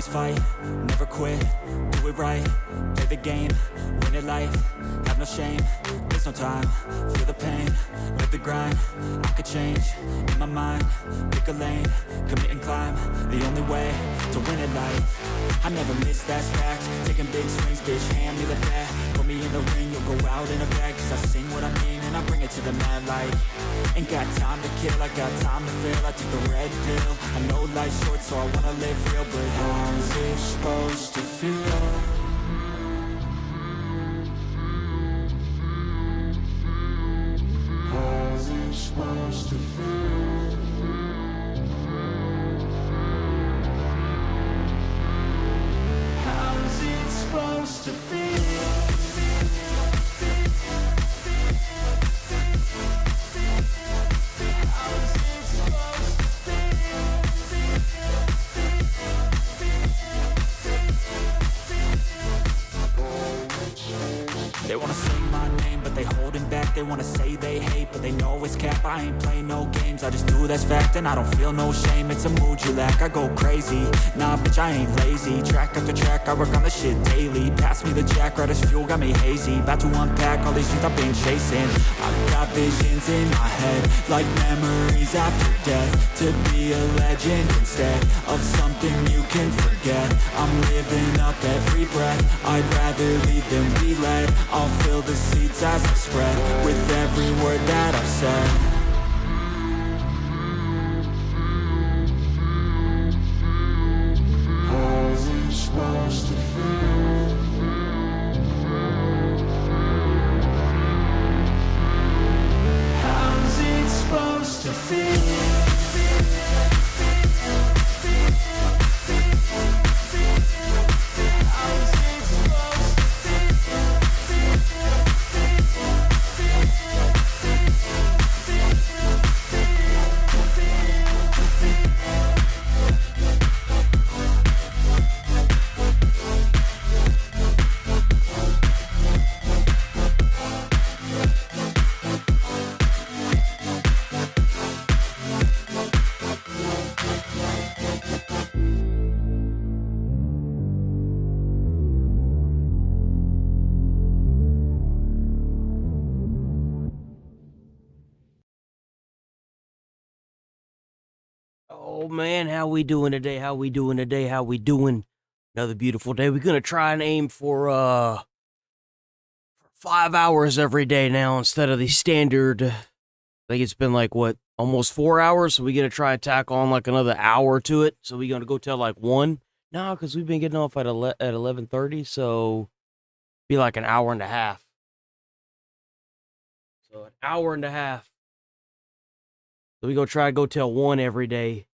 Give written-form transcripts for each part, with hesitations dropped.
fight, never quit, do it right, play the game, win it life, have no shame, there's no time, feel the pain, live the grind, I could change, in my mind, pick a lane, commit and climb, the only way to win at life, I never miss, that's fact, taking big swings, bitch, hand me the bat, put me in the ring, you'll go out in a bag, cause I sing what I mean, and I bring it to the mad light, ain't got time to kill, I got time to feel, I took the red pill, I know life's short, so I wanna live real, but how's it supposed to feel? How's it supposed to feel? How's it supposed to feel? They wanna sing my name, but they holding back. They wanna say they hate, but they know it's cap. I ain't play no games, I just do that's fact. And I don't feel no shame, it's a mood you lack. I go crazy, nah bitch I ain't lazy. Track after track, I work on this shit daily. Pass me the jack, right as fuel, got me hazy. About to unpack all these things I've been chasing. I've got visions in my head, like memories after death. To be a legend instead of something you can forget. I'm living up every breath, I'd rather lead than be led. I'll fill the seats as I spread with every word that I've said. How's it supposed to feel? How's it supposed to feel? Oh man, how we doing today? How we doing today? How we doing? Another beautiful day. We're gonna try and aim for 5 hours every day now instead of the standard. I think it's been like what, almost 4 hours. So we're gonna try and tack on like another hour to it. So we're gonna go till like 1. No, because we've been getting off at 11:30, so be like an hour and a half. So an hour and a half. So we gonna try to go till 1 every day.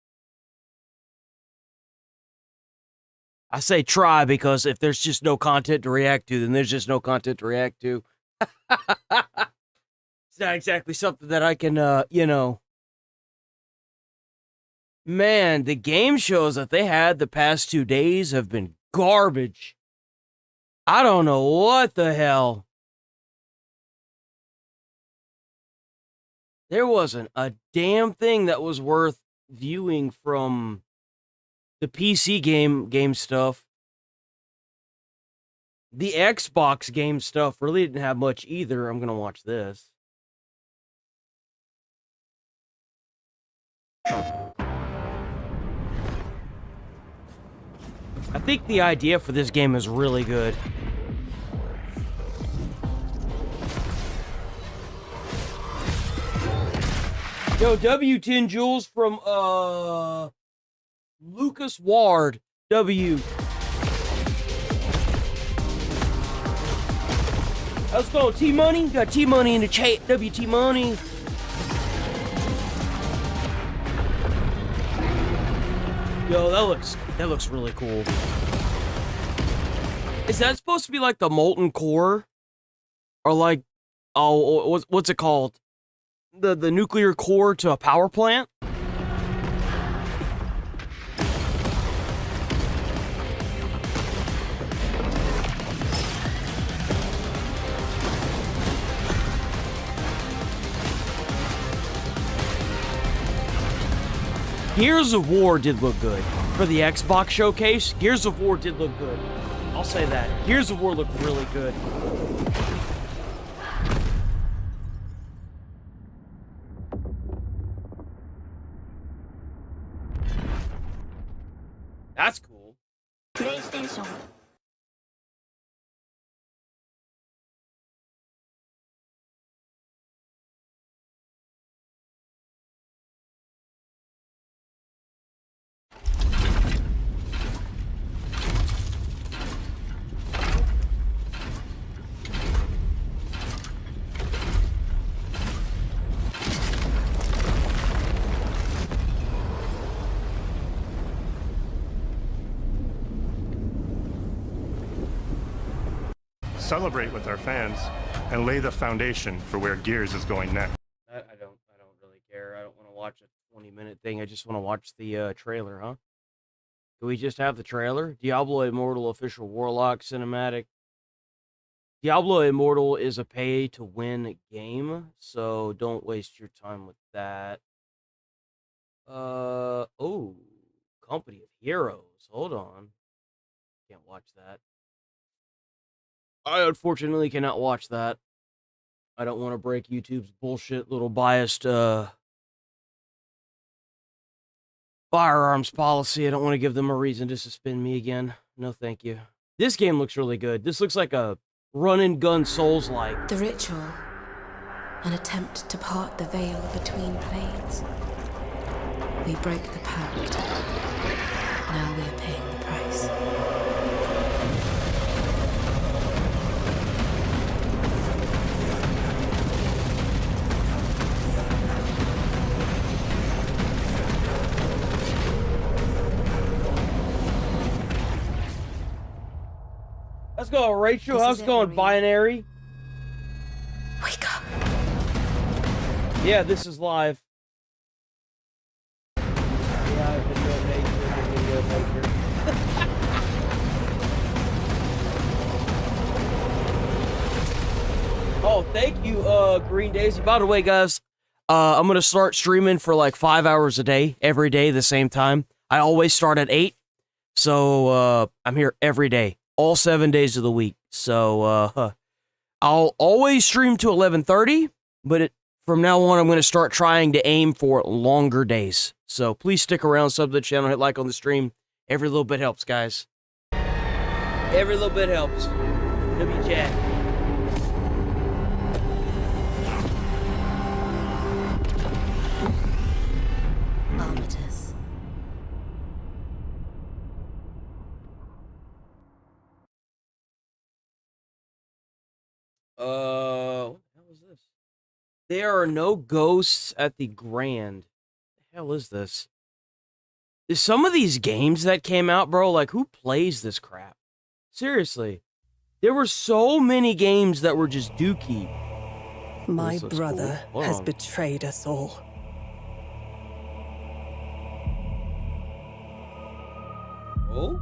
I say try because if there's just no content to react to, then there's just no content to react to. It's not exactly something that I can, Man, the game shows that they had the past 2 days have been garbage. I don't know what the hell. There wasn't a damn thing that was worth viewing from the PC game stuff. The Xbox game stuff really didn't have much either. I'm gonna watch this. I think the idea for this game is really good. Yo, W10 Jules from, Lucas Ward. W. How's it going, T-Money? Got T-Money in the chat. WT Money. Yo, that looks really cool. Is that supposed to be like the molten core? Or like, oh, what's it called? The nuclear core to a power plant? Gears of War did look good. for the Xbox showcase, Gears of War did look good. I'll say that. Gears of War looked really good. That's cool. PlayStation. Celebrate with our fans and lay the foundation for where Gears is going next. I don't really care. I don't want to watch a 20-minute thing. I just want to watch the trailer, huh? Can we just have the trailer? Diablo Immortal official Warlock cinematic. Diablo Immortal is a pay-to-win game, so don't waste your time with that. Oh, Company of Heroes. Hold on. Can't watch that. I unfortunately cannot watch that. I don't want to break YouTube's bullshit little biased firearms policy. I don't want to give them a reason to suspend me again. No, thank you. This game looks really good. This looks like a run-and-gun Souls-like. The ritual, an attempt to part the veil between planes. We break the pact. Now we are paying the price. Let's go, Rachel. This How's is it it, going, Maria. Binary? Wake up! Yeah, this is live. Yeah, video nature. Oh, thank you, Green Daisy. By the way, guys, I'm gonna start streaming for like 5 hours a day, every day, the same time. I always start at 8, so I'm here every day, all 7 days of the week. So I'll always stream to 11:30, but from now on, I'm going to start trying to aim for longer days. So please stick around, sub to the channel, hit like on the stream. Every little bit helps, guys. Every little bit helps. WJ. Armitus. What the hell is this? There are no ghosts at the Grand. What the hell is this? Is some of these games that came out, bro, like, who plays this crap? Seriously. There were so many games that were just dookie. My This looks brother cool. Hold has on. betrayed us all. Oh?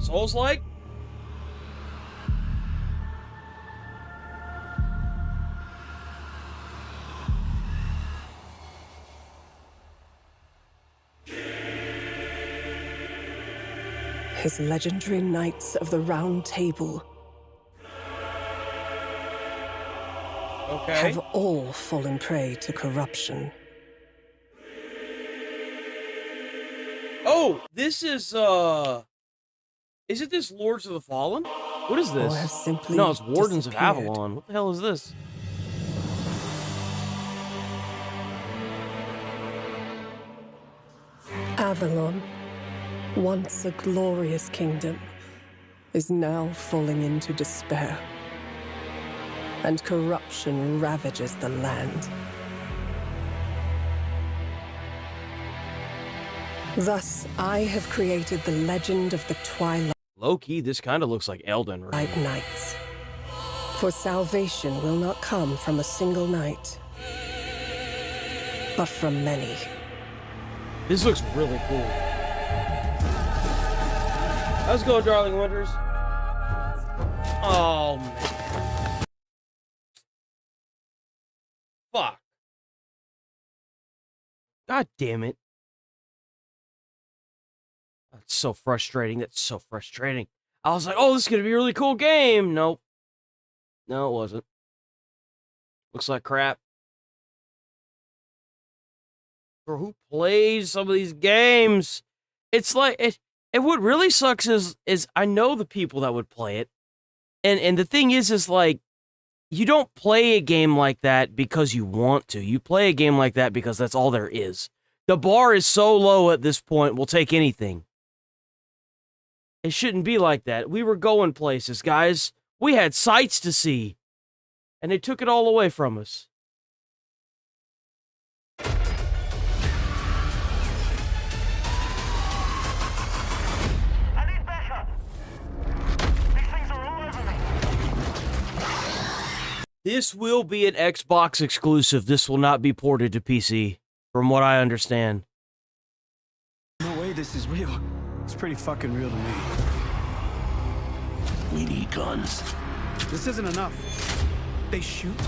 Souls-like? His legendary knights of the Round Table Okay. have all fallen prey to corruption. Oh, this is it this Lords of the Fallen? What is this? Or have simply No, it's Wardens of disappeared. Avalon. What the hell is this? Avalon, once a glorious kingdom, is now falling into despair. And corruption ravages the land. Thus, I have created the legend of the Twilight Low-key, this kind of looks like Elden Ring. Knights. For salvation will not come from a single knight, but from many. This looks really cool. How's it going, Darling Winters? Oh, man. Fuck. God damn it. That's so frustrating. That's so frustrating. I was like, oh, this is going to be a really cool game. Nope. No, it wasn't. Looks like crap. For who plays some of these games? It's like, and what really sucks is I know the people that would play it. And the thing is like, you don't play a game like that because you want to. You play a game like that because that's all there is. The bar is so low at this point, we'll take anything. It shouldn't be like that. We were going places, guys. We had sights to see. And they took it all away from us. I need backup. These things are all over me. This will be an Xbox exclusive. This will not be ported to PC, from what I understand. No way this is real. It's pretty fucking real to me. We need guns. This isn't enough. They shoot,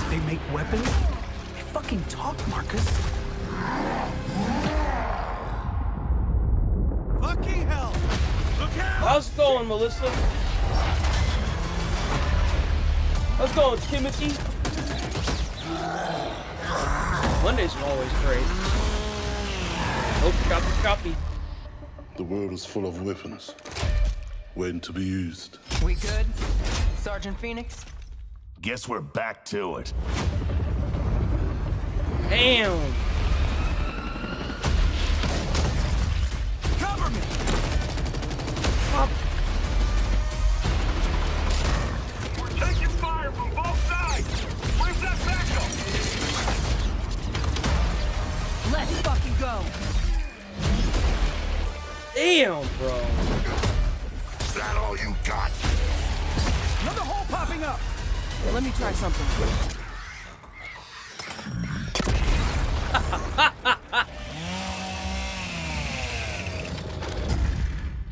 they make weapons, they fucking talk, Marcus. Fucking hell! Look out! How's it going, Melissa? How's it going, Timothy? Mondays are always great. Oh, copy. The world is full of weapons, waiting to be used. We good, Sergeant Phoenix? Guess we're back to it. Damn. Cover me! We're taking fire from both sides. Where's that backup? Let's fucking go! Damn, bro. Is that all you got? Another hole popping up! Let me try something.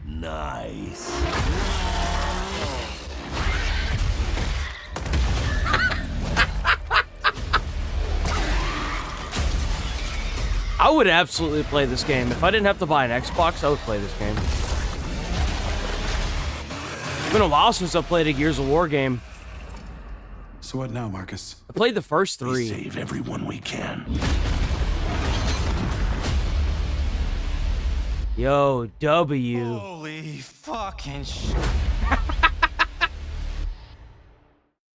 Nice. I would absolutely play this game. If I didn't have to buy an Xbox, I would play this game. It's been a while since I played a Gears of War game. So what now, Marcus? I played the first We 3. save everyone we can. Yo, W. Holy fucking shit.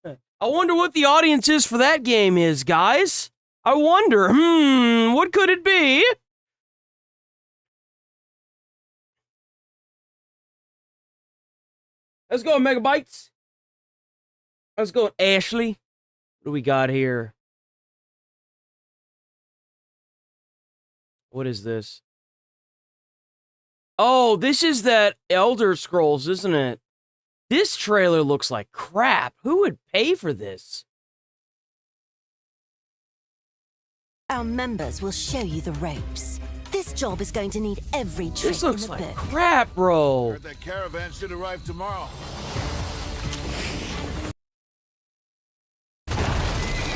I wonder what the audience is for that game is, guys. I wonder, what could it be? Let's go, Megabytes. Let's go, Ashley. What do we got here? What is this? Oh, this is that Elder Scrolls, isn't it? This trailer looks like crap. Who would pay for this? Our members will show you the ropes. This job is going to need every trick This looks in the like book. crap, bro. Heard that caravan should arrive tomorrow.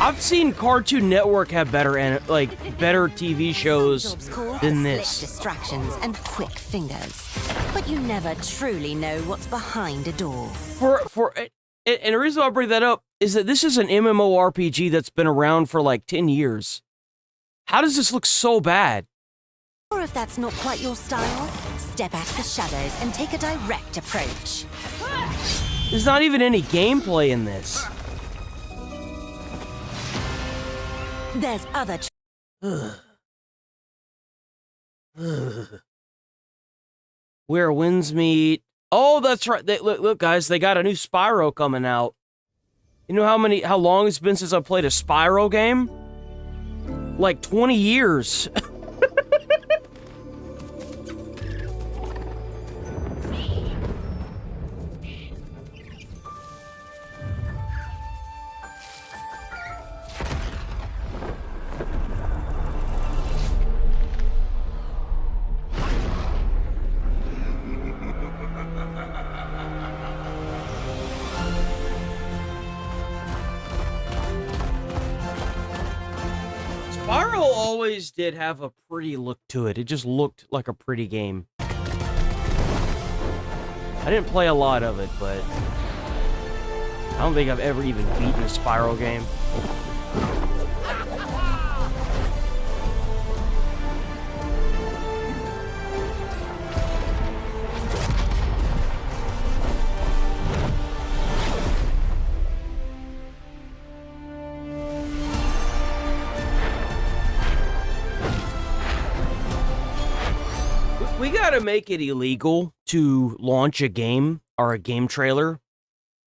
I've seen Cartoon Network have better better TV shows Jobs call for than slick this. distractions and quick fingers. But you never truly know what's behind a door. And the reason why I bring that up is that this is an MMORPG that's been around for like 10 years. How does this look so bad? Or if that's not quite your style, step out of the shadows and take a direct approach. There's not even any gameplay in this. There's other Where winds meet. Oh, that's right. Look, guys, they got a new Spyro coming out. You know how long it's been since I played a Spyro game? Like 20 years. Spyro always did have a pretty look to it. It just looked like a pretty game. I didn't play a lot of it, but I don't think I've ever even beaten a Spyro game. We gotta make it illegal to launch a game or a game trailer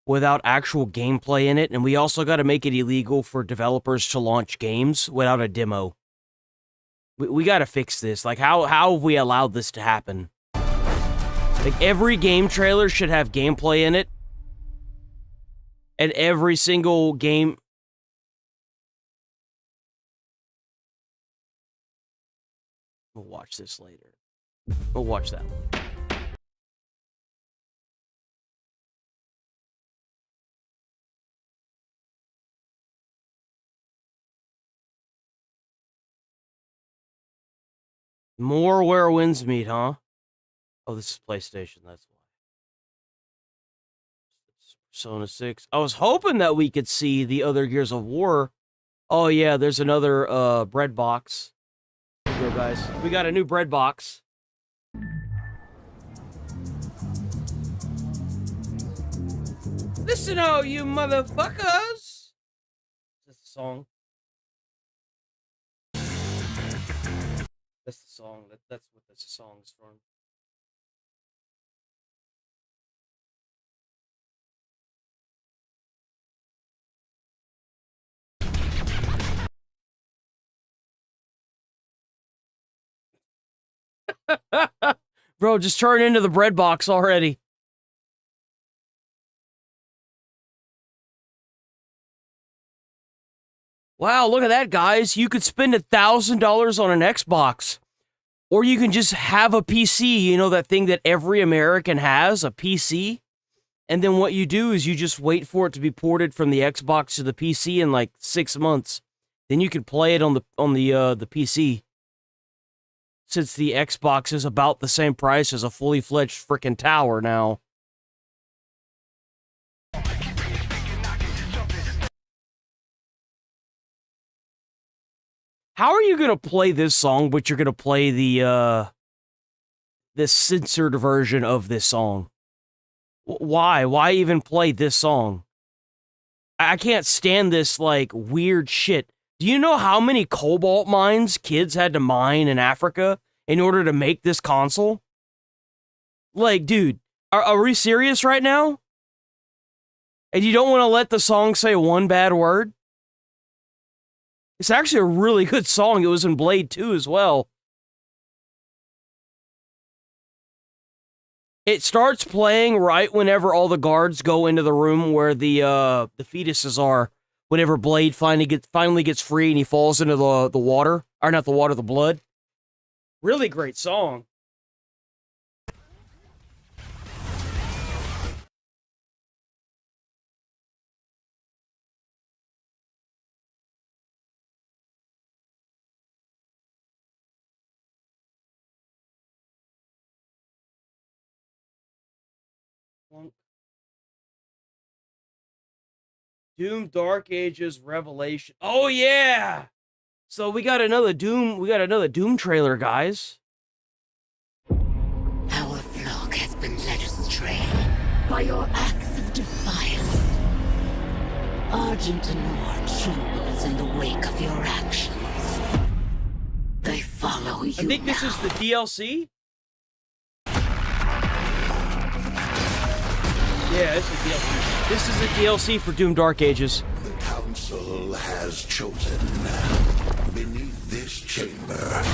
without actual gameplay in it, and we also gotta make it illegal for developers to launch games without a demo. We gotta fix this. Like, how have we allowed this to happen? Like, every game trailer should have gameplay in it, and every single game... We'll watch this later. We'll watch that one. More where winds meet, huh? Oh, this is PlayStation, that's why. Persona 6. I was hoping that we could see the other Gears of War. Oh yeah, there's another bread box. Here we go, guys. We got a new bread box. Listen, oh, you motherfuckers! That's the song. That's the song. That's what this song is from. Bro, just turn into the bread box already. Wow, look at that, guys. You could spend $1,000 on an Xbox. Or you can just have a PC, you know, that thing that every American has, a PC. And then what you do is you just wait for it to be ported from the Xbox to the PC in like 6 months. Then you can play it on the PC. Since the Xbox is about the same price as a fully fledged frickin' tower now. How are you gonna play this song, but you're gonna play the censored version of this song? Why? Why even play this song? I can't stand this, like, weird shit. Do you know how many cobalt mines kids had to mine in Africa in order to make this console? Like, dude, are we serious right now? And you don't want to let the song say one bad word? It's actually a really good song. It was in Blade 2 as well. It starts playing right whenever all the guards go into the room where the fetuses are. Whenever Blade finally gets free and he falls into the water. Or not the water, the blood. Really great song. Doom Dark Ages Revelation. Oh yeah! So we got another Doom trailer, guys. Our flock has been led astray by your acts of defiance. Argent Anor trembles in the wake of your actions. They follow you. I think this is the DLC. Yeah, this is DLC. This is the DLC for Doom Dark Ages. The Council has chosen. Beneath this chamber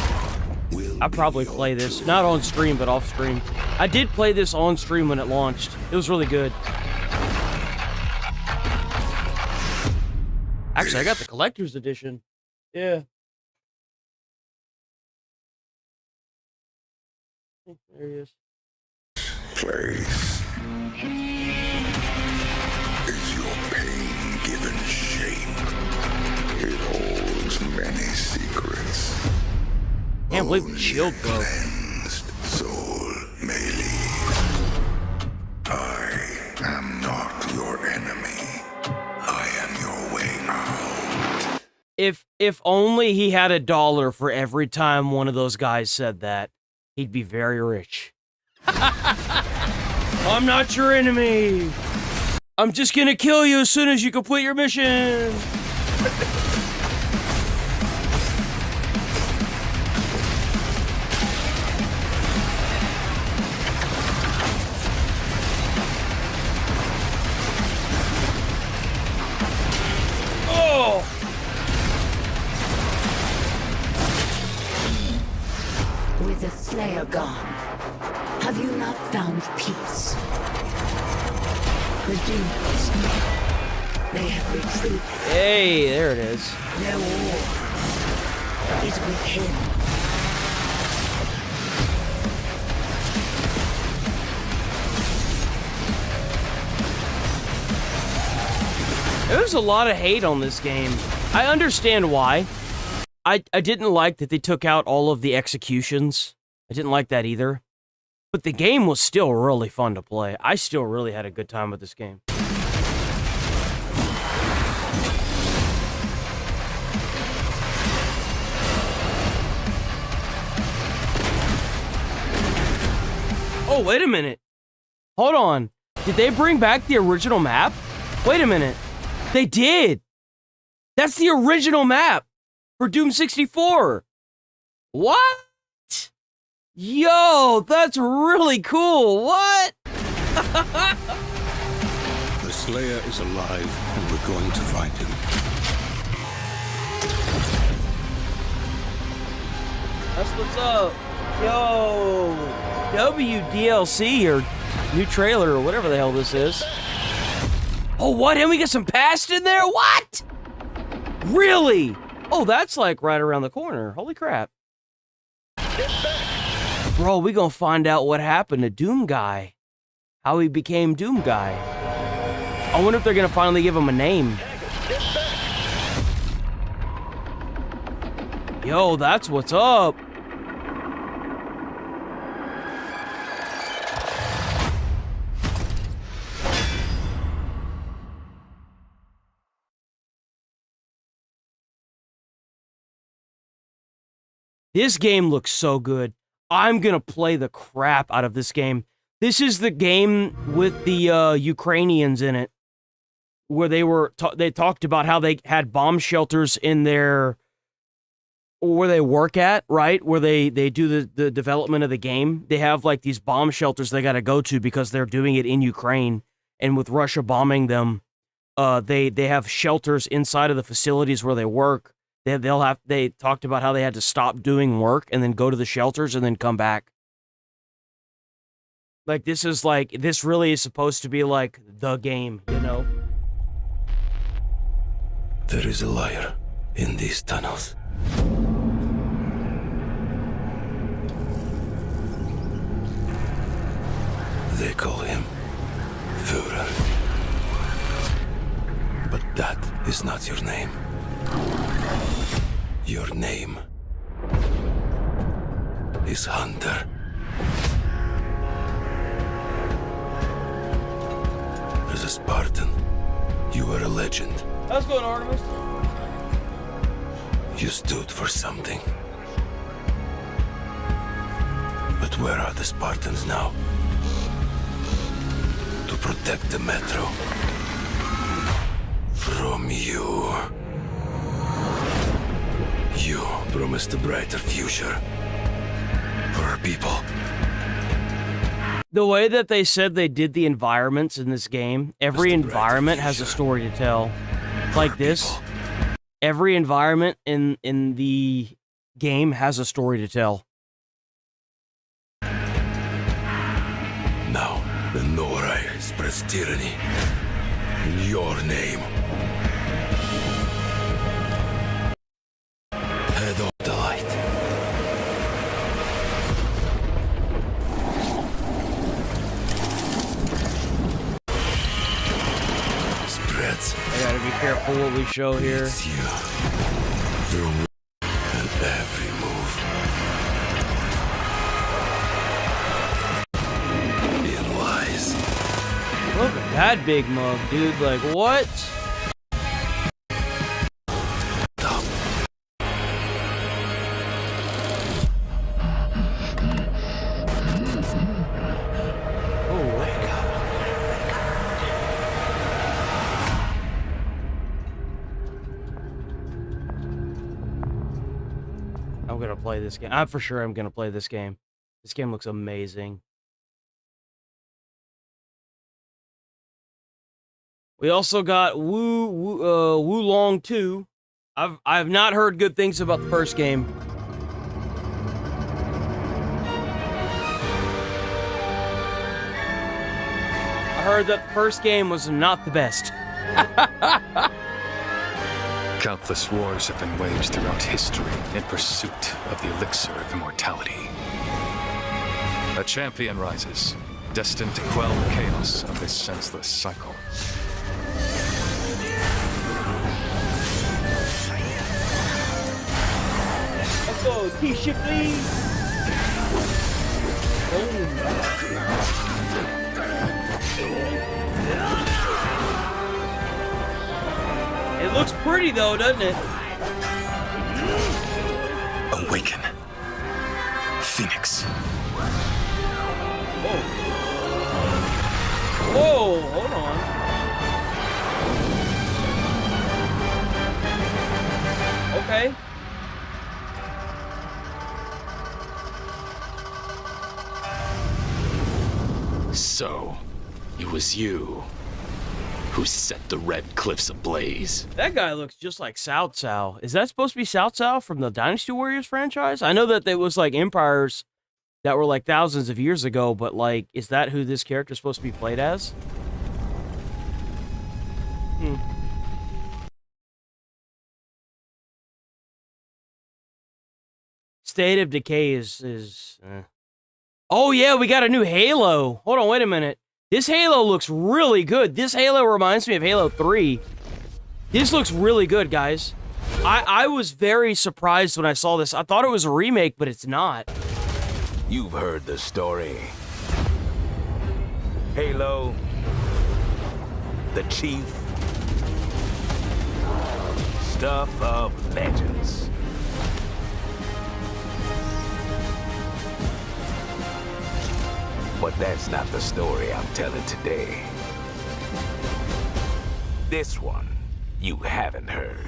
will I'll probably play this. Not on stream, but off stream. I did play this on stream when it launched. It was really good. Actually, I got the collector's edition. Yeah. There he is. place. Is your pain given shape? It all holds many secrets. Can't believe the shield broke. Cleansed soul may leave. I am not your enemy. I am your way out. If only he had $1 for every time one of those guys said that, he'd be very rich. I'm not your enemy. I'm just gonna kill you as soon as you complete your mission. Oh! With the Slayer gone, have you not found peace? The demons, they have retreated. Hey, there it is. Their war is with him. There's a lot of hate on this game. I understand why. I didn't like that they took out all of the executions. I didn't like that either. But the game was still really fun to play. I still really had a good time with this game. Oh, wait a minute. Hold on. Did they bring back the original map? Wait a minute. They did. That's the original map for Doom 64. What? Yo, that's really cool. What? The Slayer is alive, and we're going to find him. That's what's up. Yo, WDLC or new trailer or whatever the hell this is. Oh, what? And we get some past in there? What? Really? Oh, that's like right around the corner. Holy crap. Bro, we gonna find out what happened to Doom Guy. How he became Doom Guy. I wonder if they're gonna finally give him a name. Yo, that's what's up. This game looks so good. I'm gonna play the crap out of this game. This is the game with the Ukrainians in it, where they talked about how they had bomb shelters in their, where they work at, right? Where they do the development of the game. They have like these bomb shelters they gotta go to because they're doing it in Ukraine, and with Russia bombing them, they have shelters inside of the facilities where they work. They talked about how they had to stop doing work and then go to the shelters and then come back. Like, this really is supposed to be like the game, you know? There is a liar in these tunnels. They call him Führer. But that is not your name. Your name is Hunter. As a Spartan, you were a legend. How's it going, Artemis? You stood for something. But where are the Spartans now? To protect the Metro from you. You promised a brighter future for our people. The way that they said they did the environments in this game, every environment has a story to tell. Like this, every environment in the game has a story to tell. Now, the Norai spreads tyranny in your name. Head off the light. Spreads. I gotta be careful what we show here. It's you. And every move. Being wise. Look at that big mug, dude. Like, what? I'm gonna play this game. I'm for sure I'm gonna play this game. This game looks amazing. We also got Wulong 2. I've not heard good things about the first game. I heard that the first game was not the best. Countless wars have been waged throughout history in pursuit of the elixir of immortality. A champion rises, destined to quell the chaos of this senseless cycle. Let's go, T-ship, please. It looks pretty though, doesn't it? Awaken. Phoenix. Whoa. Whoa, hold on. Okay. So, it was you who set the Red Cliffs ablaze. That guy looks just like Cao Cao. Is that supposed to be Cao Cao from the Dynasty Warriors franchise? I know that there was like empires that were like thousands of years ago, but like, is that who this character is supposed to be played as? State of Decay is Oh yeah, we got a new Halo. Hold on, wait a minute. This Halo looks really good. This Halo reminds me of Halo 3. This looks really good, guys. I was very surprised when I saw this. I thought it was a remake, but it's not. You've heard the story. Halo, the Chief, stuff of legends. But that's not the story I'm telling today. This one, you haven't heard.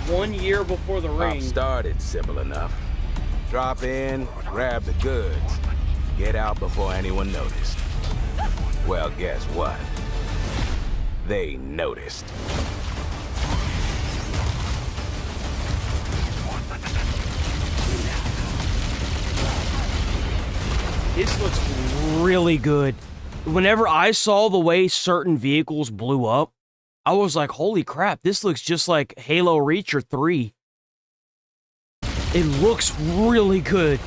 1 year before the ring. I've started simple enough. Drop in, grab the goods, get out before anyone noticed. Well, guess what? They noticed. This looks really good. Whenever I saw the way certain vehicles blew up, I was like, holy crap, this looks just like Halo Reach or 3. It looks really good.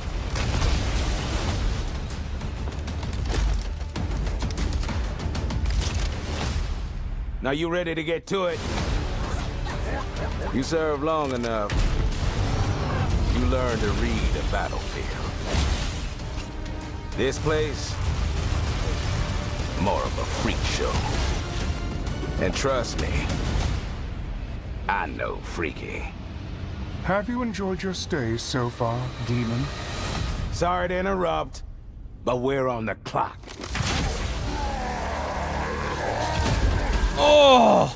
Now you ready to get to it? You served long enough. You learn to read a battlefield. This place, more of a freak show. And trust me, I know freaky. Have you enjoyed your stay so far, Demon? Sorry to interrupt, but we're on the clock. Oh!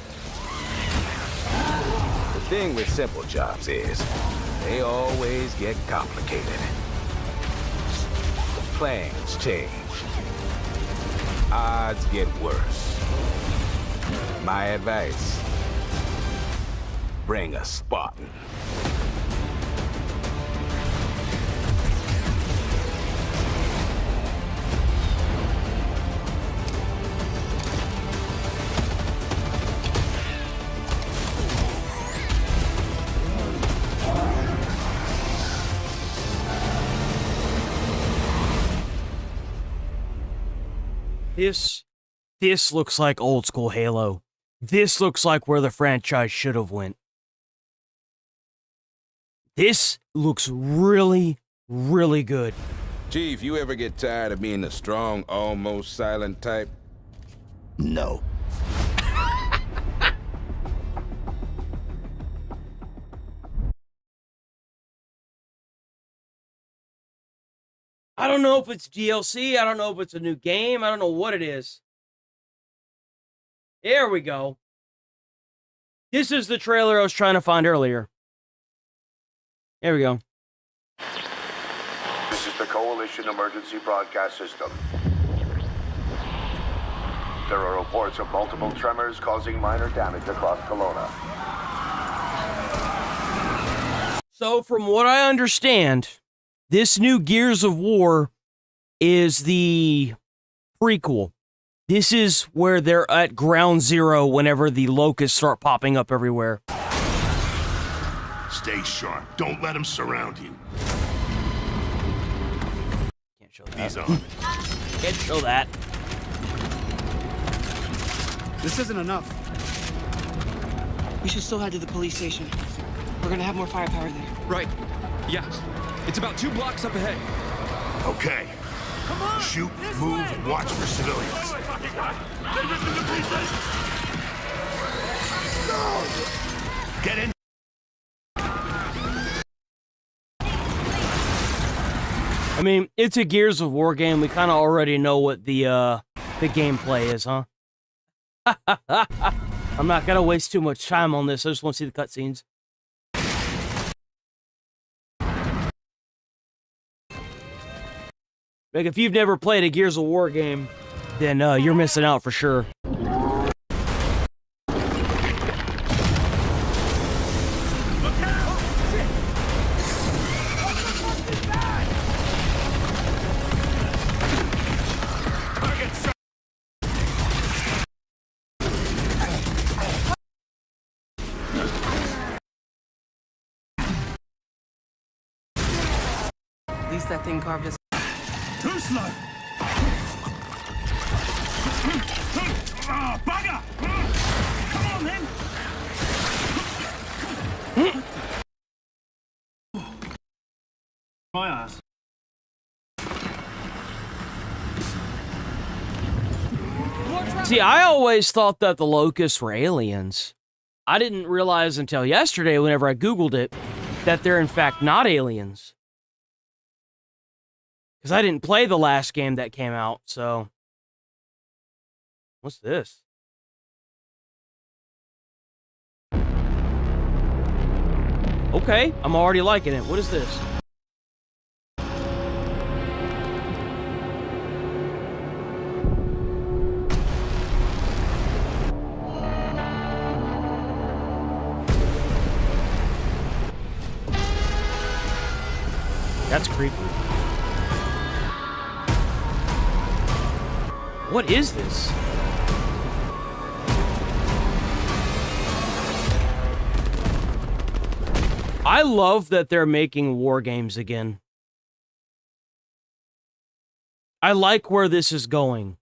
The thing with simple jobs is, they always get complicated. Plans change. Odds get worse. My advice, bring a Spartan. This looks like old school Halo. This looks like where the franchise should have went. This looks really, really good. Chief, you ever get tired of being the strong, almost silent type? No. I don't know if it's DLC. I don't know if it's a new game. I don't know what it is. There we go. This is the trailer I was trying to find earlier. There we go. This is the Coalition Emergency Broadcast System. There are reports of multiple tremors causing minor damage across Kelowna. So, from what I understand, this new Gears of War is the prequel. This is where they're at ground zero whenever the locusts start popping up everywhere. Stay sharp. Don't let them surround you. Can't show that. He's on. Can't show that. This isn't enough. We should still head to the police station. We're gonna have more firepower there. Right. Yeah. It's about 2 blocks up ahead. Okay. Come on! Shoot, This move, way! watch for civilians. Oh my fucking God! Take us to the police station! Get in. I mean, it's a Gears of War game. We kind of already know what the gameplay is, huh? I'm not gonna waste too much time on this. I just want to see the cutscenes. Like, if you've never played a Gears of War game, then you're missing out for sure. At least that thing carved us. Too slow! Ah, bugger! Come on, then! My ass. See, I always thought that the locusts were aliens. I didn't realize until yesterday, whenever I Googled it, that they're in fact not aliens. Because I didn't play the last game that came out, so... What's this? Okay, I'm already liking it. What is this? That's creepy. What is this? I love that they're making war games again. I like where this is going.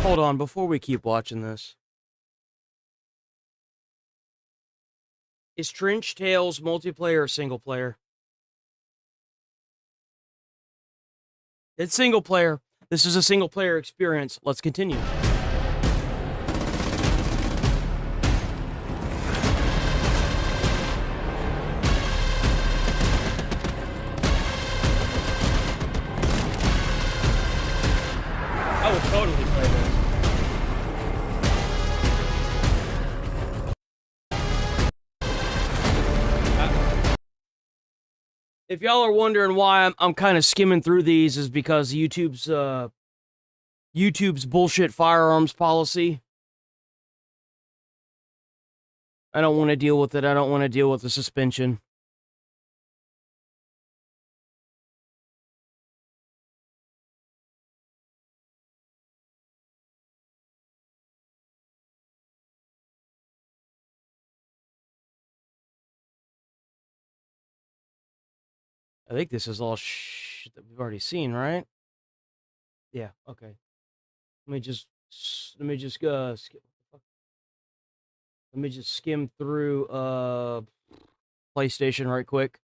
Hold on, before we keep watching this. Is Trench Tales multiplayer or single player? It's single player. This is a single player experience. Let's continue. I will totally play this. If y'all are wondering why I'm kind of skimming through these, is because YouTube's bullshit firearms policy. I don't want to deal with it. I don't want to deal with the suspension. I think this is all shit that we've already seen, right? Yeah, okay. Let me just skip. Let me just skim through PlayStation right quick.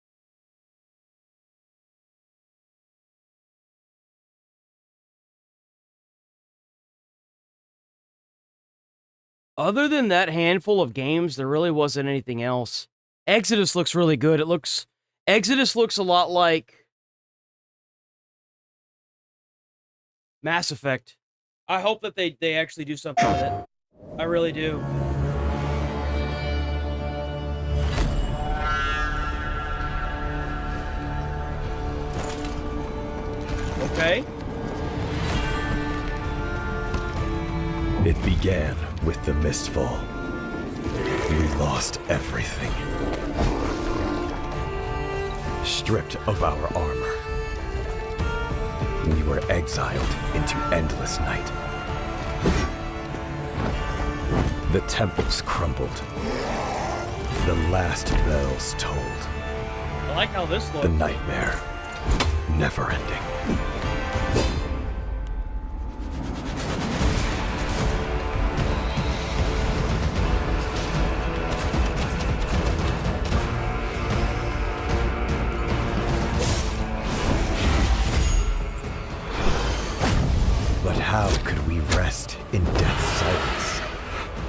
Other than that handful of games, there really wasn't anything else. Exodus looks really good. Exodus looks a lot like Mass Effect. I hope that they actually do something with it. I really do. Okay. It began with the Mistfall. We lost everything. Stripped of our armor. We were exiled into endless night. The temples crumbled. The last bells tolled. I like how this looks. The nightmare, never ending. But how could we rest in death's silence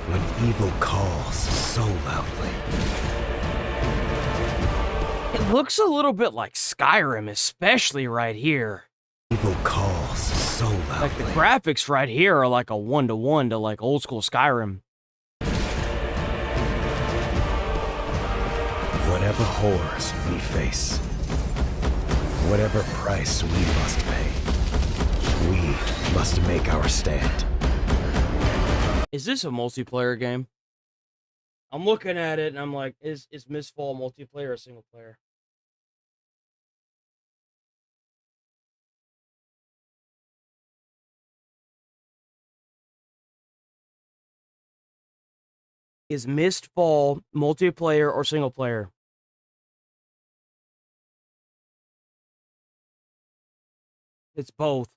when evil calls so loudly? It looks a little bit like Skyrim, especially right here. Evil calls so loudly. Like the graphics right here are like a 1-to-1 to like old school Skyrim. Whatever horrors we face, whatever price we must pay, we must make our stand. Is this a multiplayer game? I'm looking at it and I'm like, is Mistfall multiplayer or single player? Is Mistfall multiplayer or single player? It's both.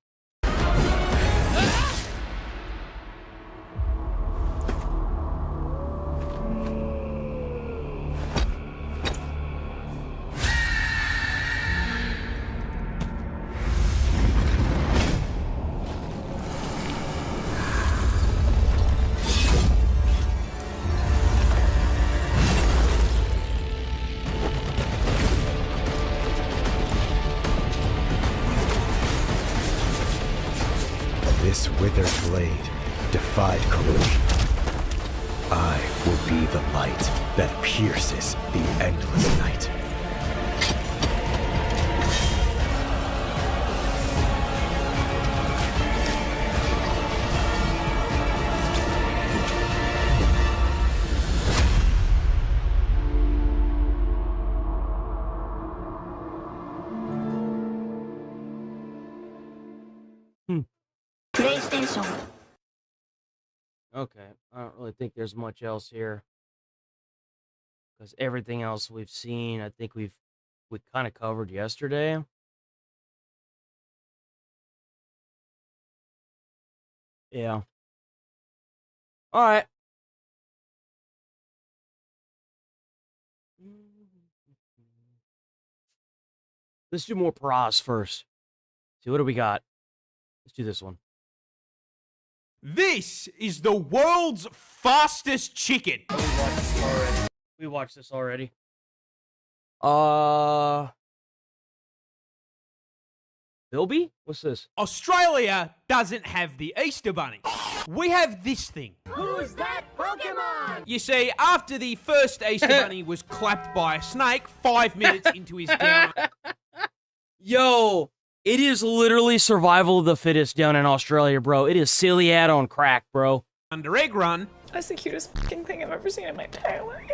This withered blade defied corrosion. I will be the light that pierces the endless night. PlayStation. Okay, I don't really think there's much else here. Because everything else we've seen, I think we kind of covered yesterday. Yeah. All right. Let's do more pros first. See, what do we got? Let's do this one. This is the world's fastest chicken. We watched this already. Bilby? What's this? Australia doesn't have the Easter Bunny. We have this thing. Who's that Pokemon? You see, after the first Easter Bunny was clapped by a snake 5 minutes into his down... Yo, it is literally survival of the fittest down in Australia, bro. It is silly ad on crack, bro. Under egg run. That's the cutest fucking thing I've ever seen in my entire life.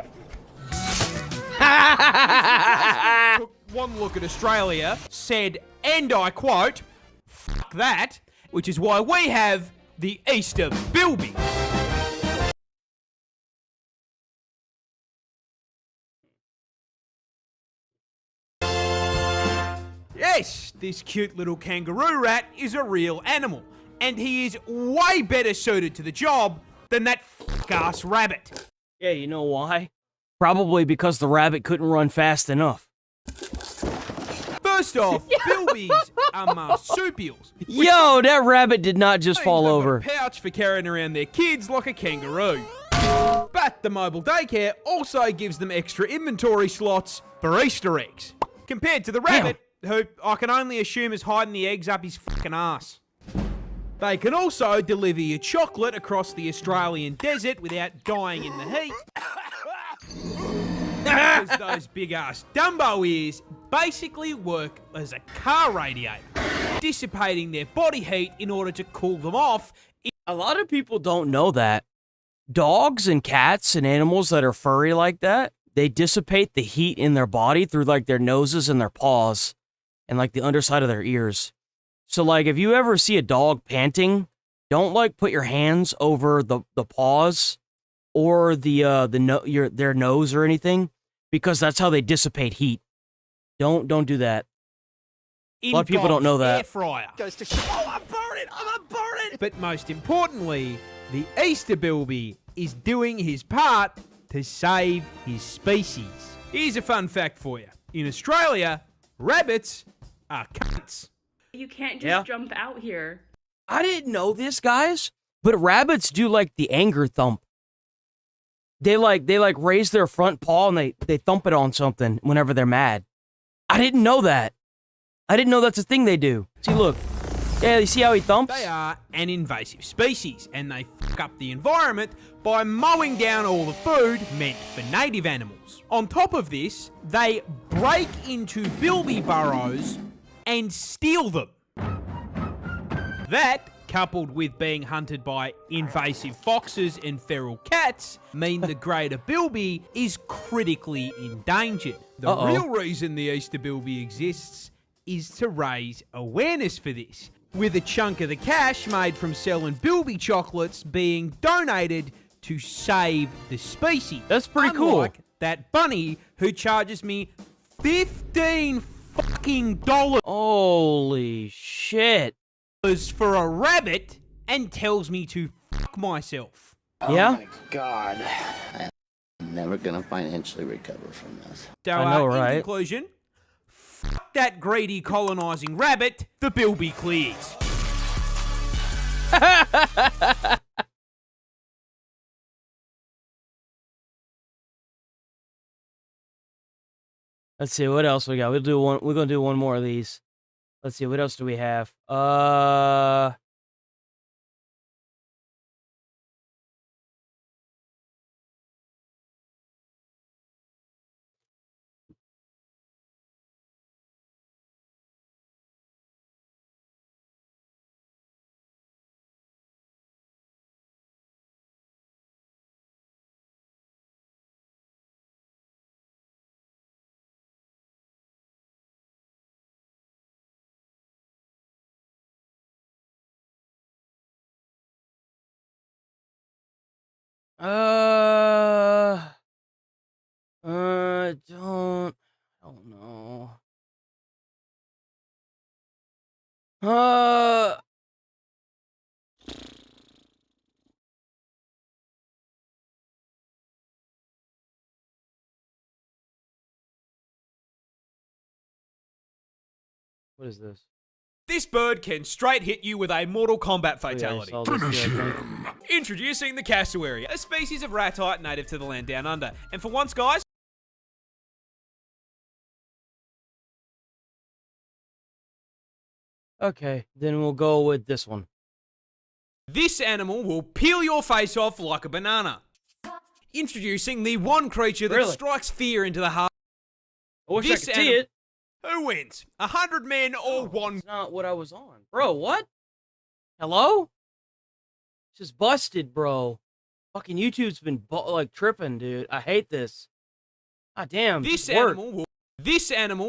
Took one look at Australia, said, and I quote, "Fuck that," which is why we have the Easter Bilby. Yes, this cute little kangaroo rat is a real animal, and he is way better suited to the job than that fuck-ass rabbit. Yeah, you know why? Probably because the rabbit couldn't run fast enough. First off, bilbies are marsupials. Yo, that rabbit did not just fall over. A pouch for carrying around their kids like a kangaroo. But the mobile daycare also gives them extra inventory slots for Easter eggs. Compared to the rabbit, who I can only assume is hiding the eggs up his fucking ass. They can also deliver you chocolate across the Australian desert without dying in the heat. Because those big-ass Dumbo ears basically work as a car radiator, dissipating their body heat in order to cool them off. A lot of people don't know that. Dogs and cats and animals that are furry like that, they dissipate the heat in their body through like their noses and their paws and like the underside of their ears. So like if you ever see a dog panting, don't like put your hands over the paws or their nose or anything, because that's how they dissipate heat. Don't do that. A lot of people don't know that. Air fryer. Goes to I'm burning. But most importantly, the Easter Bilby is doing his part to save his species. Here's a fun fact for you. In Australia, rabbits are cunts. You can't just jump out here. I didn't know this, guys, but rabbits do like the anger thump. They raise their front paw and they thump it on something whenever they're mad. I didn't know that. I didn't know that's a thing they do. See, look. Yeah, you see how he thumps? They are an invasive species, and they fuck up the environment by mowing down all the food meant for native animals. On top of this, they break into bilby burrows and steal them. That, coupled with being hunted by invasive foxes and feral cats, mean the greater bilby is critically endangered. The real reason the Easter bilby exists is to raise awareness for this, with a chunk of the cash made from selling bilby chocolates being donated to save the species. That's pretty cool. Unlike that bunny who charges me $15 fucking Holy shit. for a rabbit and tells me to fuck myself. Yeah? Oh my God. I'm never gonna financially recover from this. So, I know, in right? conclusion, fuck that greedy colonising rabbit, the bilby clears. Let's see what else we got. We're gonna do one more of these. Let's see, what else do we have? Don't know. What is this? This bird can straight hit you with a Mortal Kombat fatality. Finish him. Introducing the cassowary, a species of ratite native to the land down under. And for once, guys, Okay, then we'll go with this one. this animal will peel your face off like a banana. Introducing the one creature that strikes fear into the heart. I wish I could see it. Who wins? 100 men or one? That's not what I was on. Bro, what? Hello? Just busted, bro. Fucking YouTube's been like tripping, dude. I hate this. Ah, damn. This animal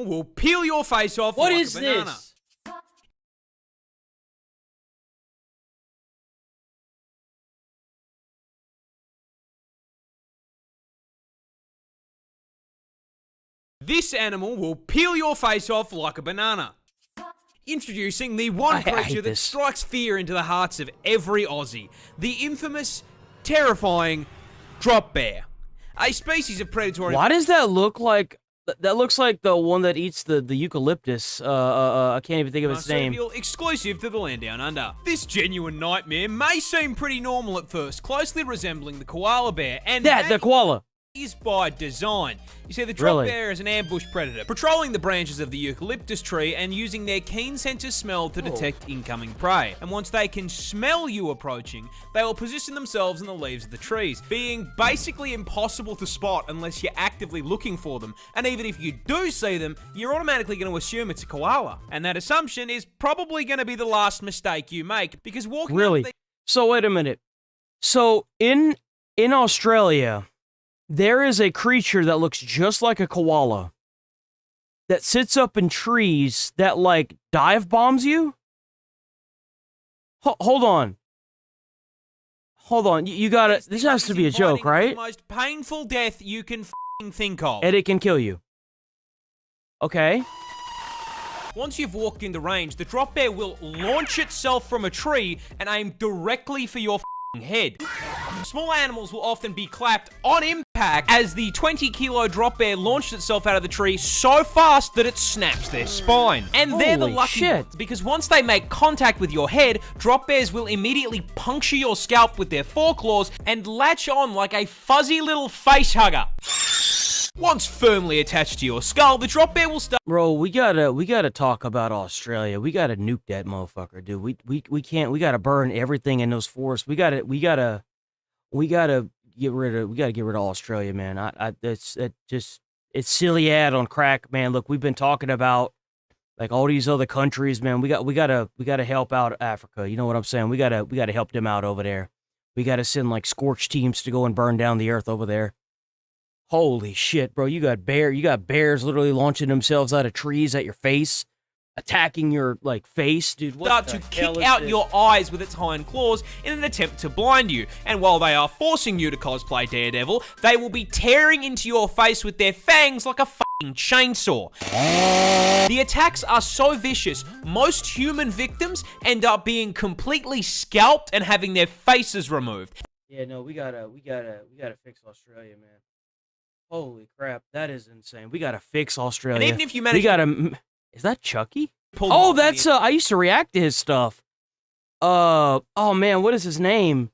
will peel your face off What like is a banana. this? This animal will peel your face off like a banana. Introducing the one I creature hate that this. strikes fear into the hearts of every Aussie. The infamous, terrifying drop bear. a species of predatory... Why does that look like... That looks like the one that eats the eucalyptus. I can't even think of its name. Marsupial exclusive to the land down under. This genuine nightmare may seem pretty normal at first, closely resembling the koala bear, and the koala is by design. You see, the drop bear is an ambush predator, patrolling the branches of the eucalyptus tree and using their keen sense of smell to detect incoming prey. And once they can smell you approaching, they will position themselves in the leaves of the trees, being basically impossible to spot unless you're actively looking for them. And even if you do see them, you're automatically going to assume it's a koala. And that assumption is probably going to be the last mistake you make, because walking up the... So wait a minute. So in Australia, there is a creature that looks just like a koala that sits up in trees that, like, dive bombs you? Hold on. Hold on. You gotta... This has to be a joke, right? The most painful death you can think of. And it can kill you. Okay. Once you've walked in the range, the drop bear will launch itself from a tree and aim directly for your head. Small animals will often be clapped on impact as the 20-kilo drop bear launched itself out of the tree so fast that it snaps their spine. And they're the lucky ones, because once they make contact with your head, drop bears will immediately puncture your scalp with their foreclaws and latch on like a fuzzy little face hugger. Once firmly attached to your skull, the drop bear will start... Bro, we gotta talk about Australia. We gotta nuke that motherfucker, dude. We can't. We gotta burn everything in those forests. We gotta get rid of Australia, man. It's silly ad on crack, man. Look, we've been talking about like all these other countries, man. We gotta help out Africa. You know what I'm saying? We gotta help them out over there. We gotta send like scorch teams to go and burn down the earth over there. Holy shit, bro. You got bears literally launching themselves out of trees at your face, attacking your, like, face, dude. Start to kick out your eyes with its hind claws in an attempt to blind you. And while they are forcing you to cosplay Daredevil, they will be tearing into your face with their fangs like a fucking chainsaw. The attacks are so vicious, most human victims end up being completely scalped and having their faces removed. Yeah, no, we gotta fix Australia, man. Holy crap, that is insane. We gotta fix Australia. And even if you manage... Is that Chucky? Oh, that's, I used to react to his stuff. Oh man, what is his name?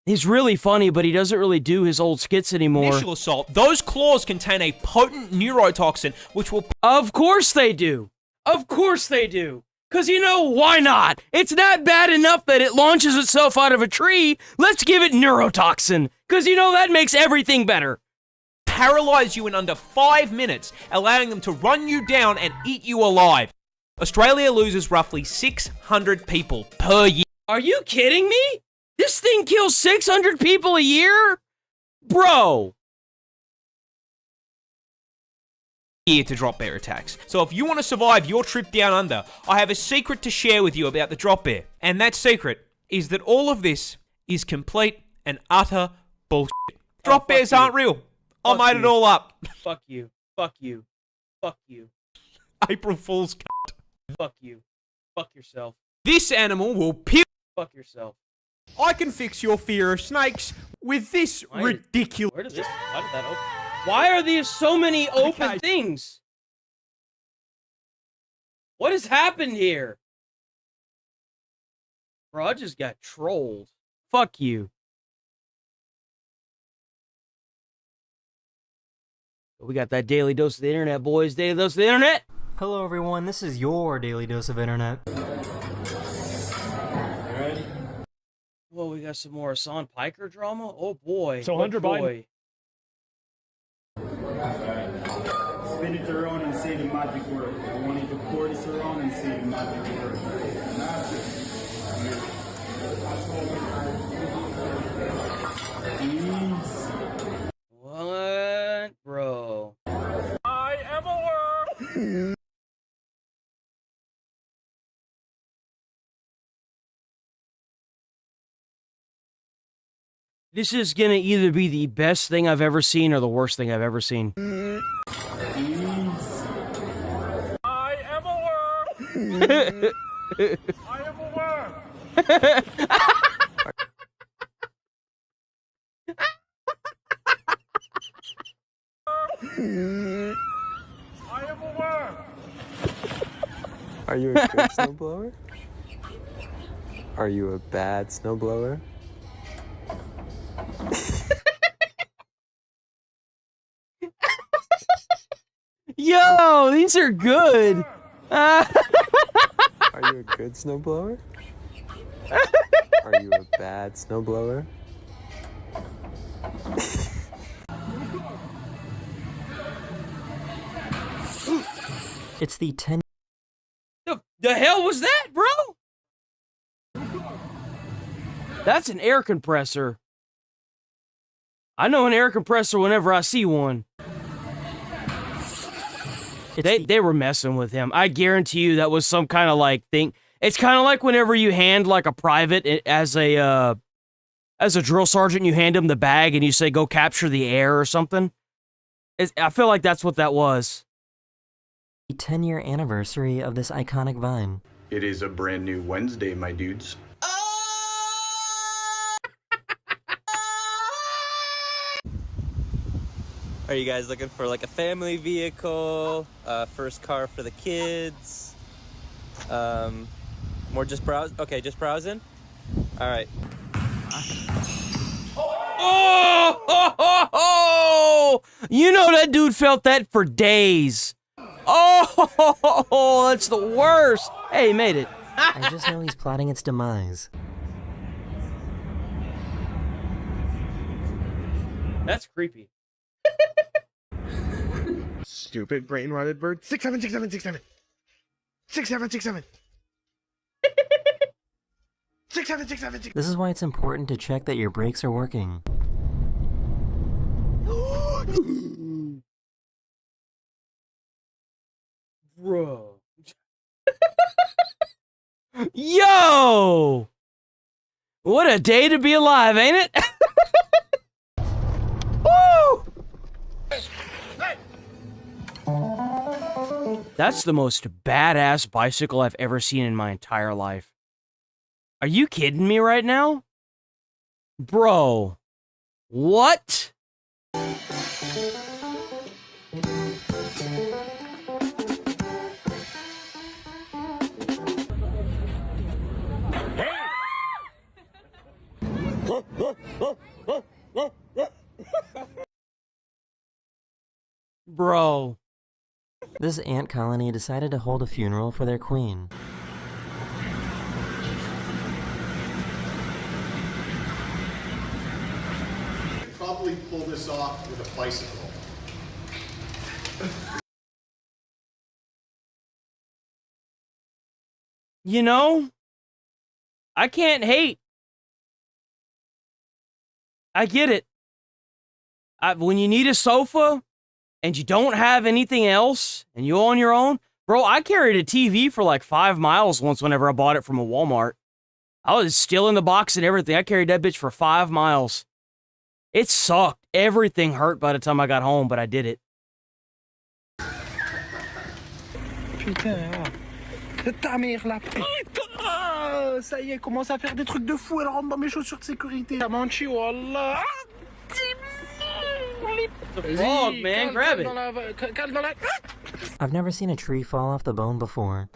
He's really funny, but he doesn't really do his old skits anymore. Initial assault. Those claws contain a potent neurotoxin, which will... Of course they do. Of course they do. Because, you know, why not? It's not bad enough that it launches itself out of a tree. Let's give it neurotoxin. Because, you know, that makes everything better. Paralyze you in under 5 minutes, allowing them to run you down and eat you alive. Australia loses roughly 600 people per year. Are you kidding me? This thing kills 600 people a year? Bro. Here to drop bear attacks. So if you want to survive your trip down under, I have a secret to share with you about the drop bear. And that secret is that all of this is complete and utter bullshit. Drop bears aren't real. I made it all up. Fuck you. Fuck you. Fuck you. April Fool's cunt. Fuck you. Fuck yourself. This animal will peel. Fuck yourself. I can fix your fear of snakes with this ridiculous... Why did that open? Why are there so many open things? What has happened here? Bro, I just got trolled. Fuck you. We got that daily dose of the internet, boys. Daily dose of the internet. Hello, everyone. This is your daily dose of internet. Well, we got some more Hassan Piker drama. Oh boy. So Hunter Biden. Spin it around and say the magic word. I want you to pour this around and say the magic word. What, bro? I am a worm. This is gonna either be the best thing I've ever seen or the worst thing I've ever seen. I am a worm. I am a worm. I am aware. Are you a good snowblower? Are you a bad snowblower? Yo, these are good. Are you a good snowblower? Are you a bad snowblower? It's the 10. The hell was that, bro? That's an air compressor. I know an air compressor whenever I see one. They were messing with him. I guarantee you that was some kind of like thing. It's kind of like whenever you hand like a private as a drill sergeant, you hand him the bag and you say, go capture the air or something. I feel like that's what that was. The 10-year anniversary of this iconic vine. It is a brand new Wednesday, my dudes. Are you guys looking for like a family vehicle, first car for the kids? More just browse? Okay, just browsing? All right. Oh! You know that dude felt that for days. Oh, that's the worst. Hey, he made it. I just know he's plotting its demise. That's creepy. Stupid brain rotted bird. 676767. 6767. 6767. This is why it's important to check that your brakes are working. Bro. Yo! What a day to be alive, ain't it? Woo! That's the most badass bicycle I've ever seen in my entire life. Are you kidding me right now? Bro. What? Bro. This ant colony decided to hold a funeral for their queen. Probably pull this off with a bicycle. You know, I can't hate. I get it. When you need a sofa and you don't have anything else and you're on your own, bro, I carried a TV for like 5 miles once whenever I bought it from a Walmart. I was still in the box and everything. I carried that bitch for 5 miles. It sucked. Everything hurt by the time I got home, but I did it. Putain, ta mère la putain! Ça y est, elle commence à faire des trucs de fou, elle rentre dans mes chaussures de sécurité. La manchi, wallah! The frog, man, grab it. I've never seen a tree fall off the bone before.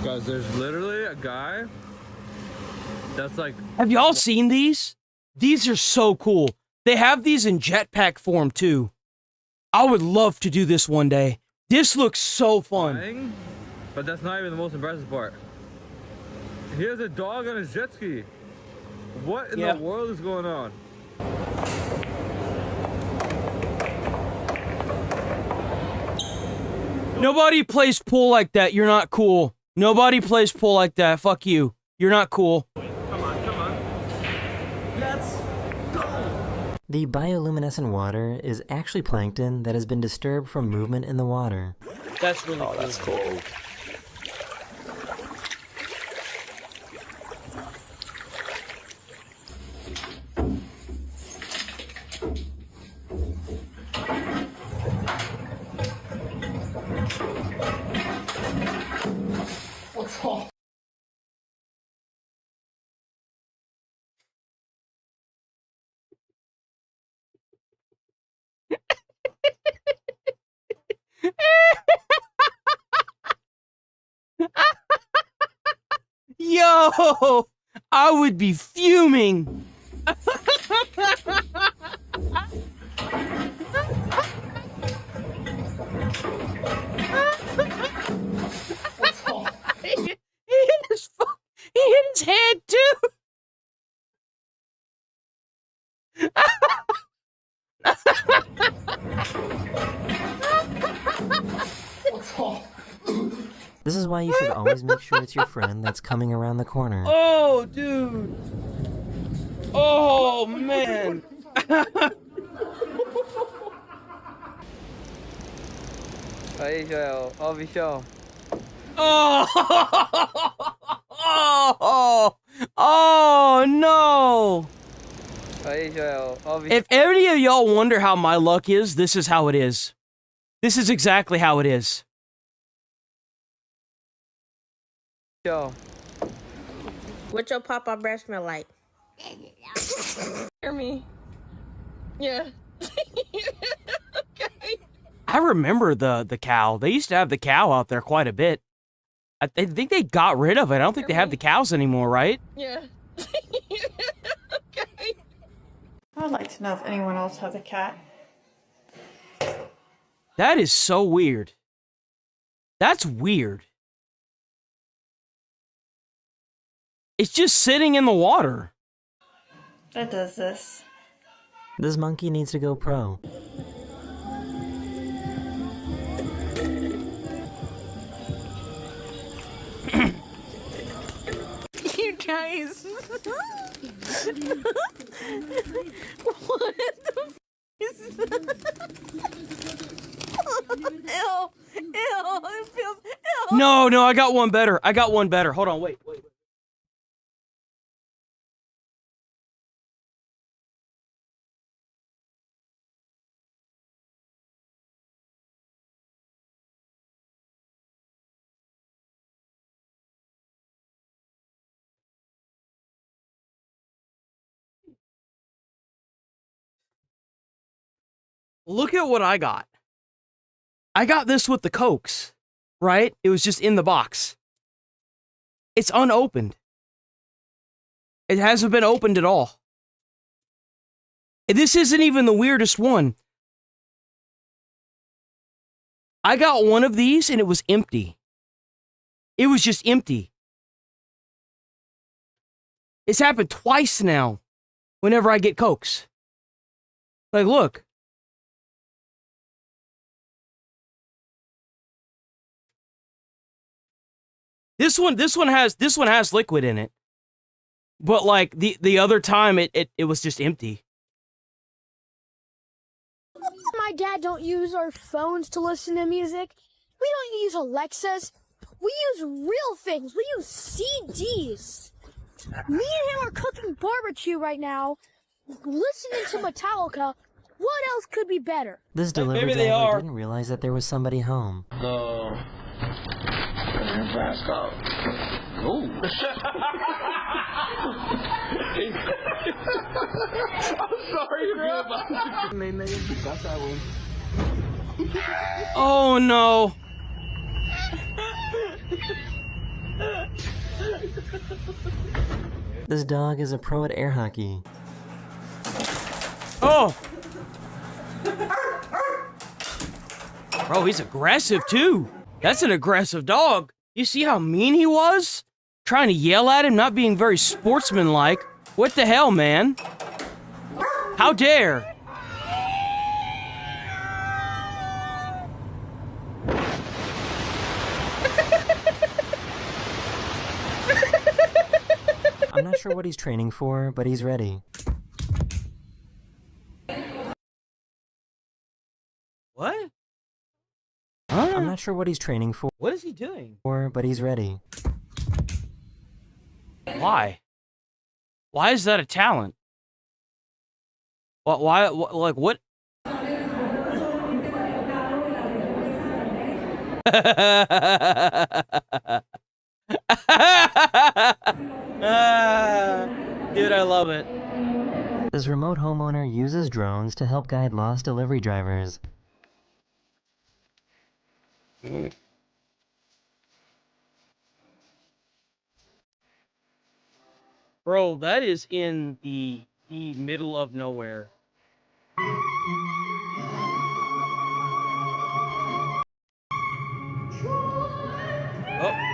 Guys, there's literally a guy that's like... Have y'all seen these? These are so cool. They have these in jetpack form too. I would love to do this one day. This looks so fun. But that's not even the most impressive part. He has a dog on his jet ski. What in the world is going on? Nobody plays pool like that. You're not cool. Nobody plays pool like that. Fuck you. You're not cool. Come on. Let's go! The bioluminescent water is actually plankton that has been disturbed from movement in the water. That's really cool. That's cool. Oh, I would be fuming. He hit his head too. This is why you should always make sure it's your friend that's coming around the corner. Oh, dude. Oh, man. Aí, Joel. Ó o bichão. Oh! Oh! Oh, no! Aí, Joel. Ó o bichão. If any of y'all wonder how my luck is, this is how it is. This is exactly how it is. What's your papa breath smell like? Hear me? Yeah. Okay. I remember the cow. They used to have the cow out there quite a bit. I think they got rid of it. I don't think they have the cows anymore, right? Yeah. Okay. I'd like to know if anyone else has a cat. That is so weird. That's weird. It's just sitting in the water. It does this. This monkey needs to go pro. You guys. What the f is that? Ew. Ew. It feels. Ew. No, I got one better. I got one better. Hold on, wait. Look at what I got. I got this with the Cokes, right? It was just in the box. It's unopened. It hasn't been opened at all. This isn't even the weirdest one. I got one of these and it was empty. It was just empty. It's happened twice now whenever I get Cokes. Like, look. This one has liquid in it. But like the other time it was just empty. My dad don't use our phones to listen to music. We don't use Alexas. We use real things. We use CDs. Me and him are cooking barbecue right now, listening to Metallica. What else could be better? This delivery driver didn't realize that there was somebody home. No. Fast out. Ooh. I'm sorry, bro. Oh no. This dog is a pro at air hockey. Oh. Bro, he's aggressive too. That's an aggressive dog. You see how mean he was? Trying to yell at him, not being very sportsmanlike. What the hell, man? How dare? I'm not sure what he's training for, but he's ready. What? I'm not sure what he's training for. What is he doing? But he's ready. Why? Why is that a talent? Why like, what? Dude, I love it. This remote homeowner uses drones to help guide lost delivery drivers. Bro, that is in the middle of nowhere. Oh.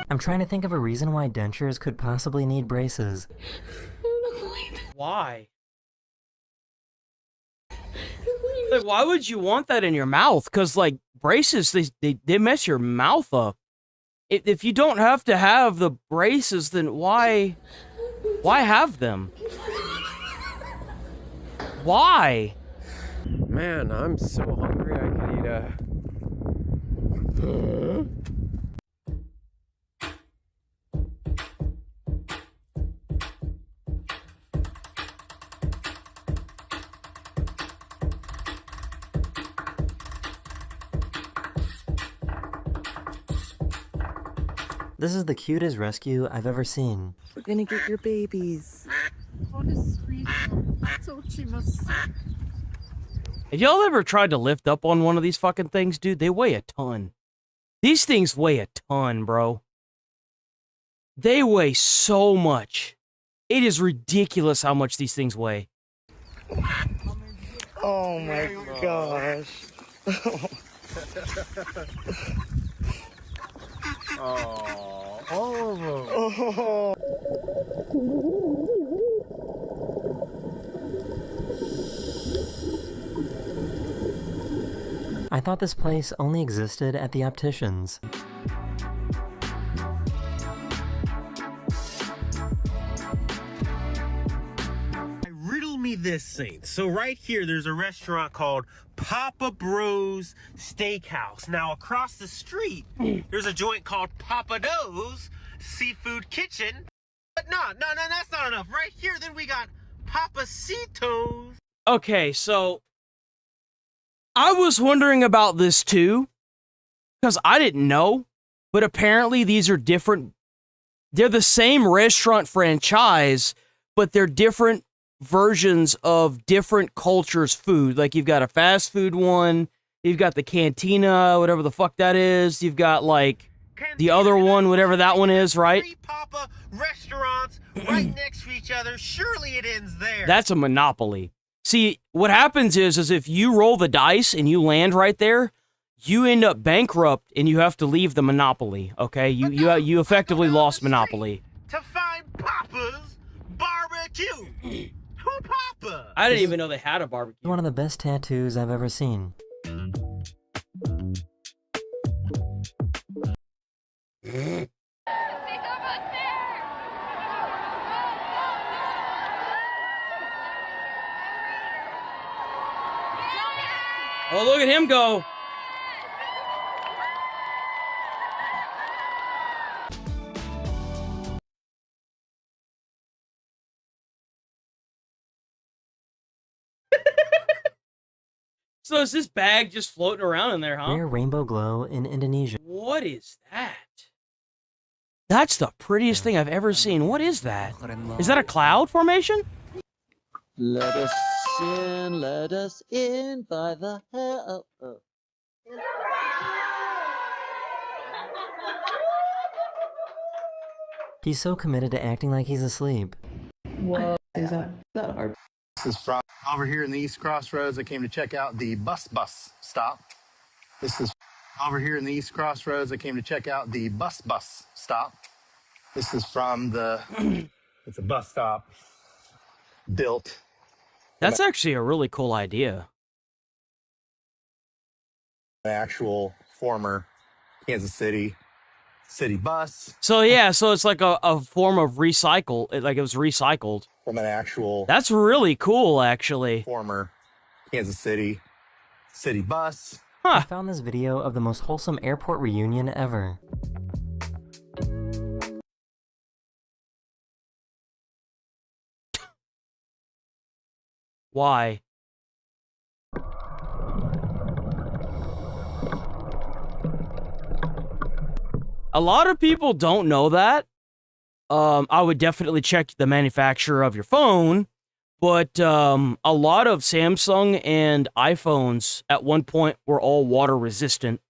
I'm trying to think of a reason why dentures could possibly need braces. Why? Like, why would you want that in your mouth? Because, like, braces, they mess your mouth up. If you don't have to have the braces, then why have them? Why? Man, I'm so hungry I could eat a... This is the cutest rescue I've ever seen. We're gonna get your babies. What a sweet one. That's what she must say. Have y'all ever tried to lift up on one of these fucking things, dude? They weigh a ton. These things weigh a ton, bro. They weigh so much. It is ridiculous how much these things weigh. Oh my gosh. Oh, all of them. Oh. I thought this place only existed at the opticians. Riddle me this, Saint. So right here, there's a restaurant called Papa Bro's Steakhouse. Now across the street, there's a joint called Papa Do's Seafood Kitchen. But no, that's not enough. Right here, then we got Papacitos. Okay, so I was wondering about this too, because I didn't know, but apparently these are different. They're the same restaurant franchise, but they're different versions of different cultures' food. Like, you've got a fast food one, you've got the cantina, whatever the fuck that is, you've got, like, the other one, whatever that one is, right? Three Papa restaurants right next to each other. Surely it ends there. That's a monopoly. See, what happens is if you roll the dice and you land right there, you end up bankrupt and you have to leave the monopoly, okay? You effectively lost monopoly. To find Papa's barbecue. Who Papa? I didn't even know they had a barbecue. One of the best tattoos I've ever seen. Oh, look at him go. So is this bag just floating around in there, huh? Rare rainbow glow in Indonesia. What is that? That's the prettiest thing I've ever seen. What is that? Is that a cloud formation? Let us in by the hell. He's so committed to acting like he's asleep. Whoa, is that hard? This is from over here in the East Crossroads. I came to check out the bus stop. This is over here in the East Crossroads. I came to check out the bus stop. This is from the, it's a bus stop built. That's actually a really cool idea. An actual former Kansas City bus. So yeah, so it's like a form of recycle, like it was recycled. From an actual... That's really cool, actually. Former Kansas City bus. I found this video of the most wholesome airport reunion ever. Why? A lot of people don't know that. I would definitely check the manufacturer of your phone, but a lot of Samsung and iPhones at one point were all water resistant.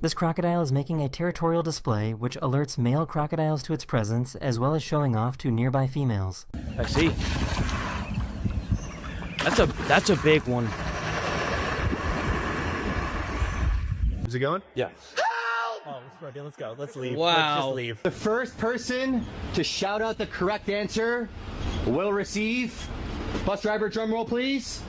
This crocodile is making a territorial display which alerts male crocodiles to its presence as well as showing off to nearby females. I see. That's a big one. Is it going? Yeah. Oh, let's go. Let's leave. Wow. Let's just leave. The first person to shout out the correct answer will receive, bus driver drum roll please,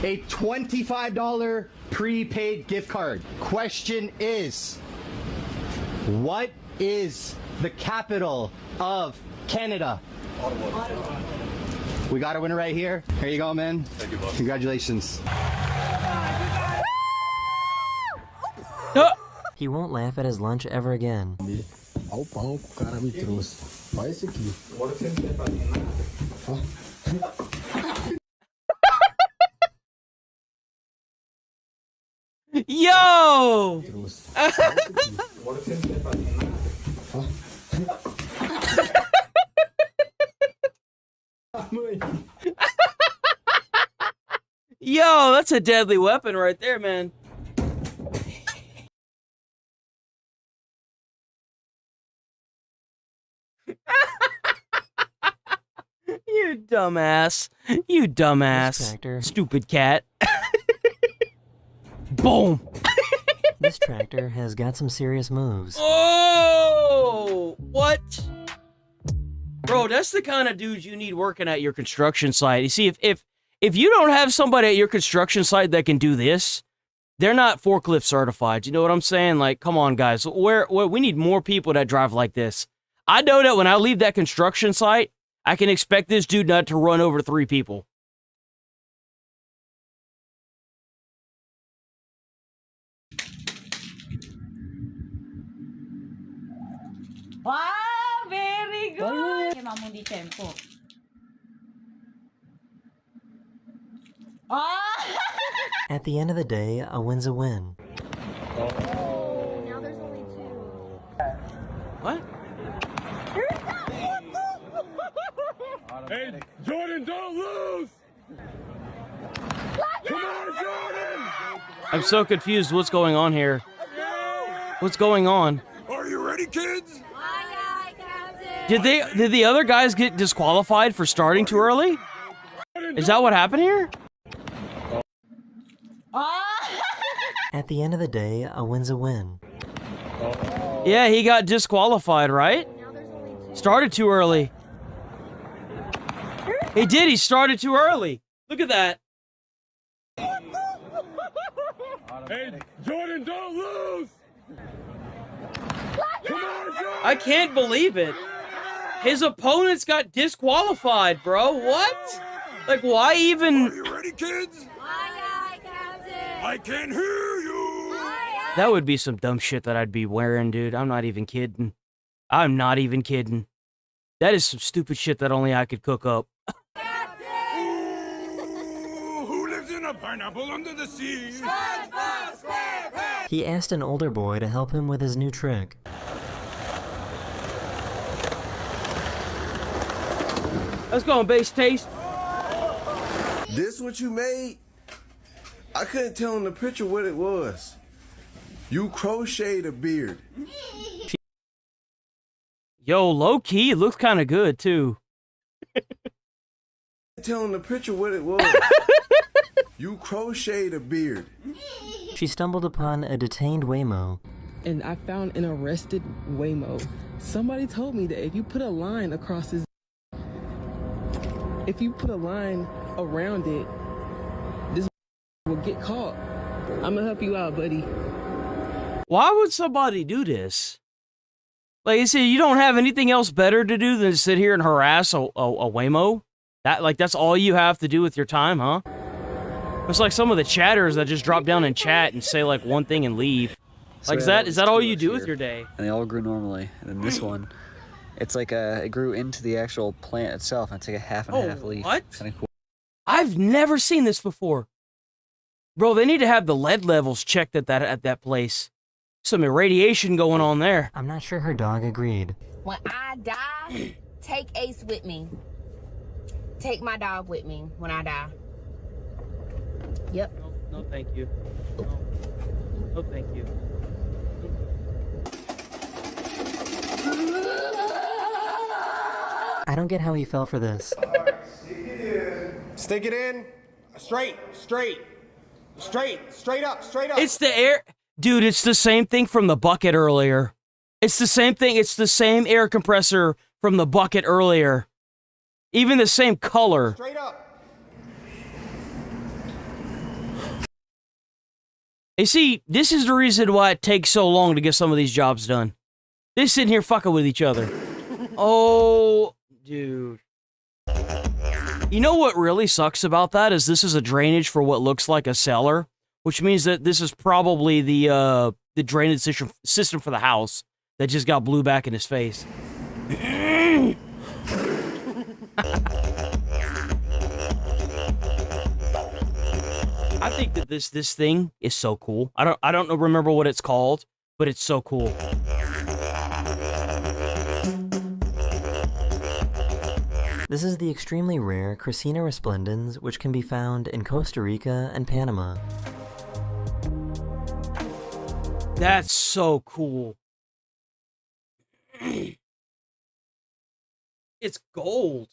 a $25 prepaid gift card. Question is, what is the capital of Canada? Ottawa. We got a winner right here. Here you go, man. Thank you, boss. Congratulations. He won't laugh at his lunch ever again. Ao pão que o cara me trouxe. Olha esse aqui. Bora que você Yo! Yo, that's a deadly weapon right there, man. You dumbass. You dumbass. Stupid cat. Boom. This tractor has got some serious moves. Oh! What? Bro, that's the kind of dude you need working at your construction site. You see, if you don't have somebody at your construction site that can do this, they're not forklift certified. You know what I'm saying? Like, come on, guys. We need more people that drive like this. I know that when I leave that construction site, I can expect this dude not to run over 3 people. Wow, very good. Mamu di tempo. At the end of the day, a win's a win. Now there's only 2. What? Hey, Jordan, don't lose! Come on, Jordan! I'm so confused. What's going on here? What's going on? Are you ready, kids? Did the other guys get disqualified for starting too early? Is that what happened here? At the end of the day, a win's a win. Yeah, he got disqualified, right? Started too early. He did, he started too early. Look at that. Hey, Jordan, don't lose! Come on, Jordan! I can't believe it. His opponents got disqualified, bro. What? Like, why even... Are you ready, kids? I can hear you! That would be some dumb shit that I'd be wearing, dude. I'm not even kidding. I'm not even kidding. That is some stupid shit that only I could cook up. Who lives in a pineapple under the sea? He asked an older boy to help him with his new trick. Let's go on, base taste. This what you made? I couldn't tell in the picture what it was. You crocheted a beard. Yo, low key, it looks kind of good too. Tell in the picture what it was. You crocheted a beard. She stumbled upon a detained Waymo. And I found an arrested Waymo. Somebody told me that if you put a line across his... If you put a line around it, this will get caught. I'm gonna help you out, buddy. Why would somebody do this? Like I said, you don't have anything else better to do than to sit here and harass a Waymo? That's all you have to do with your time, huh? It's like some of the chatters that just drop down and chat and say like one thing and leave. Like, So is that all you do with your day? And they all grew normally. And then this one, it's like it grew into the actual plant itself. And it's like a half and half leaf. What? Kind of cool. I've never seen this before. Bro, they need to have the lead levels checked at that place. Some irradiation going on there. I'm not sure her dog agreed. When I die, take Ace with me. Take my dog with me when I die. Yep. No, thank you. No, thank you. I don't get how he fell for this. Stick it in. Straight up. It's the air. Dude, it's the same thing from the bucket earlier. It's the same thing. It's the same air compressor from the bucket earlier. Even the same color. Straight up. You see, this is the reason why it takes so long to get some of these jobs done. They're sitting here fucking with each other. Oh, dude. You know what really sucks about that is this is a drainage for what looks like a cellar, which means that this is probably the drainage system for the house that just got blew back in his face. I think that this thing is so cool. I don't remember what it's called, but it's so cool. This is the extremely rare Chrysina resplendens, which can be found in Costa Rica and Panama. That's so cool. It's gold.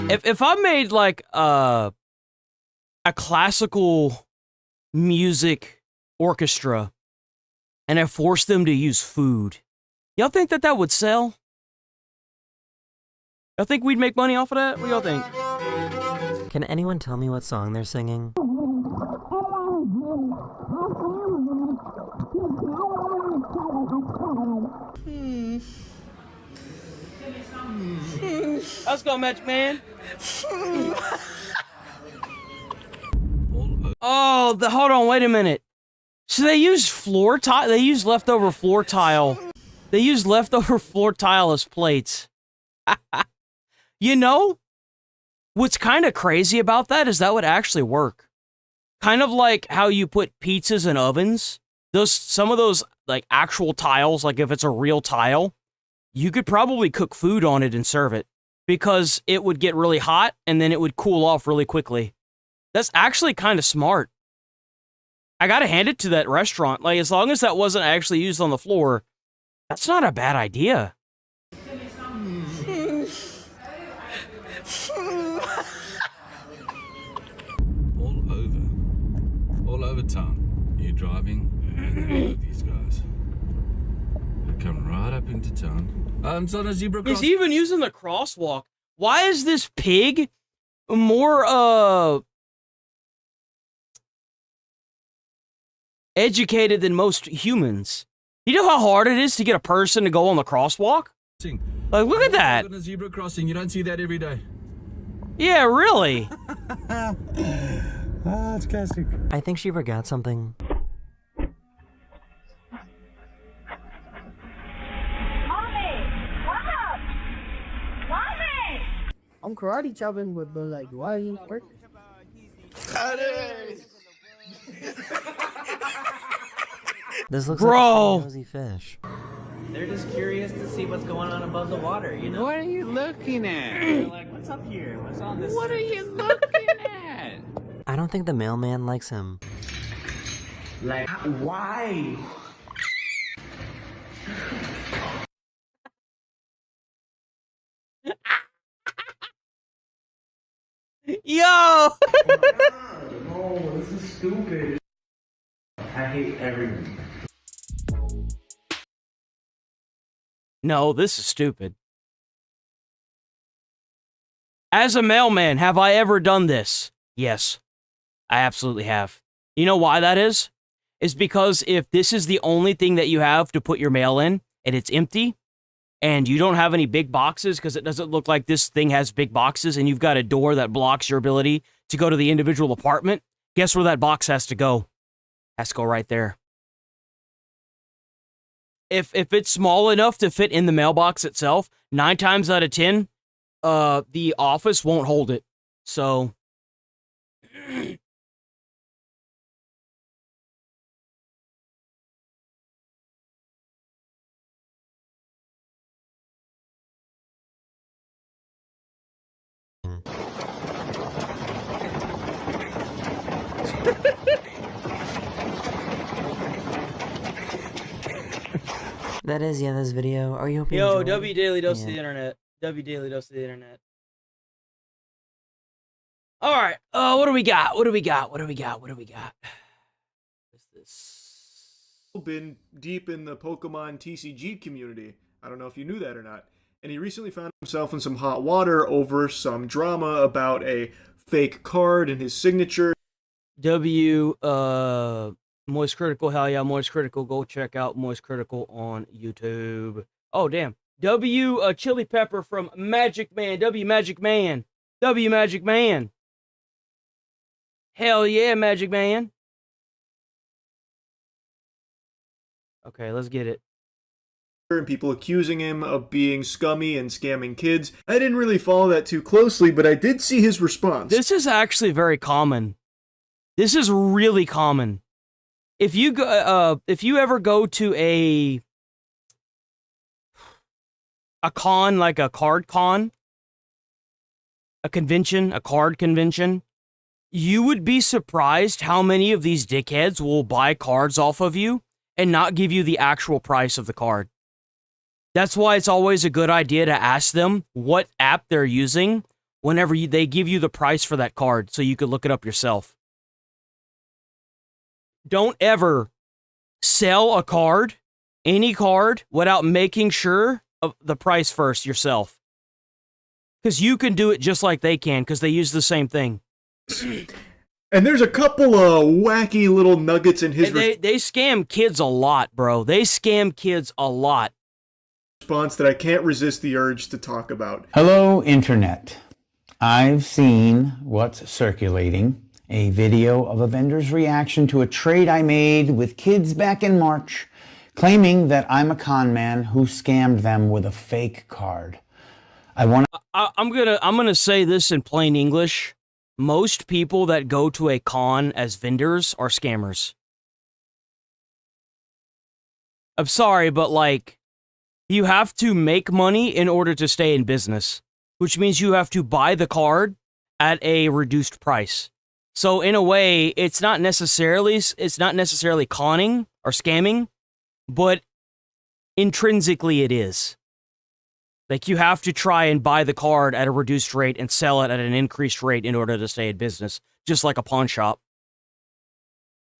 If I made like a classical music orchestra and I forced them to use food, y'all think that would sell? Y'all think we'd make money off of that? What do y'all think? Can anyone tell me what song they're singing? Let's go, Magic Man. Oh, hold on, wait a minute. So they use floor tile. They use leftover floor tile. They use leftover floor tile as plates. You know, what's kind of crazy about that is that would actually work. Kind of like how you put pizzas in ovens. Some of those like actual tiles, like if it's a real tile, you could probably cook food on it and serve it because it would get really hot and then it would cool off really quickly. That's actually kind of smart. I gotta hand it to that restaurant. Like, as long as that wasn't actually used on the floor, that's not a bad idea. All over town. You're driving, and all of these guys. They come right up into town. It's on a zebra Is crossing. he even using the crosswalk? Why is this pig more, educated than most humans? You know how hard it is to get a person to go on the crosswalk? Like, look at that. On a zebra crossing, you don't see that every day. Yeah, really. It's classic. I think she forgot something. I'm karate chopping, but like, why is it working? This looks Bro. like a nosy fish. They're just curious to see what's going on above the water, you know? What are you looking at? They're like, what's up here? What's on this? What are you looking at? I don't think the mailman likes him. Like, why? Yo! No, this is stupid. I hate everyone. No, this is stupid. As a mailman, have I ever done this? Yes, I absolutely have. You know why that is? It's because if this is the only thing that you have to put your mail in, and it's empty, and you don't have any big boxes, because it doesn't look like this thing has big boxes, and you've got a door that blocks your ability to go to the individual apartment, guess where that box has to go? Has to go right there. If it's small enough to fit in the mailbox itself, 9 times out of 10, the office won't hold it. So That is the end of this video. Are you hoping you Yo, enjoyed? W Daily Dose of Yeah. the Internet. W Daily Dose of the Internet. All right. What do we got? What do we got? What do we got? What do we got? What's this? Been deep in the Pokemon TCG community. I don't know if you knew that or not. And he recently found himself in some hot water over some drama about a fake card and his signature. Moist Critical, hell yeah, Moist Critical. Go check out Moist Critical on YouTube. Oh, damn. Chili Pepper from Magic Man. Magic Man. Magic Man. Hell yeah, Magic Man. Okay, let's get it. And people accusing him of being scummy and scamming kids. I didn't really follow that too closely, but I did see his response. This is actually very common. This is really common. If you go, if you ever go to a con, like a card con, a convention, a card convention, you would be surprised how many of these dickheads will buy cards off of you and not give you the actual price of the card. That's why it's always a good idea to ask them what app they're using whenever they give you the price for that card so you could look it up yourself. Don't ever sell a card, any card, without making sure of the price first yourself. Because you can do it just like they can, because they use the same thing. And there's a couple of wacky little nuggets in his they scam kids a lot, bro. They scam kids a lot. Response that I can't resist the urge to talk about. Hello, Internet. I've seen what's circulating. A video of a vendor's reaction to a trade I made with kids back in March, claiming that I'm a con man who scammed them with a fake card. I'm gonna say this in plain English. Most people that go to a con as vendors are scammers. I'm sorry, but like, you have to make money in order to stay in business, which means you have to buy the card at a reduced price. So in a way, it's not necessarily conning or scamming, but intrinsically it is. Like, you have to try and buy the card at a reduced rate and sell it at an increased rate in order to stay in business, just like a pawn shop.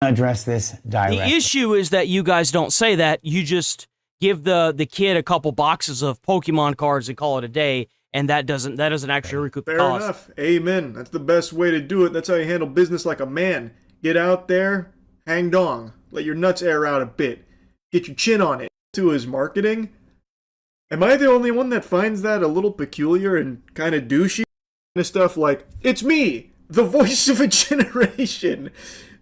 Address this directly. The issue is that you guys don't say that. You just give the kid a couple boxes of Pokemon cards and call it a day, and that doesn't actually recoup the Fair cost. enough. Amen. That's the best way to do it. That's how you handle business like a man. Get out there, hang dong. Let your nuts air out a bit. Get your chin on it. To his marketing. Am I the only one that finds that a little peculiar and kind of douchey? Kind of stuff like, it's me, the voice of a generation.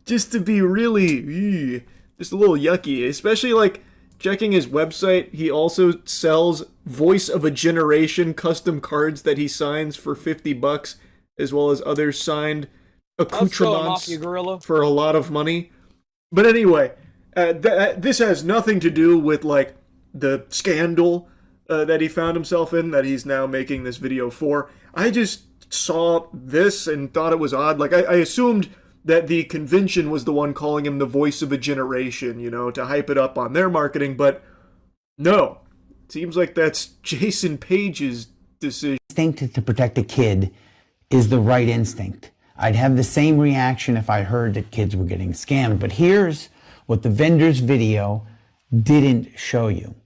Just to be really, just a little yucky. Especially like, checking his website, he also sells Voice of a Generation custom cards that he signs for $50, as well as other signed accoutrements for a lot of money. But anyway, this has nothing to do with like the scandal that he found himself in, that he's now making this video for. I just saw this and thought it was odd. Like, I assumed that the convention was the one calling him the voice of a generation, you know, to hype it up on their marketing, but no. Seems like that's Jason Page's decision. Instinct to protect a kid is the right instinct. I'd have the same reaction if I heard that kids were getting scammed, but here's what the vendor's video didn't show you.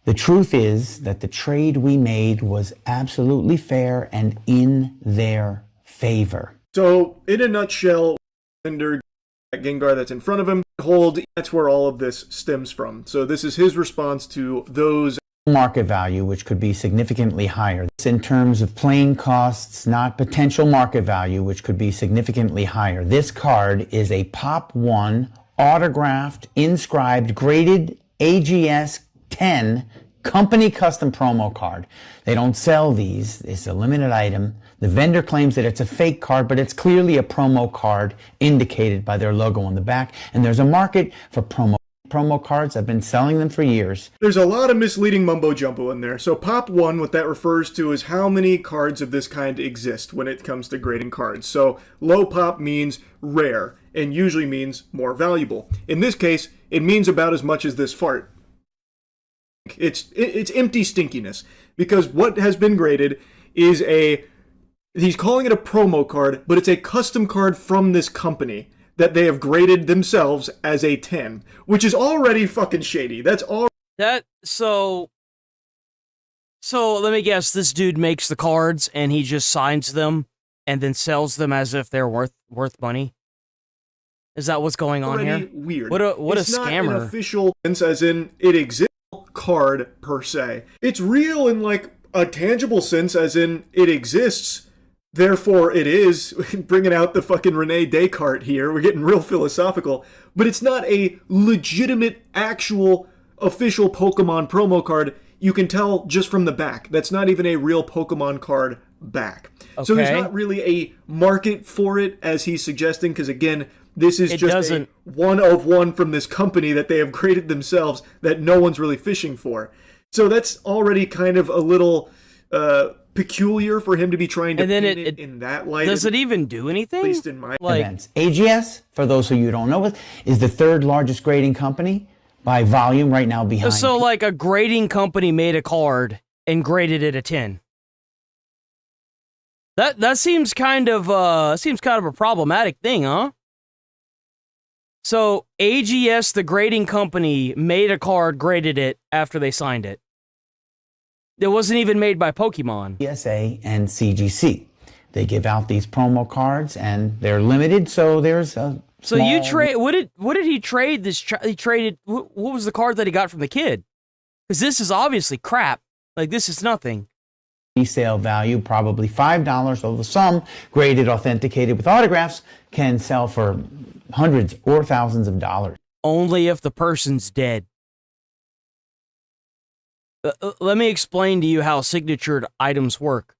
The truth is that the trade we made was absolutely fair and in their favor. So, in a nutshell, vendor Gengar that's in front of him, that's where all of this stems from. So this is his response to those market value, which could be significantly higher. This in terms of playing costs, not potential market value, which could be significantly higher. This card is a Pop 1 autographed, inscribed, graded AGS 10 company custom promo card. They don't sell these. It's a limited item. The vendor claims that it's a fake card, but it's clearly a promo card indicated by their logo on the back. And there's a market for promo cards. I've been selling them for years. There's a lot of misleading mumbo jumbo in there. So Pop 1, what that refers to is how many cards of this kind exist when it comes to grading cards. So low pop means rare and usually means more valuable. In this case, it means about as much as this fart. It's empty stinkiness, because what has been graded is he's calling it a promo card, but it's a custom card from this company that they have graded themselves as a 10, which is already fucking shady. That's all. So let me guess, this dude makes the cards and he just signs them and then sells them as if they're worth money? Is that what's going on here? Weird. What a scammer. It's not an official sense, as in it exists card per se. It's real in like a tangible sense, as in it exists, therefore it is. Bringing out the fucking Rene Descartes here. We're getting real philosophical. But it's not a legitimate, actual, official Pokemon promo card. You can tell just from the back. That's not even a real Pokemon card back. Okay. So there's not really a market for it, as he's suggesting, because again, this is just a one of one from this company that they have created themselves that no one's really fishing for. So that's already kind of a little peculiar for him to be trying to paint it in that light. Does it even do anything? At least in my events. AGS, for those of you who don't know it, is the third largest grading company by volume right now behind. So like a grading company made a card and graded it a 10. That seems kind of a problematic thing, huh? So AGS, the grading company, made a card, graded it after they signed it. It wasn't even made by Pokemon. ESA and CGC. They give out these promo cards and they're limited, so there's a So you trade, what did he trade this, he traded, what was the card that he got from the kid? Because this is obviously crap. Like, this is nothing. Resale value, probably $5, although some graded, authenticated with autographs can sell for hundreds or thousands of dollars. Only if the person's dead. Let me explain to you how signatured items work.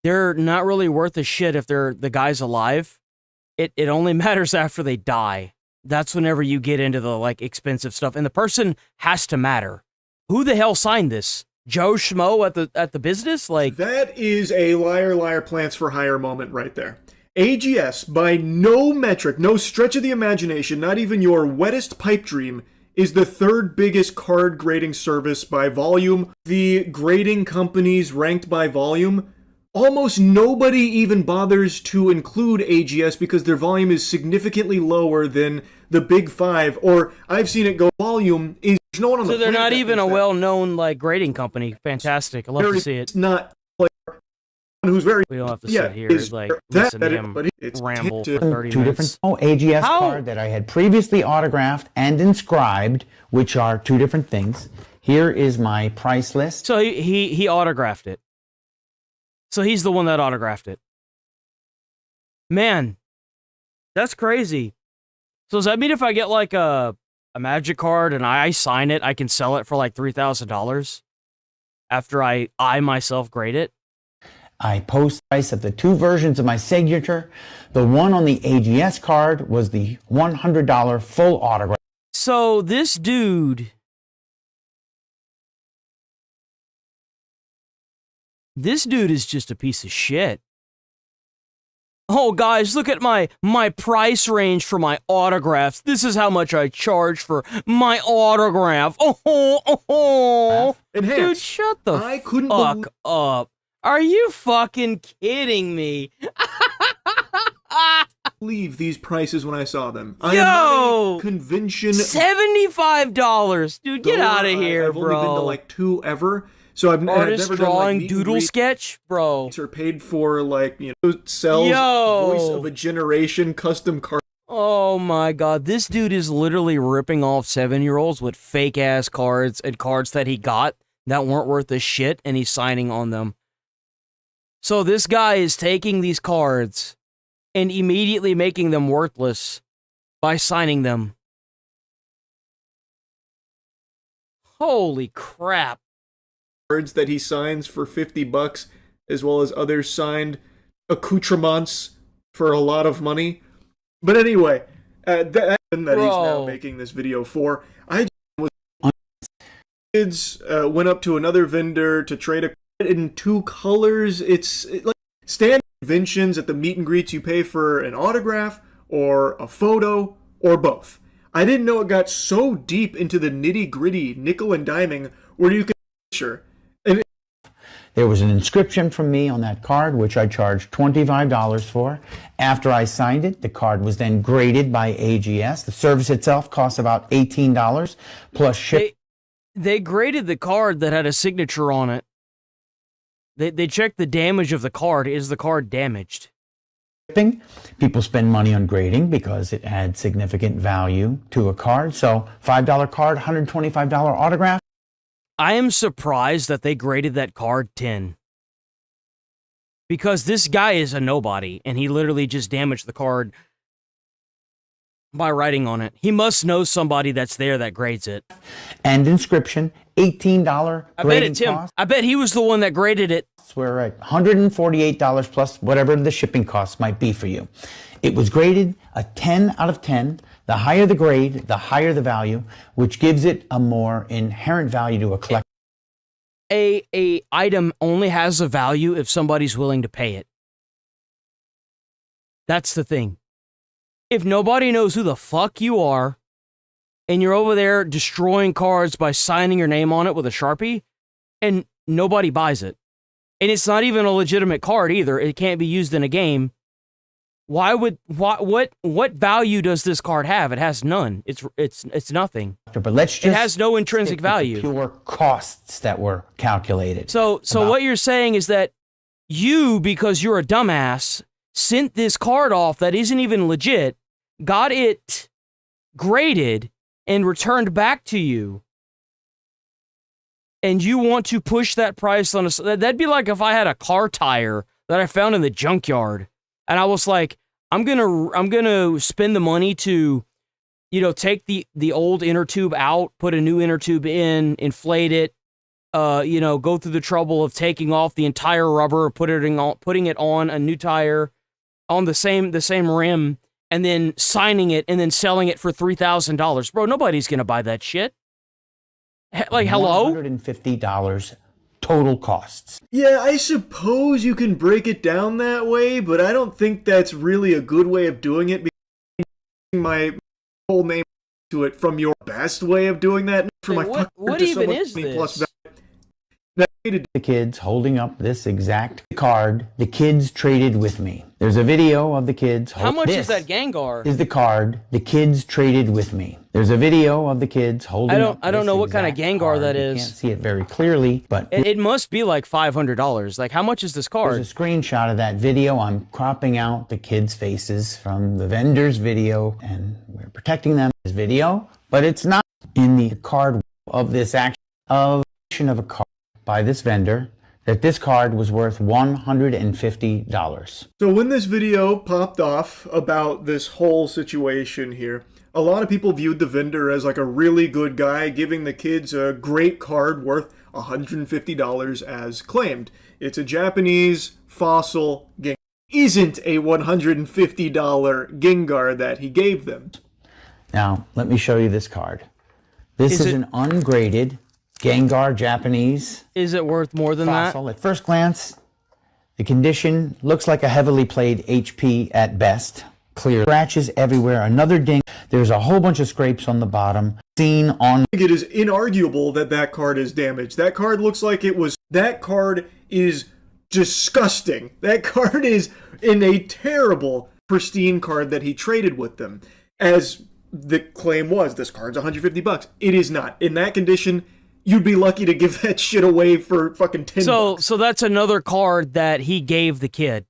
They're not really worth a shit if the guy's alive. It only matters after they die. That's whenever you get into the like expensive stuff, and the person has to matter. Who the hell signed this? Joe Schmo at the business? Like, that is a liar plants for hire moment right there. AGS, by no metric, no stretch of the imagination, not even your wettest pipe dream, is the third biggest card grading service by volume. The grading companies ranked by volume, almost nobody even bothers to include AGS because their volume is significantly lower than the big five, or I've seen it go volume is no one on the so they're planet not that even a thinks that. well-known like grading company. Fantastic. I love to see it. It's not like who's very. We don't have to sit here like listen to him ramble for 30 two minutes. different AGS card that I had previously autographed and inscribed, which are two different things. Here is my price list. So he autographed it. So he's the one that autographed it. Man, that's crazy. So does that mean if I get like a Magic card and I sign it, I can sell it for like $3,000 after I myself grade it? I post the price of the two versions of my signature. The one on the AGS card was the $100 full autograph. So this dude... This dude is just a piece of shit. Oh, guys, look at my price range for my autographs. This is how much I charge for my autograph. Oh. Dude, shut the fuck up. Are you fucking kidding me? Believe these prices when I saw them. I am not a convention. $75, dude. Get out of here, I've bro. only been to like 2 ever. So I've Artist never drawing done like meet doodle and greet. sketch, bro. Are paid for like, you know, sells voice of a generation custom card. Oh my god, this dude is literally ripping off 7-year-olds with fake ass cards and cards that he got that weren't worth a shit, and he's signing on them. So this guy is taking these cards and immediately making them worthless by signing them. Holy crap. Cards that he signs for $50, as well as others signed accoutrements for a lot of money. But anyway, that he's now making this video for. I was kids went up to another vendor to trade a card in 2 colors. It's like standard conventions at the meet and greets. You pay for an autograph or a photo or both. I didn't know it got so deep into the nitty gritty nickel and diming, where you can picture. And there was an inscription from me on that card, which I charged $25 for. After I signed it, the card was then graded by AGS. The service itself cost about $18 plus shipping. They graded the card that had a signature on it. They checked the damage of the card. Is the card damaged? People spend money on grading because it adds significant value to a card. So $5 card, $125 autograph. I am surprised that they graded that card 10. Because this guy is a nobody, and he literally just damaged the card by writing on it. He must know somebody that's there that grades it. And inscription, $18 I bet grading it's him. cost. I bet he was the one that graded it. We're at $148 plus whatever the shipping costs might be for you. It was graded a 10 out of 10. The higher the grade, the higher the value, which gives it a more inherent value to a collector. A item only has a value if somebody's willing to pay it. That's the thing. If nobody knows who the fuck you are, and you're over there destroying cards by signing your name on it with a Sharpie, and nobody buys it, and it's not even a legitimate card either, it can't be used in a game, what value does this card have? It has none. It's nothing. But let's just it has no intrinsic stick with value. the pure costs that were calculated. So what you're saying is that you, because you're a dumbass, sent this card off that isn't even legit, got it graded, and returned back to you. And you want to push that price on us. That'd be like if I had a car tire that I found in the junkyard. And I was like, I'm gonna spend the money to, take the old inner tube out, put a new inner tube in, inflate it, go through the trouble of taking off the entire rubber, putting it on a new tire, on the same rim, and then signing it and then selling it for $3,000. Bro, nobody's gonna buy that shit. Like, hello? $150 total costs. yeah, I suppose you can break it down that way, but I don't think that's really a good way of doing it. Because my whole name to it from your best way of doing that. For my what even is this? Plus The kids holding up this exact card the kids traded with me. There's a video of the kids. How much is that Gengar? Is the card the kids traded with me. There's a video of the kids holding up I don't know what kind of Gengar that is. You can't see it very clearly, but it must be like $500. Like, how much is this card? There's a screenshot of that video. I'm cropping out the kids' faces from the vendor's video, and we're protecting them in this video, but it's not in the card of this action of a card by this vendor that this card was worth $150. So when this video popped off about this whole situation here, a lot of people viewed the vendor as like a really good guy, giving the kids a great card worth $150 as claimed. It's a Japanese fossil Gengar. Isn't a $150 Gengar that he gave them. Now, let me show you this card. This is an ungraded Gengar Japanese. Is it worth more than fossil. At first glance, the condition looks like a heavily played HP at best. Clear scratches everywhere. Another ding. There's a whole bunch of scrapes on the bottom. Seen on. I think it is inarguable that that card is damaged. That card looks like it was. That card is disgusting. That card is in a terrible, pristine card that he traded with them. As the claim was, this card's $150. It is not. In that condition, you'd be lucky to give that shit away for fucking $10. So that's another card that he gave the kid.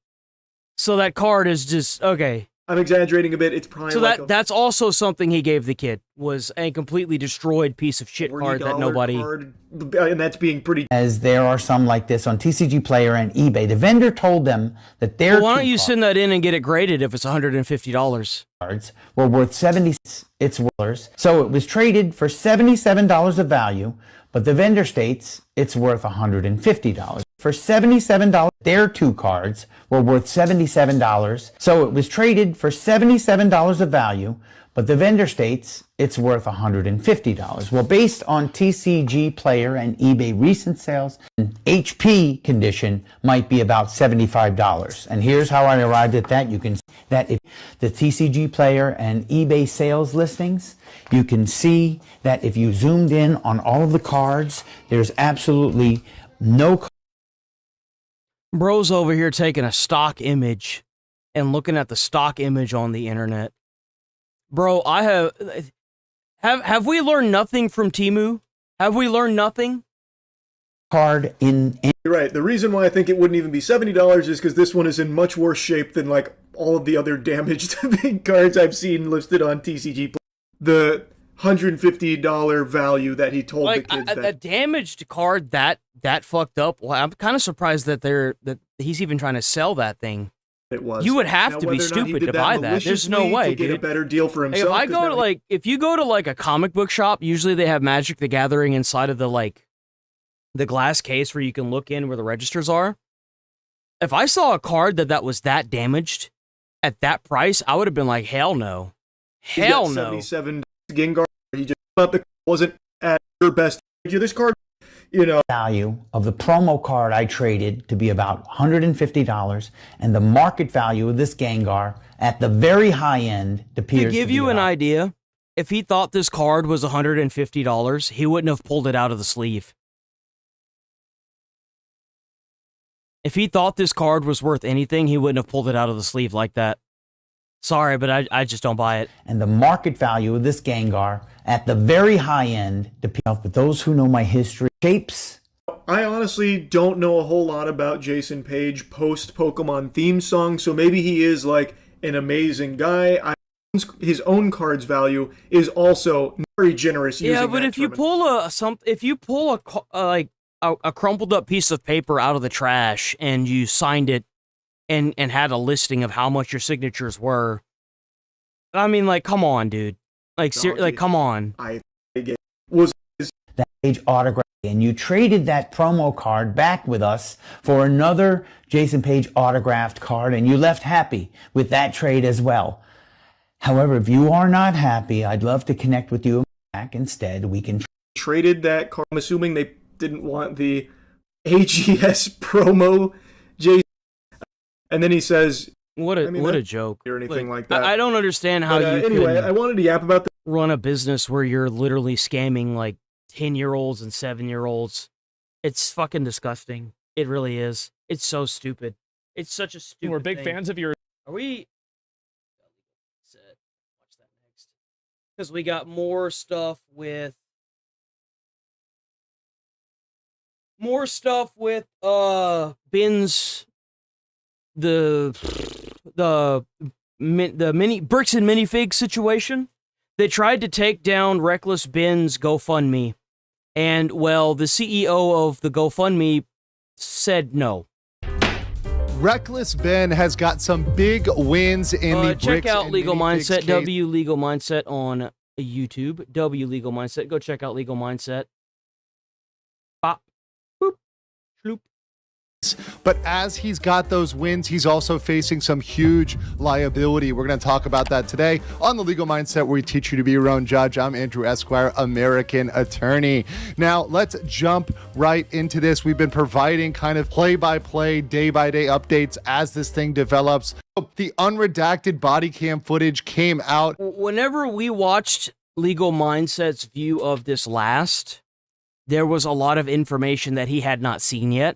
So that card is just, okay. I'm exaggerating a bit. It's probably so like that's also something he gave the kid, was a completely destroyed piece of shit card that nobody... Card, and that's being pretty... As there are some like this on TCG Player and eBay. The vendor told them that their why don't you send that in and get it graded if it's $150? Cards were worth $70. It's worth. So it was traded for $77 of value, but the vendor states it's worth $150. for $77. Their 2 cards were worth $77, so it was traded for $77 of value, but the vendor states it's worth $150. Well, based on TCG Player and eBay recent sales, HP condition might be about $75. And here's how I arrived at that. You can see that if the TCG Player and eBay sales listings, you can see that if you zoomed in on all of the cards, there's absolutely no. Bro's over here taking a stock image and looking at the stock image on the internet. Bro, have we learned nothing from Temu? Have we learned nothing? Card in. You're right. The reason why I think it wouldn't even be $70 is because this one is in much worse shape than like all of the other damaged big cards I've seen listed on TCG. The $150 value that he told Like the kids a damaged card that fucked up. Well, I'm kind of surprised that he's even trying to sell that thing. It was. You would have Now, to be whether or not he stupid did to buy that. There's no maliciously way, to get dude. a better deal for himself. If I go to if you go to like a comic book shop, usually they have Magic the Gathering inside of the glass case where you can look in where the registers are. If I saw a card that was that damaged at that price, I would have been like, hell no. Hell no. 77 Gengar. He just thought the wasn't at your best. This card, value of the promo card I traded to be about $150, and the market value of this Gengar at the very high end appears to give you an idea, if he thought this card was $150, he wouldn't have pulled it out of the sleeve. If he thought this card was worth anything, he wouldn't have pulled it out of the sleeve like that. Sorry, but I just don't buy it. And the market value of this Gengar at the very high end, but those who know my history, shapes. I honestly don't know a whole lot about Jason Page post Pokemon theme song, so maybe he is like an amazing guy. His own card's value is also very generous. Yeah, but if you pull a crumpled up piece of paper out of the trash and you signed it and had a listing of how much your signatures were, I mean, like, come on, dude. Like, come on. I think it was that Page autograph, and you traded that promo card back with us for another Jason Page autographed card, and you left happy with that trade as well. However, if you are not happy, I'd love to connect with you back instead. We can traded that card. I'm assuming they didn't want the AGS promo Jason, and then he says, what a joke or anything like that. I don't understand how anyway, I wanted to yap about run a business where you're literally scamming like 10-year-olds and 7-year-olds. It's fucking disgusting. It really is. It's so stupid. It's such a stupid We're big fans of your... Are we... Watch that next. Because we got more stuff with... Ben's... The mini bricks and minifig situation. They tried to take down Reckless Ben's GoFundMe, and well, the CEO of the GoFundMe said no. Reckless Ben has got some big wins in the check bricks out and Legal minifigs Mindset, case. W Legal Mindset on YouTube, W Legal Mindset. Go check out Legal Mindset. Bop, boop, shloop. But as he's got those wins, he's also facing some huge liability. We're going to talk about that today on The Legal Mindset, where we teach you to be your own judge. I'm Andrew Esquire, American attorney. Now, let's jump right into this. We've been providing kind of play-by-play, day-by-day updates as this thing develops. The unredacted body cam footage came out. Whenever we watched Legal Mindset's view of this last, there was a lot of information that he had not seen yet.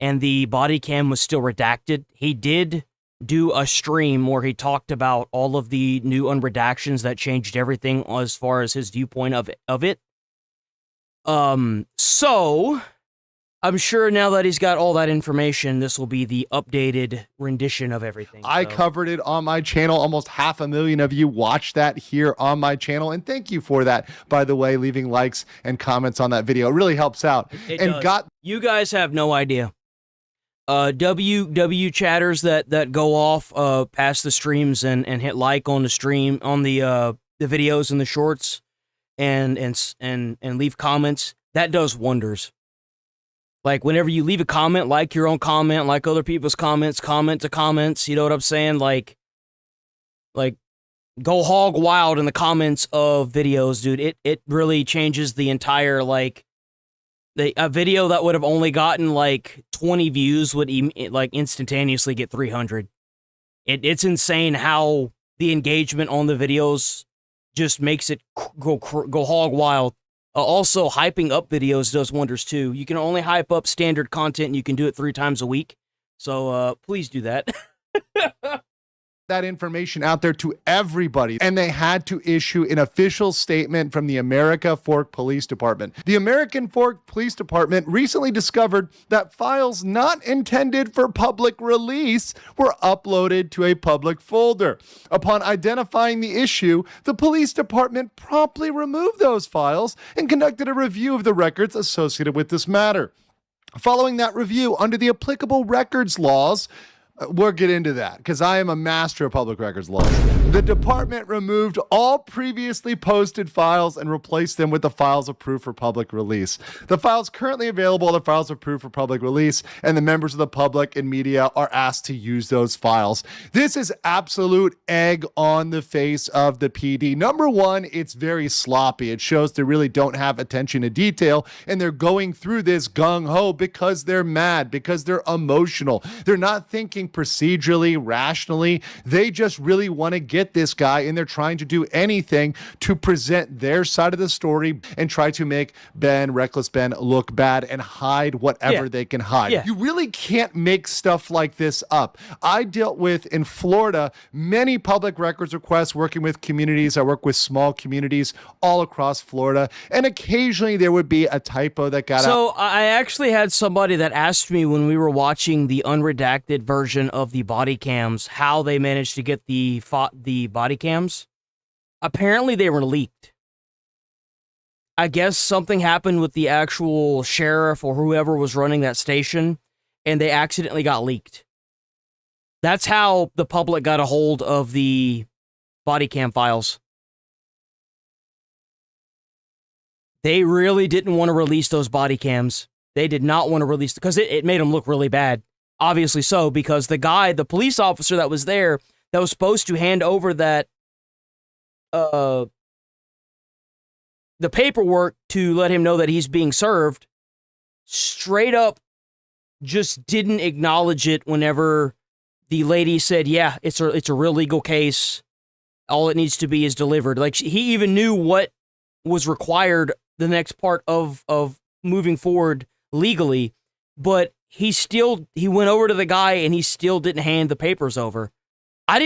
And the body cam was still redacted. He did do a stream where he talked about all of the new unredactions that changed everything as far as his viewpoint of it. So I'm sure now that he's got all that information, this will be the updated rendition of everything. I covered it on my channel. Almost 500,000 of you watched that here on my channel. And thank you for that, by the way, leaving likes and comments on that video. It really helps out. It does. You guys have no idea. W chatters that go off past the streams and hit like on the stream on the videos and the shorts and leave comments, that does wonders. Like, whenever you leave a comment, like your own comment, like other people's comments, comment to comments, you know what I'm saying? Like, go hog wild in the comments of videos, dude. It really changes the entire, like, a video that would have only gotten, like, 20 views would, like, instantaneously get 300. It's insane how the engagement on the videos just makes it go hog wild. Also, hyping up videos does wonders too. You can only hype up standard content, and you can do it 3 times a week. So please do that. That information out there to everybody, and they had to issue an official statement from the America Fork Police Department. The American Fork Police Department recently discovered that files not intended for public release were uploaded to a public folder. Upon identifying the issue, the police department promptly removed those files and conducted a review of the records associated with this matter. Following that review, under the applicable records laws, we'll get into that because I am a master of public records law. The department removed all previously posted files and replaced them with the files approved for public release. The files currently available are the files approved for public release, and the members of the public and media are asked to use those files. This is absolute egg on the face of the PD. Number one, it's very sloppy. It shows they really don't have attention to detail, and they're going through this gung-ho because they're mad, because they're emotional. They're not thinking procedurally, rationally. They just really want to get this guy, and they're trying to do anything to present their side of the story and try to make Reckless Ben, look bad and hide whatever they can hide. You really can't make stuff like this up. I dealt with, in Florida, many public records requests working with communities. I work with small communities all across Florida, and occasionally there would be a typo that got out. So I actually had somebody that asked me when we were watching the unredacted version of the body cams how they managed to get the body cams. Apparently they were leaked. I guess something happened with the actual sheriff or whoever was running that station, and they accidentally got leaked. That's how the public got a hold of the body cam files. They really didn't want to release those body cams. They did not want to release, because it made them look really bad. Obviously so, because the police officer that was there, that was supposed to hand over that, the paperwork to let him know that he's being served, straight up just didn't acknowledge it whenever the lady said, yeah, it's a real legal case. All it needs to be is delivered. Like, he even knew what was required the next part of moving forward legally, but he went over to the guy and he still didn't hand the papers over. I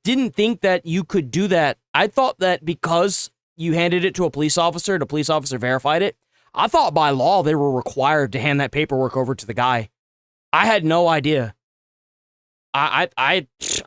didn't think that you could do that. I thought that because you handed it to a police officer and a police officer verified it, I thought by law they were required to hand that paperwork over to the guy. I had no idea. I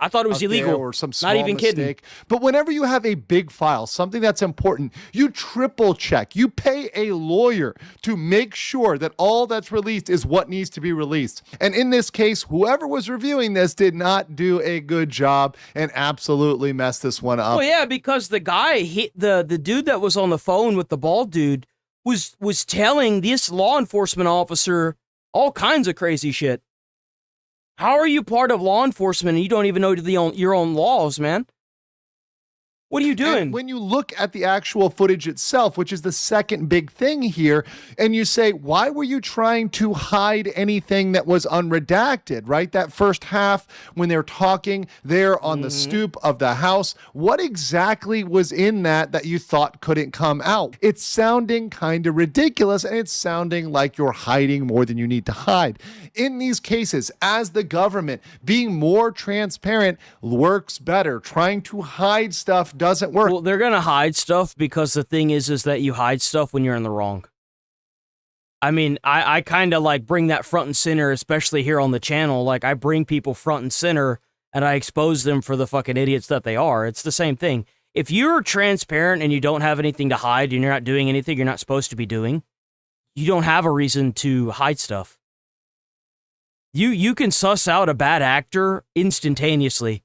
thought it was illegal. Or some small not even mistake. kidding. But whenever you have a big file, something that's important, you triple check. You pay a lawyer to make sure that all that's released is what needs to be released. And in this case, whoever was reviewing this did not do a good job and absolutely messed this one up. Well, yeah, because the guy, the dude that was on the phone with the bald dude was telling this law enforcement officer all kinds of crazy shit. How are you part of law enforcement and you don't even know your own laws, man? What are you doing? And when you look at the actual footage itself, which is the second big thing here, and you say, why were you trying to hide anything that was unredacted, right? That first half when they're talking there on the stoop of the house, what exactly was in that you thought couldn't come out? It's sounding kind of ridiculous, and it's sounding like you're hiding more than you need to hide. In these cases, as the government, being more transparent works better. Trying to hide stuff doesn't work. Well, they're going to hide stuff because the thing is that you hide stuff when you're in the wrong. I mean, I kind of like bring that front and center, especially here on the channel. Like, I bring people front and center and I expose them for the fucking idiots that they are. It's the same thing. If you're transparent and you don't have anything to hide and you're not doing anything you're not supposed to be doing, you don't have a reason to hide stuff. You can suss out a bad actor instantaneously.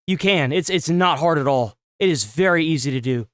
You can. It's not hard at all. It is very easy to do.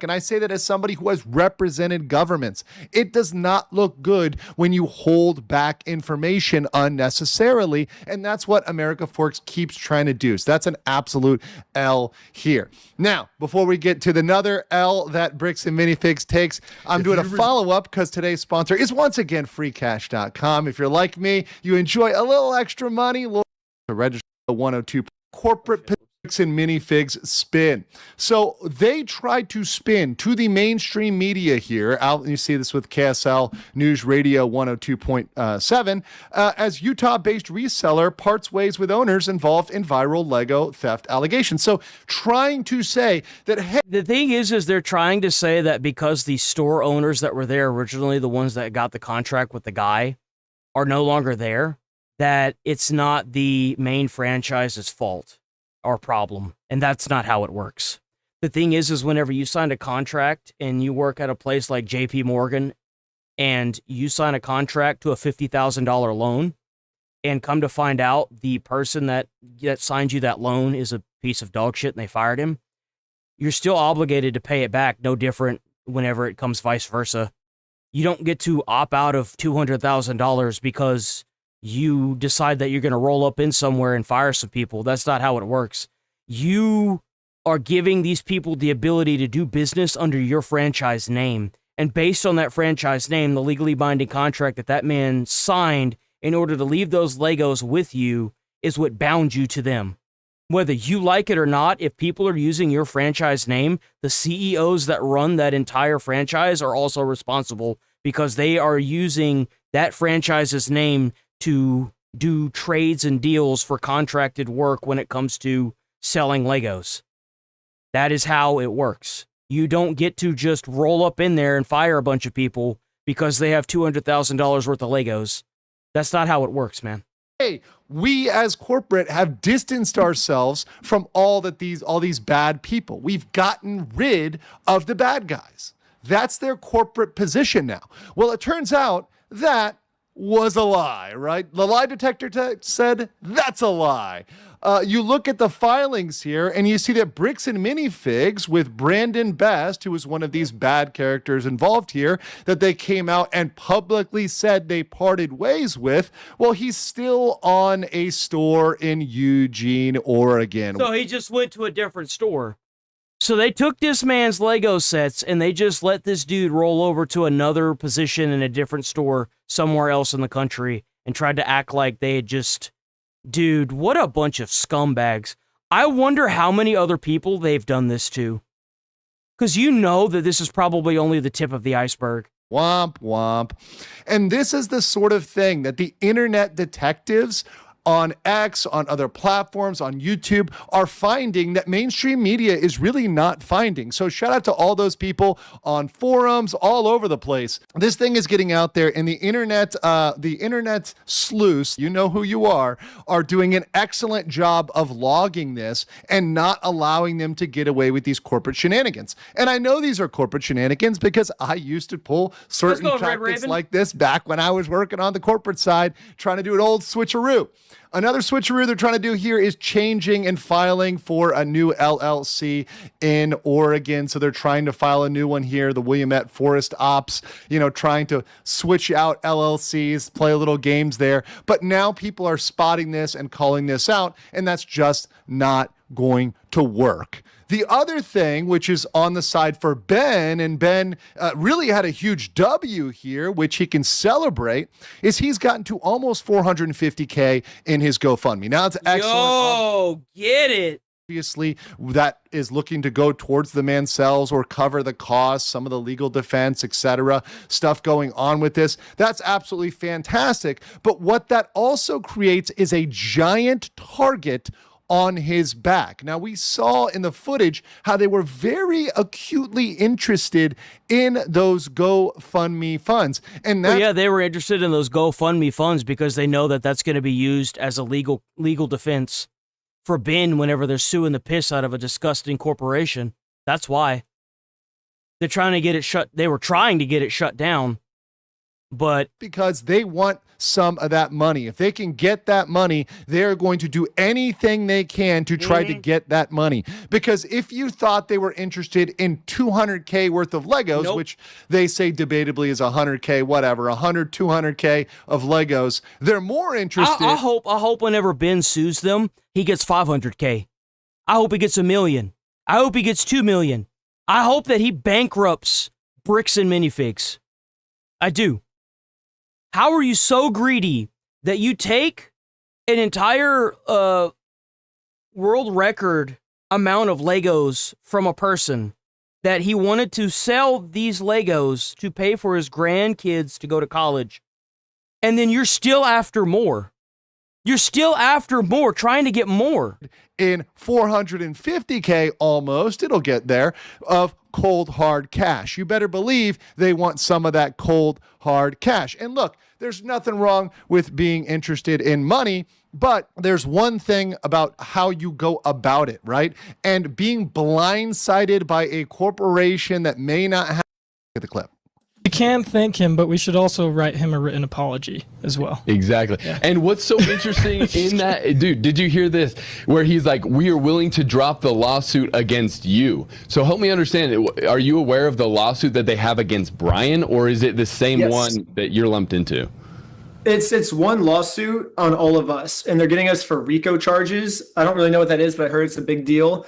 And I say that as somebody who has represented governments. It does not look good when you hold back information unnecessarily. And that's what America Forks keeps trying to do. So that's an absolute L here. Now, before we get to another L that Bricks and Minifigs takes, I'm doing a follow-up because today's sponsor is once again freecash.com. If you're like me, you enjoy a little extra money, to register the 102 corporate Bricks and Minifigs spin. So they tried to spin to the mainstream media here. Out, you see this with KSL News Radio 102.7 as Utah-based reseller parts ways with owners involved in viral Lego theft allegations. So trying to say that, hey, the thing is they're trying to say that because the store owners that were there originally, the ones that got the contract with the guy, are no longer there, that it's not the main franchise's fault or problem. And that's not how it works. The thing is whenever you sign a contract and you work at a place like JP Morgan and you sign a contract to a $50,000 loan and come to find out the person that signed you that loan is a piece of dog shit and they fired him, you're still obligated to pay it back. No different whenever it comes vice versa. You don't get to opt out of $200,000 because you decide that you're going to roll up in somewhere and fire some people. That's not how it works. You are giving these people the ability to do business under your franchise name. And based on that franchise name, the legally binding contract that man signed in order to leave those Legos with you is what bound you to them. Whether you like it or not, if people are using your franchise name, the CEOs that run that entire franchise are also responsible because they are using that franchise's name to do trades and deals for contracted work when it comes to selling Legos. That is how it works. You don't get to just roll up in there and fire a bunch of people because they have $200,000 worth of Legos. That's not how it works, man. Hey, we as corporate have distanced ourselves from all these bad people. We've gotten rid of the bad guys. That's their corporate position now. Well, it turns out that was a lie, right? The lie detector said that's a lie. You look at the filings here and you see that Bricks and Minifigs with Brandon Best, who was one of these bad characters involved here, that they came out and publicly said they parted ways with. Well, he's still on a store in Eugene, Oregon. So he just went to a different store. So they took this man's Lego sets and they just let this dude roll over to another position in a different store somewhere else in the country and tried to act like they had just... Dude, what a bunch of scumbags. I wonder how many other people they've done this to. Because you know that this is probably only the tip of the iceberg. Womp, womp. And this is the sort of thing that the internet detectives on X, on other platforms, on YouTube, are finding that mainstream media is really not finding. So shout out to all those people on forums all over the place. This thing is getting out there, and the internet sleuths, you know who you are doing an excellent job of logging this and not allowing them to get away with these corporate shenanigans. And I know these are corporate shenanigans because I used to pull certain tactics like this back when I was working on the corporate side, trying to do an old switcheroo. Another switcheroo they're trying to do here is changing and filing for a new LLC in Oregon. So they're trying to file a new one here, the Willamette Forest Ops, trying to switch out LLCs, play a little games there. But now people are spotting this and calling this out, and that's just not going to work. The other thing, which is on the side for Ben, and Ben really had a huge W here, which he can celebrate, is he's gotten to almost $450K in his GoFundMe. Now, it's excellent. Yo, get it. Obviously, that is looking to go towards the Mansell's or cover the costs, some of the legal defense, etc. Stuff going on with this. That's absolutely fantastic. But what that also creates is a giant target on his back. Now, we saw in the footage how they were very acutely interested in those GoFundMe funds. And yeah, they were interested in those GoFundMe funds because they know that that's going to be used as a legal defense for Ben whenever they're suing the piss out of a disgusting corporation. That's why. They're trying to get it shut. They were trying to get it shut down, But because they want some of that money. If they can get that money, they're going to do anything they can to try to get that money. Because if you thought they were interested in 200K worth of Legos, which they say debatably is 100K, whatever, 100, 200K of Legos, they're more interested. I hope whenever Ben sues them, he gets 500K. I hope he gets $1 million. I hope he gets $2 million. I hope that he bankrupts Bricks and Minifigs. I do. How are you so greedy that you take an entire world record amount of Legos from a person that he wanted to sell these Legos to pay for his grandkids to go to college, and then you're still after more? You're still after more, trying to get more. In 450K almost, it'll get there, of cold hard cash. You better believe they want some of that cold hard cash. And look, there's nothing wrong with being interested in money, but there's one thing about how you go about it, right? And being blindsided by a corporation that may not have... Get the clip. We can thank him, but we should also write him a written apology as well. Exactly. Yeah. And what's so interesting in that, dude, did you hear this? Where he's like, we are willing to drop the lawsuit against you. So help me understand, are you aware of the lawsuit that they have against Brian, or is it the same one that you're lumped into? It's one lawsuit on all of us, and they're getting us for RICO charges. I don't really know what that is, but I heard it's a big deal.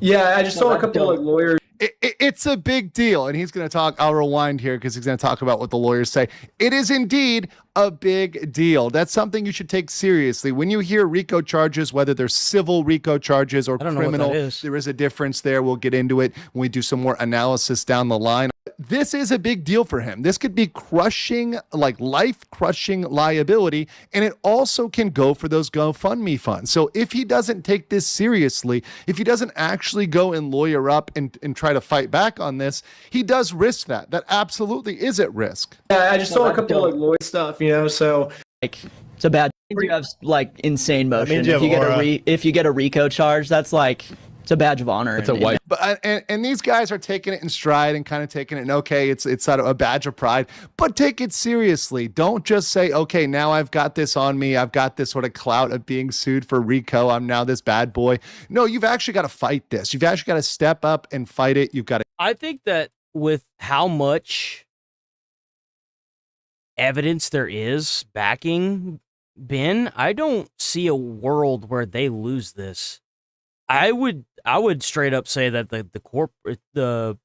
Yeah, I just saw a couple of lawyers. It's a big deal, and he's going to talk. I'll rewind here because he's going to talk about what the lawyers say. It is indeed a big deal. That's something you should take seriously. When you hear RICO charges, whether they're civil RICO charges or criminal, there is a difference there. We'll get into it when we do some more analysis down the line. This is a big deal for him. This could be crushing, like life-crushing liability, and it also can go for those GoFundMe funds. So if he doesn't take this seriously, if he doesn't actually go and lawyer up and try to fight back on this, he does risk that. That absolutely is at risk. Yeah, I just saw a couple of lawyer stuff, so... Like, it's a bad... You have, like, insane motion. If you get a RICO charge, that's like... It's a badge of honor. It's a white. But and these guys are taking it in stride and kind of taking it. And okay, it's sort of a badge of pride, but take it seriously. Don't just say, okay, now I've got this on me. I've got this sort of clout of being sued for RICO. I'm now this bad boy. No, you've actually got to fight this. You've actually got to step up and fight it. You've got to. I think that with how much evidence there is backing Ben, I don't see a world where they lose this. I would straight up say that the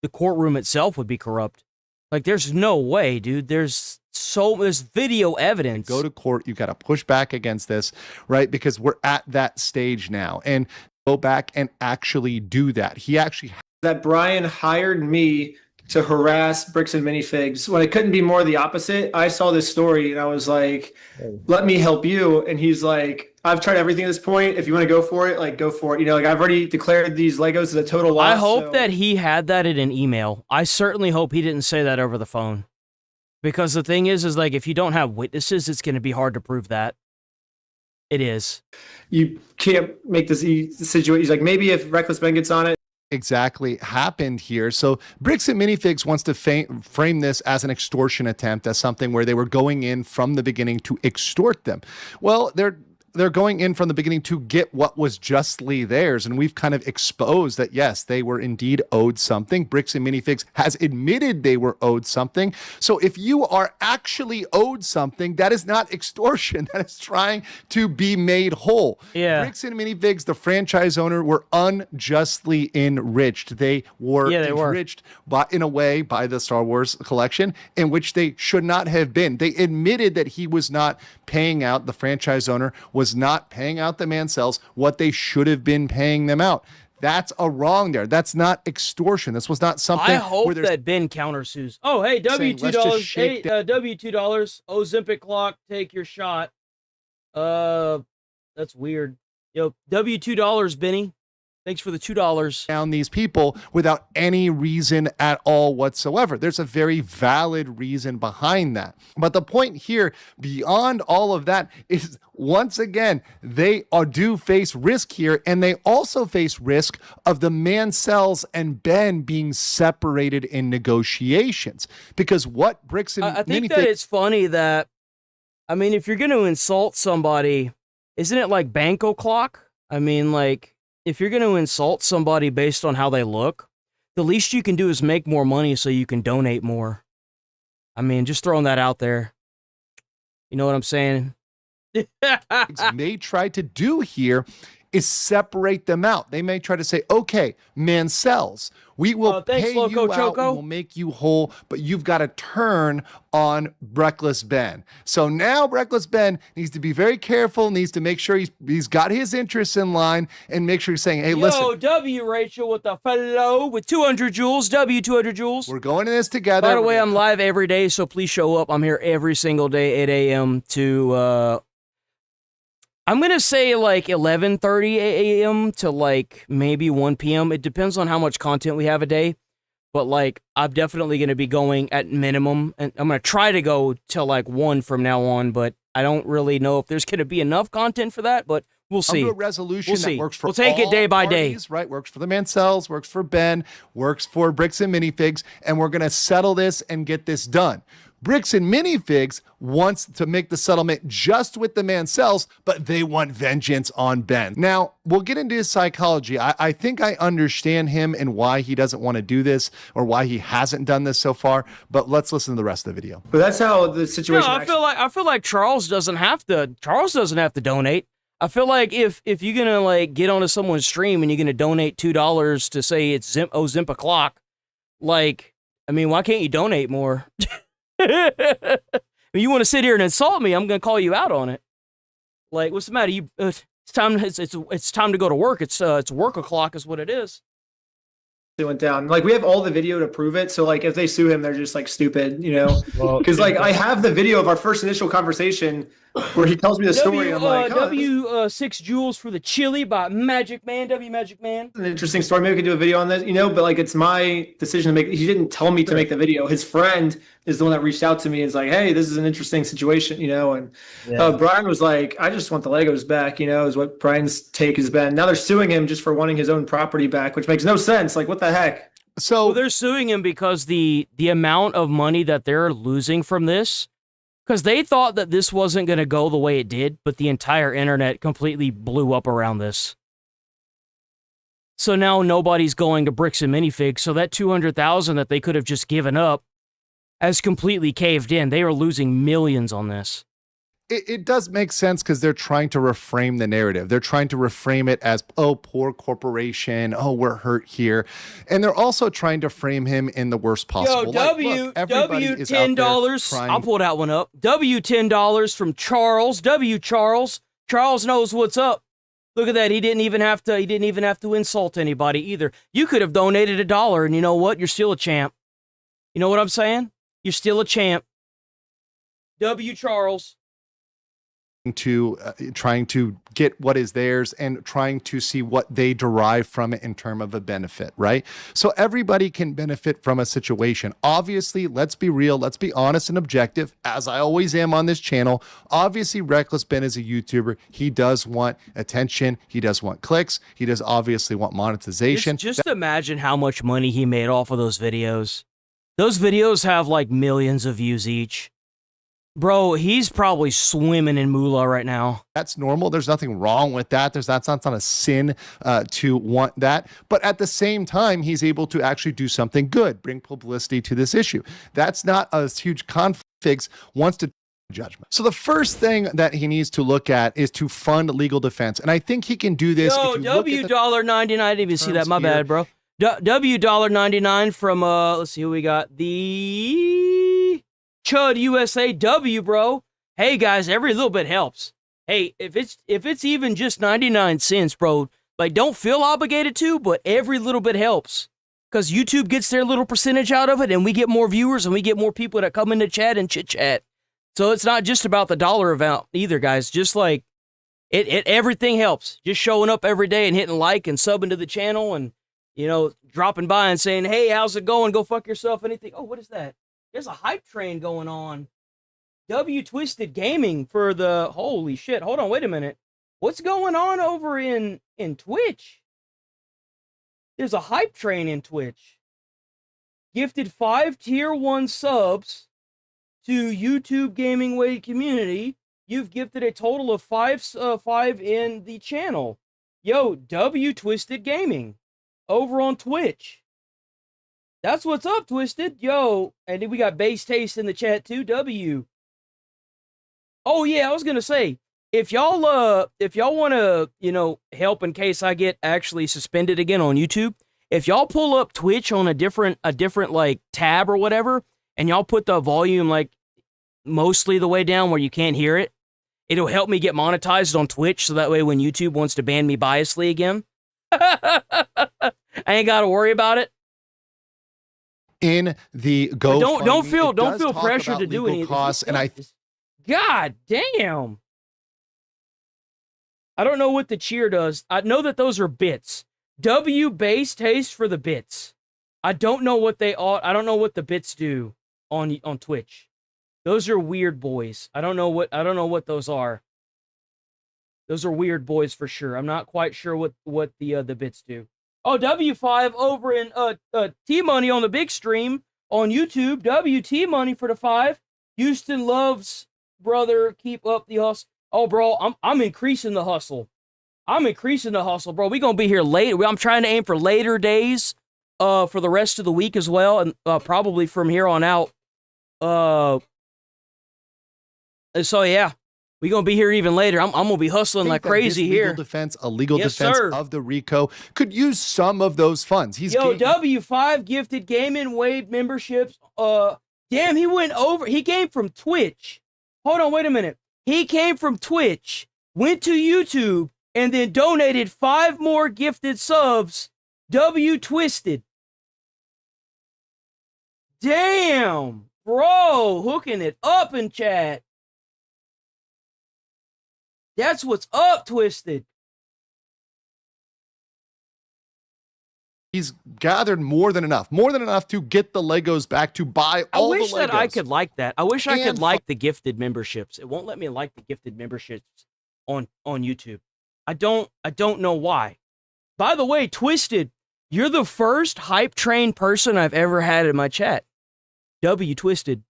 courtroom itself would be corrupt. Like, there's no way, dude. There's video evidence. Go to court. You've got to push back against this, right? Because we're at that stage now, and go back and actually do that. He actually that Brian hired me to harass Bricks and Minifigs when it couldn't be more the opposite. I saw this story and I was like, let me help you. And he's like, I've tried everything at this point. If you want to go for it, like, go for it. Like, I've already declared these Legos as a total loss. I hope that he had that in an email. I certainly hope he didn't say that over the phone. Because the thing is like, if you don't have witnesses, it's going to be hard to prove that. It is. You can't make this situation. He's like, maybe if Reckless Ben gets on it. Exactly happened here. So Bricks and Minifigs wants to frame this as an extortion attempt, as something where they were going in from the beginning to extort them. Well, they're going in from the beginning to get what was justly theirs. And we've kind of exposed that, yes, they were indeed owed something. Bricks and Minifigs has admitted they were owed something. So if you are actually owed something, that is not extortion. That is trying to be made whole. Yeah. Bricks and Minifigs, the franchise owner, were unjustly enriched. They were enriched in a way by the Star Wars collection in which they should not have been. They admitted that he was not paying out, the franchise owner was not paying out the Mancells what they should have been paying them out. That's a wrong there. That's not extortion. This was not something. I hope that Ben countersues. Oh, hey, W2. Hey, W2. Ozempic clock. Take your shot. That's weird. Yo, W2, Benny. Thanks for the $2. Down these people without any reason at all whatsoever. There's a very valid reason behind that. But the point here, beyond all of that, is once again, they do face risk here, and they also face risk of the Mansells and Ben being separated in negotiations. Because what Bricks and I think that it's funny that, I mean, if you're going to insult somebody, isn't it like bank o'clock? I mean, like, if you're going to insult somebody based on how they look, the least you can do is make more money so you can donate more. I mean, just throwing that out there. You know what I'm saying? May try to do here is separate them out. They may try to say, okay, Mansells, we will thanks, pay Loco you out, Choco. we will make you whole, but you've got to turn on Reckless Ben. So now Reckless Ben needs to be very careful, needs to make sure he's got his interests in line, and make sure he's saying, hey, listen. Yo, W, Rachel, with the fellow with 200 joules. W, 200 joules. We're going in this together. By the way, I'm live every day, so please show up. I'm here every single day, 8 a.m. to, I'm going to say like 11:30 a.m. to like maybe 1 p.m. It depends on how much content we have a day. But like, I'm definitely going to be going at minimum. And I'm going to try to go till like 1 from now on. But I don't really know if there's going to be enough content for that. But we'll see. I'll do a resolution that works for We'll take it day by day. Right? Works for the Mansells, works for Ben, works for Bricks and Minifigs. And we're going to settle this and get this done. Bricks and Minifigs wants to make the settlement just with the Mansells, but they want vengeance on Ben. Now, we'll get into his psychology. I think I understand him and why he doesn't want to do this or why he hasn't done this so far, but let's listen to the rest of the video. But that's how the situation. No, I feel like Charles doesn't have to donate. I feel like if you're gonna like get onto someone's stream and you're gonna donate $2 to say it's Zimp o'clock, like, I mean, why can't you donate more? If you want to sit here and insult me, I'm gonna call you out on it. Like, what's the matter? It's time. It's time to go to work. It's work o'clock is what it is. It went down. Like, we have all the video to prove it. So like, if they sue him, they're just like stupid, you know? Because like, I have the video of our first initial conversation where he tells me the story. I'm like, oh, 6 joules for the chili by Magic Man. W Magic Man. An interesting story. Maybe we could do a video on this, you know, but like, it's my decision to make. He didn't tell me to make the video. His friend is the one that reached out to me and is like, hey, this is an interesting situation, you know? And Brian was like, I just want the Legos back, you know, is what Brian's take has been. Now they're suing him just for wanting his own property back, which makes no sense. Like, what the heck? So they're suing him because the amount of money that they're losing from this, because they thought that this wasn't going to go the way it did, but the entire internet completely blew up around this. So now nobody's going to Bricks and Minifigs, so that $200,000 that they could have just given up has completely caved in. They are losing millions on this. It does make sense because they're trying to reframe the narrative. They're trying to reframe it as, oh, poor corporation. Oh, we're hurt here. And they're also trying to frame him in the worst possible light. Look, everybody is out there $10. trying- I'll pull that one up. W $10 from Charles. W Charles. Charles knows what's up. Look at that. He didn't even have to insult anybody either. You could have donated $1, and you know what? You're still a champ. You know what I'm saying? You're still a champ. W Charles. Trying to get what is theirs and trying to see what they derive from it in terms of a benefit, right? So everybody can benefit from a situation. Obviously, let's be real, let's be honest and objective, as I always am on this channel. Obviously, Reckless Ben is a YouTuber. He does want attention. He does want clicks. He does obviously want monetization. Just imagine how much money he made off of those videos. Those videos have like millions of views each. Bro, he's probably swimming in moolah right now. That's normal. There's nothing wrong with that. That's not a sin to want that. But at the same time, he's able to actually do something good, bring publicity to this issue. That's not a huge conflict. Wants to judgment. So the first thing that he needs to look at is to fund legal defense. And I think he can do this. Yo, $99. I didn't even see that. My bad, bro. $99 from, let's see who we got. The Chud USA W, bro. Hey guys, every little bit helps. Hey, if it's even just 99 cents, bro, like don't feel obligated to, but every little bit helps. Because YouTube gets their little percentage out of it, and we get more viewers, and we get more people that come into chat and chit chat. So it's not just about the dollar amount either, guys. Just like Everything helps. Just showing up every day and hitting like and subbing to the channel and, dropping by and saying, hey, how's it going? Go fuck yourself. Anything. Oh, what is that? There's a hype train going on. W Twisted Gaming for the, holy shit. Hold on, wait a minute. What's going on over in Twitch? There's a hype train in Twitch. Gifted 5 tier 1 subs to YouTube Gaming Way community. You've gifted a total of 5 in the channel. Yo, W Twisted Gaming over on Twitch. That's what's up, Twisted. Yo, and then we got Base Taste in the chat too. W. Oh yeah, I was gonna say, if y'all want to, help in case I get actually suspended again on YouTube, if y'all pull up Twitch on a different like tab or whatever, and y'all put the volume like mostly the way down where you can't hear it, it'll help me get monetized on Twitch, so that way when YouTube wants to ban me biasly again, I ain't got to worry about it. In the GoFundMe, don't feel pressure to do anything. Costs, and God damn. I don't know what the cheer does. I know that those are bits. W Base Taste for the bits. I don't know what they are. I don't know what the bits do on Twitch. Those are weird boys. I don't know what those are. Those are weird boys for sure. I'm not quite sure what the bits do. Oh, W5 over in T Money on the big stream on YouTube. WT Money for the 5. Houston loves brother. Keep up the hustle. Oh, bro, I'm increasing the hustle. Bro. We gonna be here late. I'm trying to aim for later days, for the rest of the week as well, and probably from here on out. So yeah, we gonna be here even later. I'm gonna be hustling like crazy here. A legal defense of the RICO could use some of those funds. W5 gifted Gaming Wave memberships. Damn, he came from Twitch. Hold on, wait a minute. He came from Twitch, went to YouTube, and then donated 5 more gifted subs. W Twisted. Damn, bro, hooking it up in chat. That's what's up, Twisted. He's gathered more than enough to get the Legos back, to buy all the Legos. I wish that I could like that. I wish I could like the gifted memberships. It won't let me like the gifted memberships on YouTube. I don't know why. By the way, Twisted, you're the first hype train person I've ever had in my chat. W Twisted.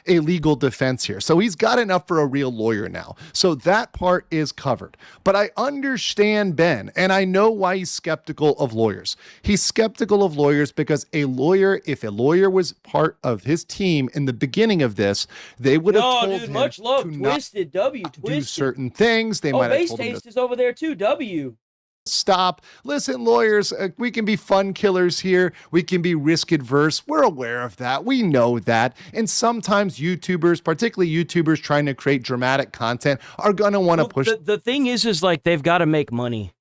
A legal defense here. So he's got enough for a real lawyer now. So that part is covered. But I understand Ben, and I know why he's skeptical of lawyers. He's skeptical of lawyers because if a lawyer was part of his team in the beginning of this, they would have told him much love, to Twisted, W not Twisted. do certain things. They might have Base told him Taste is over there too, W. Stop. Listen, lawyers, we can be fun killers here. We can be risk adverse. We're aware of that. We know that. And sometimes YouTubers, particularly YouTubers trying to create dramatic content, are going to want to push. The thing is like they've got to make money.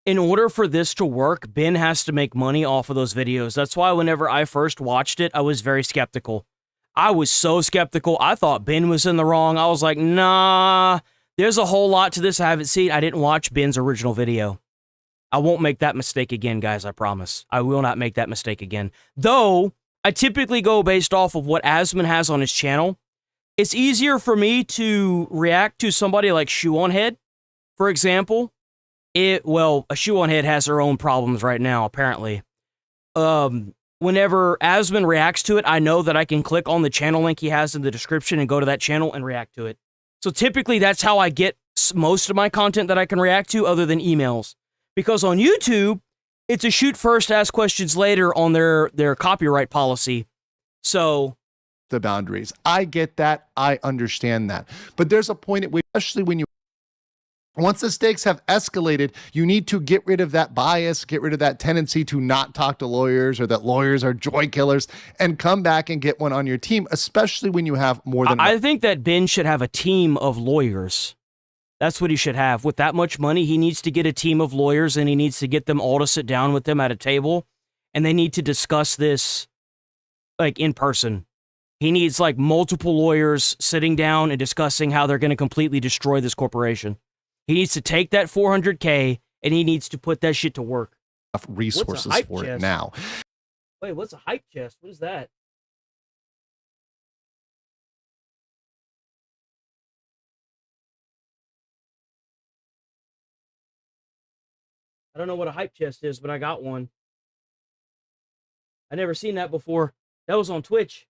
In order for this to work, Ben has to make money off of those videos. That's why whenever I first watched it, I was very skeptical. I was so skeptical. I thought Ben was in the wrong. I was like, nah, there's a whole lot to this I haven't seen. I didn't watch Ben's original video. I won't make that mistake again, guys, I promise. I will not make that mistake again. Though, I typically go based off of what Asman has on his channel. It's easier for me to react to somebody like Shoe on Head, for example. A Shoe on Head has her own problems right now, apparently. Whenever Asman reacts to it, I know that I can click on the channel link he has in the description and go to that channel and react to it. So typically, that's how I get most of my content that I can react to, other than emails. Because on YouTube, it's a shoot first, ask questions later on their copyright policy. So the boundaries. I get that. I understand that. But there's a point at which, especially once the stakes have escalated, you need to get rid of that bias, get rid of that tendency to not talk to lawyers, or that lawyers are joy killers, and come back and get one on your team, especially when you have more than I think that Ben should have a team of lawyers. That's what he should have. With that much money, he needs to get a team of lawyers, and he needs to get them all to sit down with them at a table, and they need to discuss this, like, in person. He needs like multiple lawyers sitting down and discussing how they're going to completely destroy this corporation. He needs to take that $400K and he needs to put that shit to work. Resources for it now. Wait, what's a hype chest? What is that? I don't know what a hype chest is, but I got one. I never seen that before. That was on Twitch.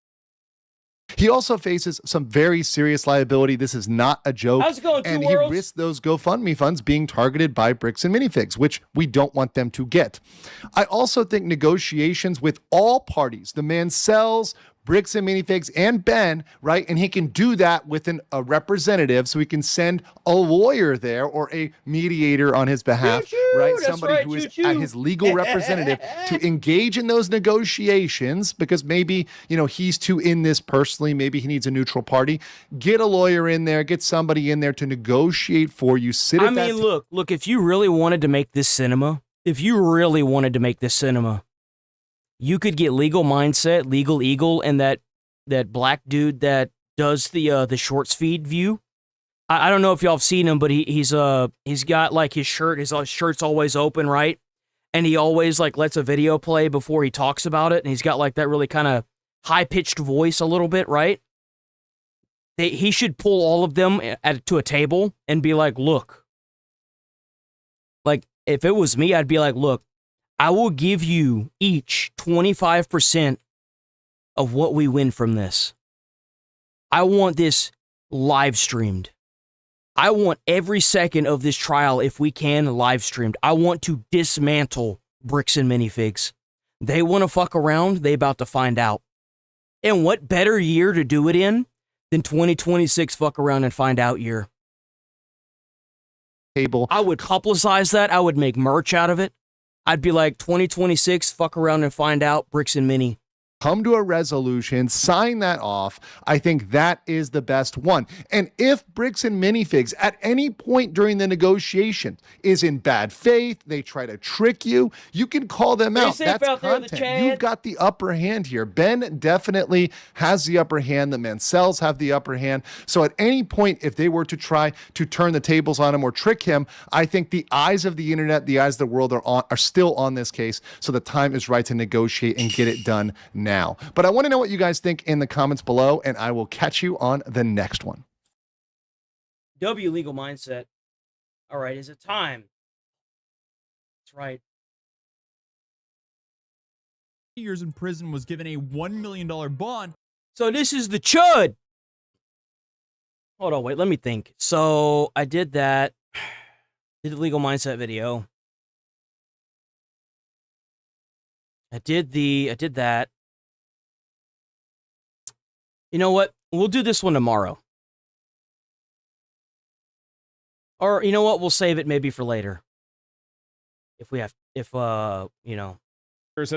He also faces some very serious liability. This is not a joke. How's it going, Two and Worlds? he risks those GoFundMe funds being targeted by Bricks and Minifigs, which we don't want them to get. I also think negotiations with all parties, the Mancells, Bricks and Minifigs, and Ben, right? And he can do that with a representative, so he can send a lawyer there or a mediator on his behalf, right? That's Somebody right, who is choo-choo. his legal representative to engage in those negotiations, because maybe, he's too in this personally. Maybe he needs a neutral party. Get a lawyer in there, get somebody in there to negotiate for you. I mean, look, if you really wanted to make this cinema, you could get Legal Mindset, Legal Eagle, and that black dude that does the shorts feed view. I don't know if y'all have seen him, but he's got like his shirt's always open, right? And he always like lets a video play before he talks about it, and he's got like that really kind of high-pitched voice a little bit, right? He should pull all of them to a table and be like, look. Like, if it was me, I'd be like, look, I will give you each 25% of what we win from this. I want this live streamed. I want every second of this trial, if we can, live streamed. I want to dismantle Bricks and Minifigs. They want to fuck around, they about to find out. And what better year to do it in than 2026 fuck around and find out year? I would publicize that. I would make merch out of it. I'd be like, 2026, fuck around and find out, Bricks and Mini. Come to a resolution, sign that off. I think that is the best one. And if Bricks and Minifigs at any point during the negotiation is in bad faith, they try to trick you, you can call them out. That's content. You've got the upper hand here. Ben definitely has the upper hand. The Mancells have the upper hand. So at any point, if they were to try to turn the tables on him or trick him, I think the eyes of the internet, the eyes of the world are still on this case. So the time is right to negotiate and get it done now. But I want to know what you guys think in the comments below, and I will catch you on the next one. W Legal Mindset. All right, is it time? That's right. Years in prison, was given a $1 million bond. So this is the chud. Hold on, wait, let me think. So I did that. Did the Legal Mindset video. I did that. You know what? We'll do this one tomorrow. Or, you know what? We'll save it maybe for later. If At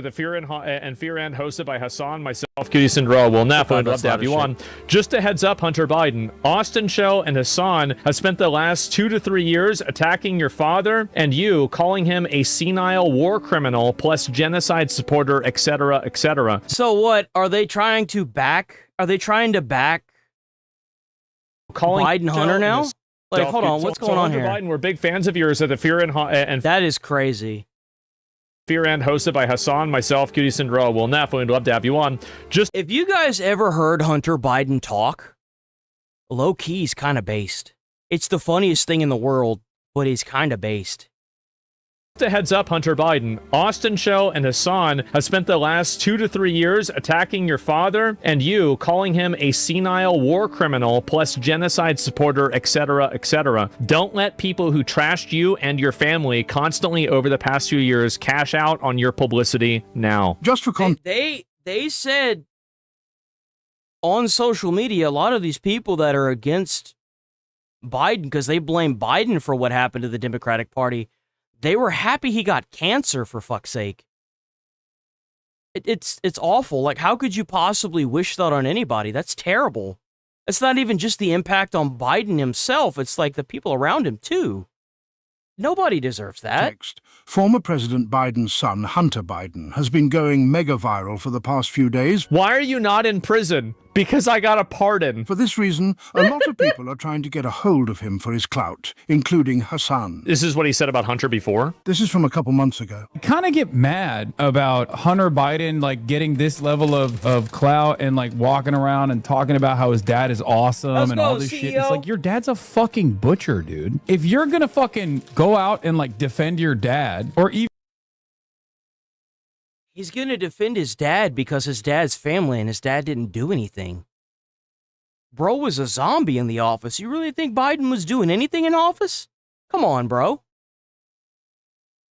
the Fear and hosted by Hassan, myself, Cutie Cinderella, will Napa. I'd love to have you on. Just a heads up, Hunter Biden. Austin Shell and Hassan have spent the last 2 to 3 years attacking your father and you, calling him a senile war criminal plus genocide supporter, etc., etc. So what? Are they trying to back? Calling Biden Hunter now? Like, hold on, what's going on Hunter here? Biden, we're big fans of yours at the Fear and that is crazy. Fear and hosted by Hassan, myself, Cutie Cinderella, will Napa. We'd love to have you on. Just if you guys ever heard Hunter Biden talk, low key, he's kind of based. It's the funniest thing in the world, but he's kind of based. a heads up, Hunter Biden. Austin Shell and Hassan have spent the last 2 to 3 years attacking your father and you, calling him a senile war criminal plus genocide supporter, etc., etc. Don't let people who trashed you and your family constantly over the past few years cash out on your publicity now. Just for they said on social media, a lot of these people that are against Biden, because they blame Biden for what happened to the Democratic Party, they were happy he got cancer, for fuck's sake. It's awful. Like, how could you possibly wish that on anybody? That's terrible. It's not even just the impact on Biden himself. It's like the people around him, too. Nobody deserves that. Former President Biden's son, Hunter Biden, has been going mega viral for the past few days. Why are you not in prison? Because I got a pardon. For this reason, a lot of people are trying to get a hold of him for his clout, including Hassan. This is what he said about Hunter before? This is from a couple months ago. Kind of get mad about Hunter Biden like getting this level of clout and like walking around and talking about how his dad is awesome and all this shit. It's like, your dad's a fucking butcher, dude. If you're gonna fucking go out and like defend your dad, or even He's going to defend his dad because his dad's family and his dad didn't do anything. Bro was a zombie in the office. You really think Biden was doing anything in office? Come on, bro.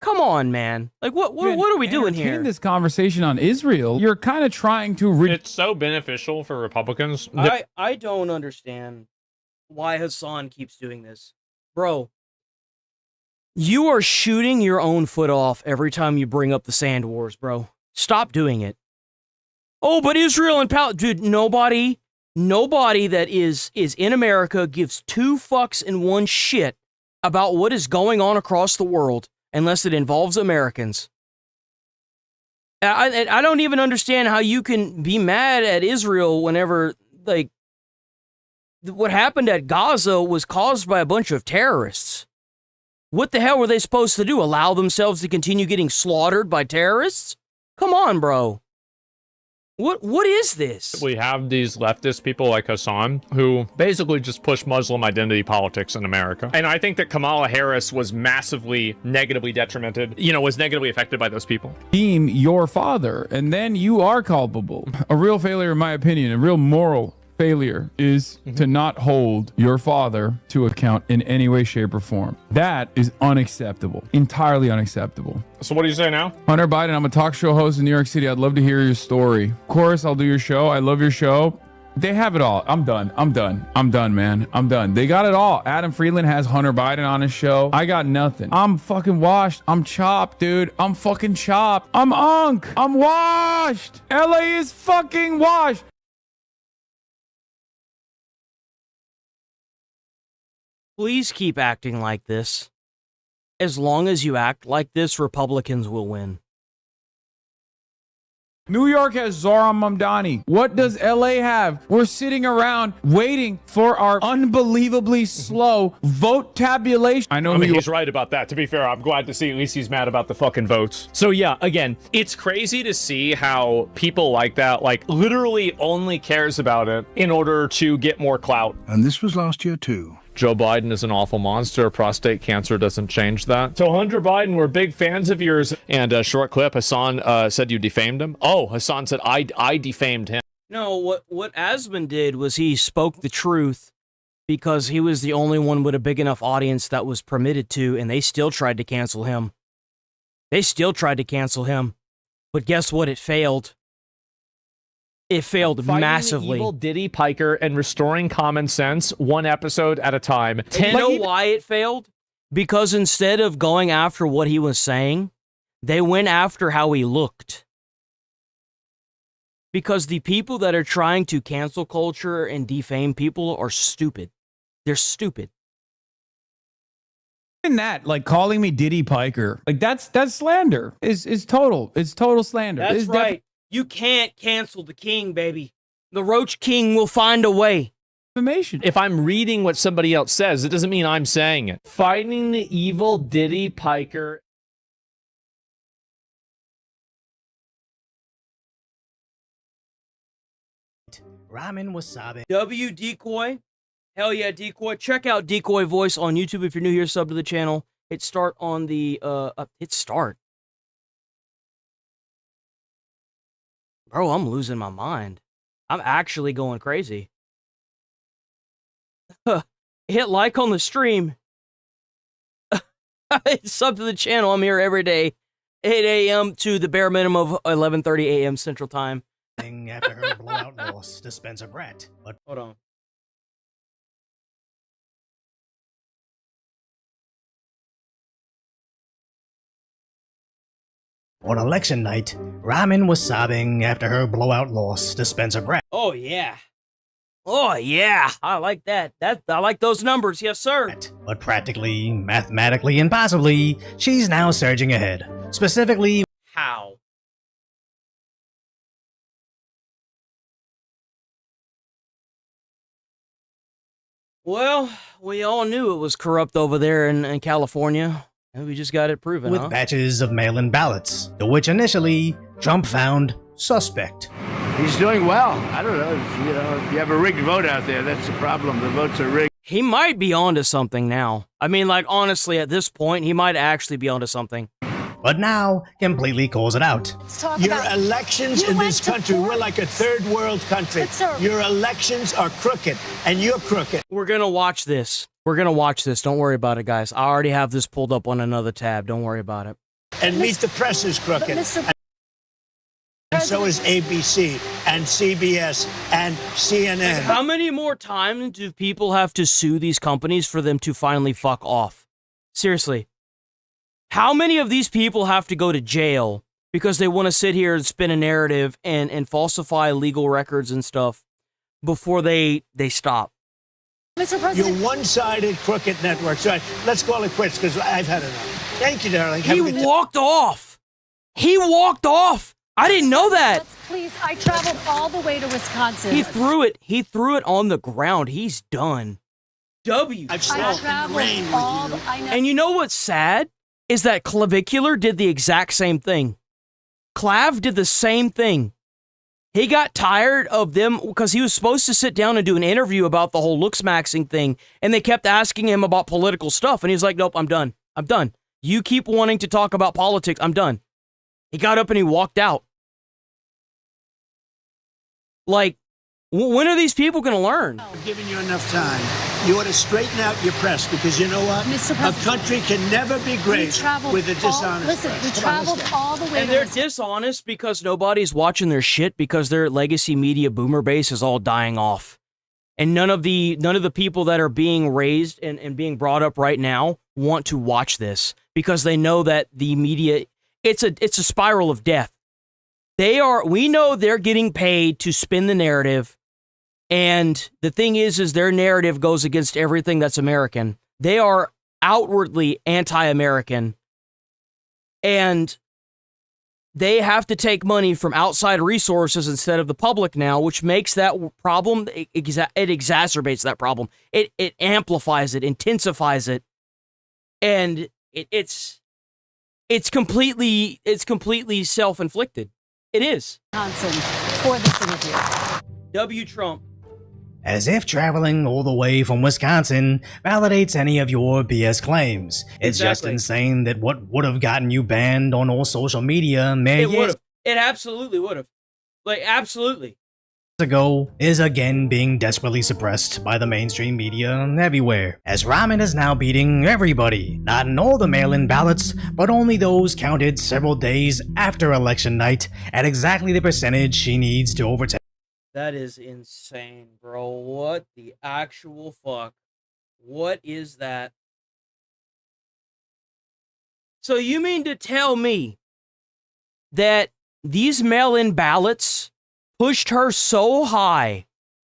Come on, man. Like, what are we doing here? This conversation on Israel, you're kind of trying to... It's so beneficial for Republicans. I don't understand why Hassan keeps doing this. Bro, you are shooting your own foot off every time you bring up the sand wars, bro. Stop doing it. Oh, but Israel and dude, nobody that is in America gives two fucks and one shit about what is going on across the world unless it involves Americans. I don't even understand how you can be mad at Israel whenever, like, what happened at Gaza was caused by a bunch of terrorists. What the hell were they supposed to do? Allow themselves to continue getting slaughtered by terrorists? Come on, bro. What is this? We have these leftist people like Hassan who basically just push Muslim identity politics in America. And I think that Kamala Harris was massively negatively detrimented, was negatively affected by those people. Deem your father, and then you are culpable. A real failure, in my opinion, a real moral failure is to not hold your father to account in any way, shape, or form. That is unacceptable. Entirely unacceptable. So what do you say now? Hunter Biden, I'm a talk show host in New York City. I'd love to hear your story. Of course, I'll do your show. I love your show. They have it all. I'm done, man. I'm done. They got it all. Adam Friedland has Hunter Biden on his show. I got nothing. I'm fucking washed. I'm chopped, dude. I'm fucking chopped. I'm unk. I'm washed. LA is fucking washed. Please keep acting like this. As long as you act like this, Republicans will win. New York has Zohran Mamdani. What does LA have? We're sitting around waiting for our unbelievably slow vote tabulation. I mean, he's right about that. To be fair, I'm glad to see at least he's mad about the fucking votes. So yeah, again, it's crazy to see how people like that, like, literally only cares about it in order to get more clout. And this was last year too. Joe Biden is an awful monster. Prostate cancer doesn't change that. So Hunter Biden, we're big fans of yours. And a short clip, Hassan said you defamed him. Oh, Hassan said I defamed him. No, what Asman did was he spoke the truth because he was the only one with a big enough audience that was permitted to, and they still tried to cancel him. But guess what? It failed. It failed massively. Evil Diddy Piker and restoring common sense, one episode at a time. You know why it failed? Because instead of going after what he was saying, they went after how he looked. Because the people that are trying to cancel culture and defame people are stupid. They're stupid. In that, like, calling me Diddy Piker, like, that's slander. It's total slander. That's right. You can't cancel the king, baby. The Roach King will find a way. If I'm reading what somebody else says, it doesn't mean I'm saying it. Fighting the evil Diddy Piker. Ramen wasabi. W Decoy. Hell yeah, Decoy. Check out Decoy Voice on YouTube if you're new here. Sub to the channel. Hit start on the hit start. Bro, I'm losing my mind. I'm actually going crazy. Hit like on the stream. Sub to the channel. I'm here every day. 8 a.m. to the bare minimum of 11:30 a.m. Central Time. After her blowout loss to Spencer Brett. But hold on. On election night, Ramen was sobbing after her blowout loss to Spencer Brett. Oh yeah. Oh yeah. I like that. I like those numbers. Yes, sir. But practically, mathematically, and possibly, she's now surging ahead. Specifically, how? Well, we all knew it was corrupt over there in California, and we just got it proven, with batches of mail-in ballots, to which initially Trump found suspect. He's doing well. I don't know. If you have a rigged vote out there, that's the problem. The votes are rigged. He might be onto something now. I mean, like, honestly, at this point, he might actually be onto something. But now, completely calls it out. Your elections in this country, we're like a third world country. Your elections are crooked, and you're crooked. We're gonna watch this. We're gonna watch this. Don't worry about it, guys. I already have this pulled up on another tab. Don't worry about it. And Meet the Press is crooked. And so is ABC, and CBS, and CNN. Like, how many more times do people have to sue these companies for them to finally fuck off? Seriously. How many of these people have to go to jail because they want to sit here and spin a narrative and falsify legal records and stuff before they stop? Mr. President. Your one-sided crooked network. So let's call it quits because I've had enough. Thank you, darling. He walked off. He walked off. I didn't know that. Please, I traveled all the way to Wisconsin. He threw it. He threw it on the ground. He's done. I've slept in the rain with you. And you know what's sad? Is that Clavicular did the exact same thing. Clav did the same thing. He got tired of them because he was supposed to sit down and do an interview about the whole looks maxing thing, and they kept asking him about political stuff, and he was like, nope, I'm done. I'm done. You keep wanting to talk about politics, I'm done. He got up and he walked out. Like, when are these people going to learn? I'm giving you enough time. You ought to straighten out your press because you know what? A country can never be great with a dishonest press. We traveled all the way. And they're dishonest because nobody's watching their shit because their legacy media boomer base is all dying off. And none of the people that are being raised and being brought up right now want to watch this because they know that the media, it's a spiral of death. We know they're getting paid to spin the narrative. And the thing is their narrative goes against everything that's American. They are outwardly anti-American. And they have to take money from outside resources instead of the public now, which makes that problem, it exacerbates that problem. It amplifies it, intensifies it. And it's completely self-inflicted. It is. For this interview. W. Trump. As if traveling all the way from Wisconsin validates any of your BS claims. It's just insane that what would have gotten you banned on all social media It absolutely would have. Like, absolutely. Ago is again being desperately suppressed by the mainstream media everywhere, as Ramen is now beating everybody, not in all the mail-in ballots, but only those counted several days after election night at exactly the percentage she needs to overtake. That is insane, bro. What the actual fuck? What is that? So you mean to tell me that these mail-in ballots pushed her so high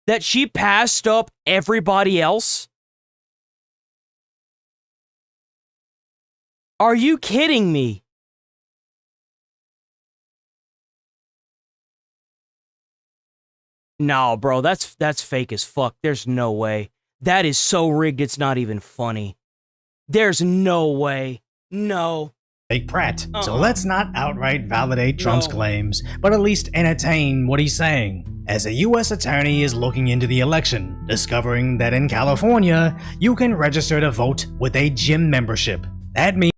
that she passed up everybody else? Are you kidding me? No, bro, that's fake as fuck. There's no way. That is so rigged, it's not even funny. There's no way. No. Fake Pratt. So let's not outright validate Trump's claims, but at least entertain what he's saying. As a U.S. attorney is looking into the election, discovering that in California, you can register to vote with a gym membership. That means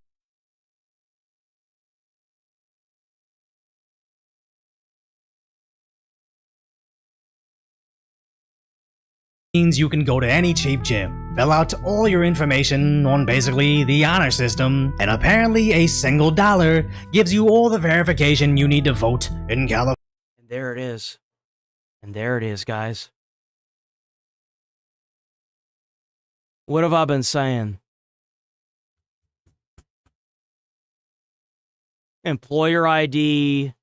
you can go to any cheap gym, fill out all your information on basically the honor system, and apparently a single dollar gives you all the verification you need to vote in California. And there it is. And there it is, guys. What have I been saying? Employer ID,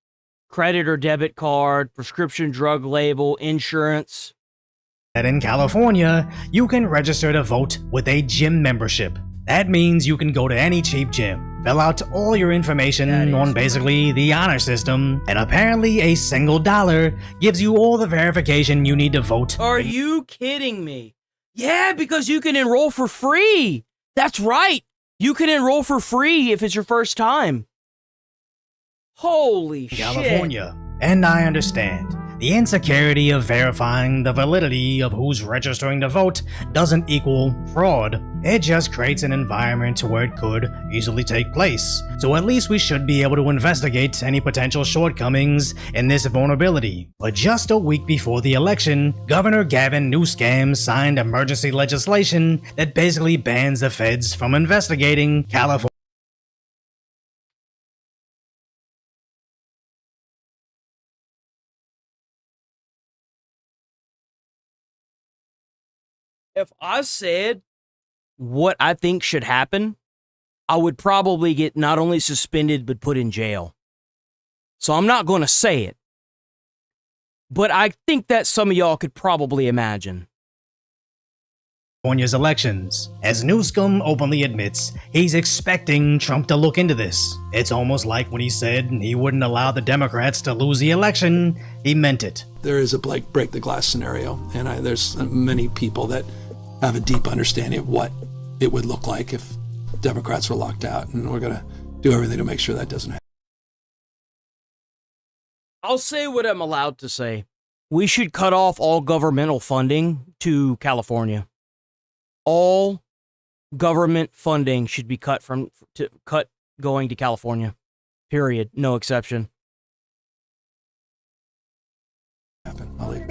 credit or debit card, prescription drug label, insurance. That in California, you can register to vote with a gym membership. That means you can go to any cheap gym, fill out all your information on basically the honor system, and apparently a single dollar gives you all the verification you need to vote. Are you kidding me? Yeah, because you can enroll for free. That's right. You can enroll for free if it's your first time. Holy shit. California. And I understand. The insecurity of verifying the validity of who's registering to vote doesn't equal fraud. It just creates an environment where it could easily take place. So at least we should be able to investigate any potential shortcomings in this vulnerability. But just a week before the election, Governor Gavin Newsom signed emergency legislation that basically bans the feds from investigating California. If I said what I think should happen, I would probably get not only suspended, but put in jail. So I'm not going to say it. But I think that some of y'all could probably imagine. California's elections, as Newsom openly admits he's expecting Trump to look into this. It's almost like when he said he wouldn't allow the Democrats to lose the election, he meant it. There is a break the glass scenario, and there's many people that have a deep understanding of what it would look like if Democrats were locked out, and we're going to do everything to make sure that doesn't happen. I'll say what I'm allowed to say. We should cut off all governmental funding to California. All government funding should be cut going to California. Period. No exception.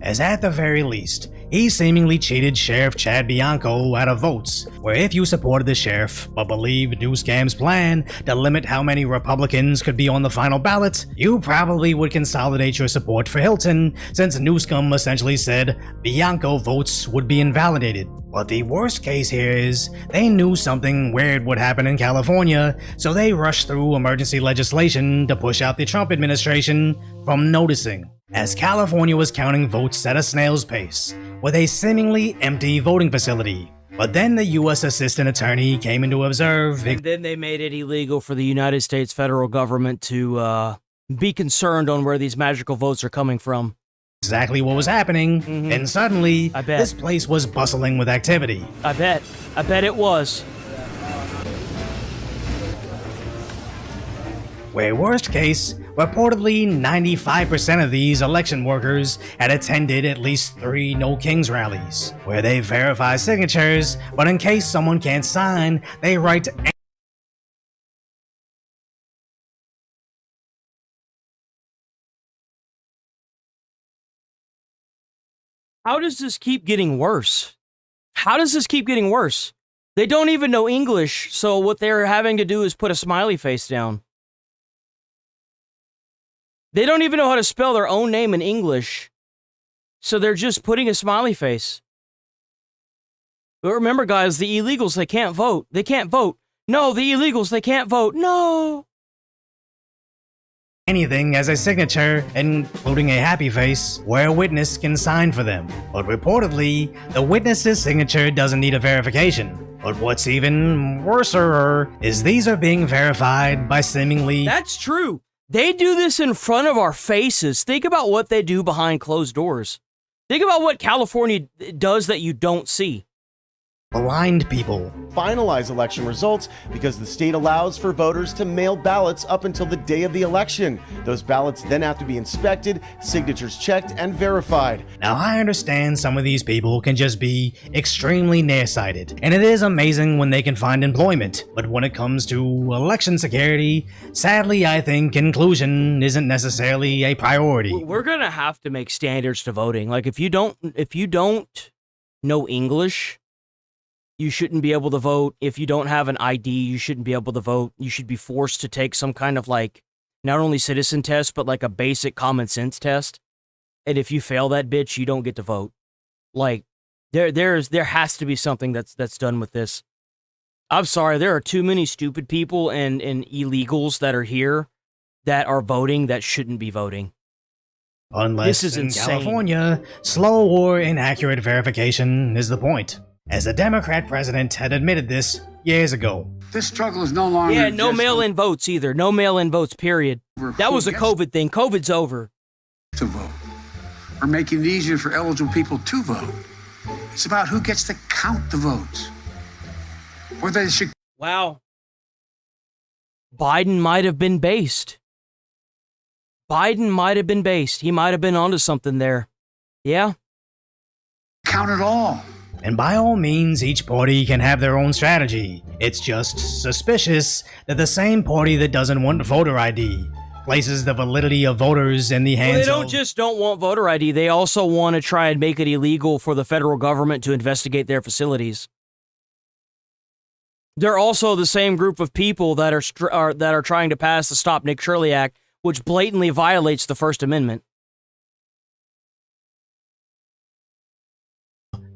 As at the very least, he seemingly cheated Sheriff Chad Bianco out of votes, where if you supported the sheriff but believed Newsom's plan to limit how many Republicans could be on the final ballot, you probably would consolidate your support for Hilton, since Newsom essentially said Bianco votes would be invalidated. But the worst case here is, they knew something weird would happen in California, so they rushed through emergency legislation to push out the Trump administration from noticing. As California was counting votes at a snail's pace, with a seemingly empty voting facility. But then the U.S. Assistant Attorney came in to observe. And then they made it illegal for the United States federal government to be concerned on where these magical votes are coming from. Exactly what was happening, and suddenly, this place was bustling with activity. I bet it was. Where worst case, reportedly 95% of these election workers had attended at least 3 No Kings rallies, where they verify signatures, but in case someone can't sign, they write. How does this keep getting worse? How does this keep getting worse? They don't even know English, so what they're having to do is put a smiley face down. They don't even know how to spell their own name in English, so they're just putting a smiley face. But remember, guys, the illegals, they can't vote. They can't vote. No, the illegals, they can't vote. No! Anything as a signature, including a happy face, where a witness can sign for them. But reportedly, the witness's signature doesn't need a verification. But what's even worser is these are being verified by seemingly— That's true. They do this in front of our faces. Think about what they do behind closed doors. Think about what California does that you don't see. blind people. Finalize election results because the state allows for voters to mail ballots up until the day of the election. Those ballots then have to be inspected, signatures checked, and verified. Now, I understand some of these people can just be extremely nearsighted, and it is amazing when they can find employment. But when it comes to election security, sadly, I think inclusion isn't necessarily a priority. We're gonna have to make standards to voting. Like, if you don't know English, you shouldn't be able to vote. If you don't have an ID, you shouldn't be able to vote. You should be forced to take some kind of, like, not only citizen test, but like a basic common sense test. And if you fail that bitch, you don't get to vote. Like, there has to be something that's done with this. I'm sorry, there are too many stupid people and illegals that are here that are voting that shouldn't be voting. Unless this is in insane. California, slow or inaccurate verification is the point. As the Democrat president had admitted this years ago. This struggle is no longer... Yeah, no mail-in votes either. No mail-in votes, period. That was a COVID thing. COVID's over. ...to vote, or making it easier for eligible people to vote. It's about who gets to count the votes. Whether they should. Wow. Biden might have been based. Biden might have been based. He might have been onto something there. Yeah. Count it all. And by all means, each party can have their own strategy. It's just suspicious that the same party that doesn't want voter ID places the validity of voters in the hands Well, they don't want voter ID. They also want to try and make it illegal for the federal government to investigate their facilities. They're also the same group of people that are trying to pass the Stop Nick Shirley Act, which blatantly violates the First Amendment.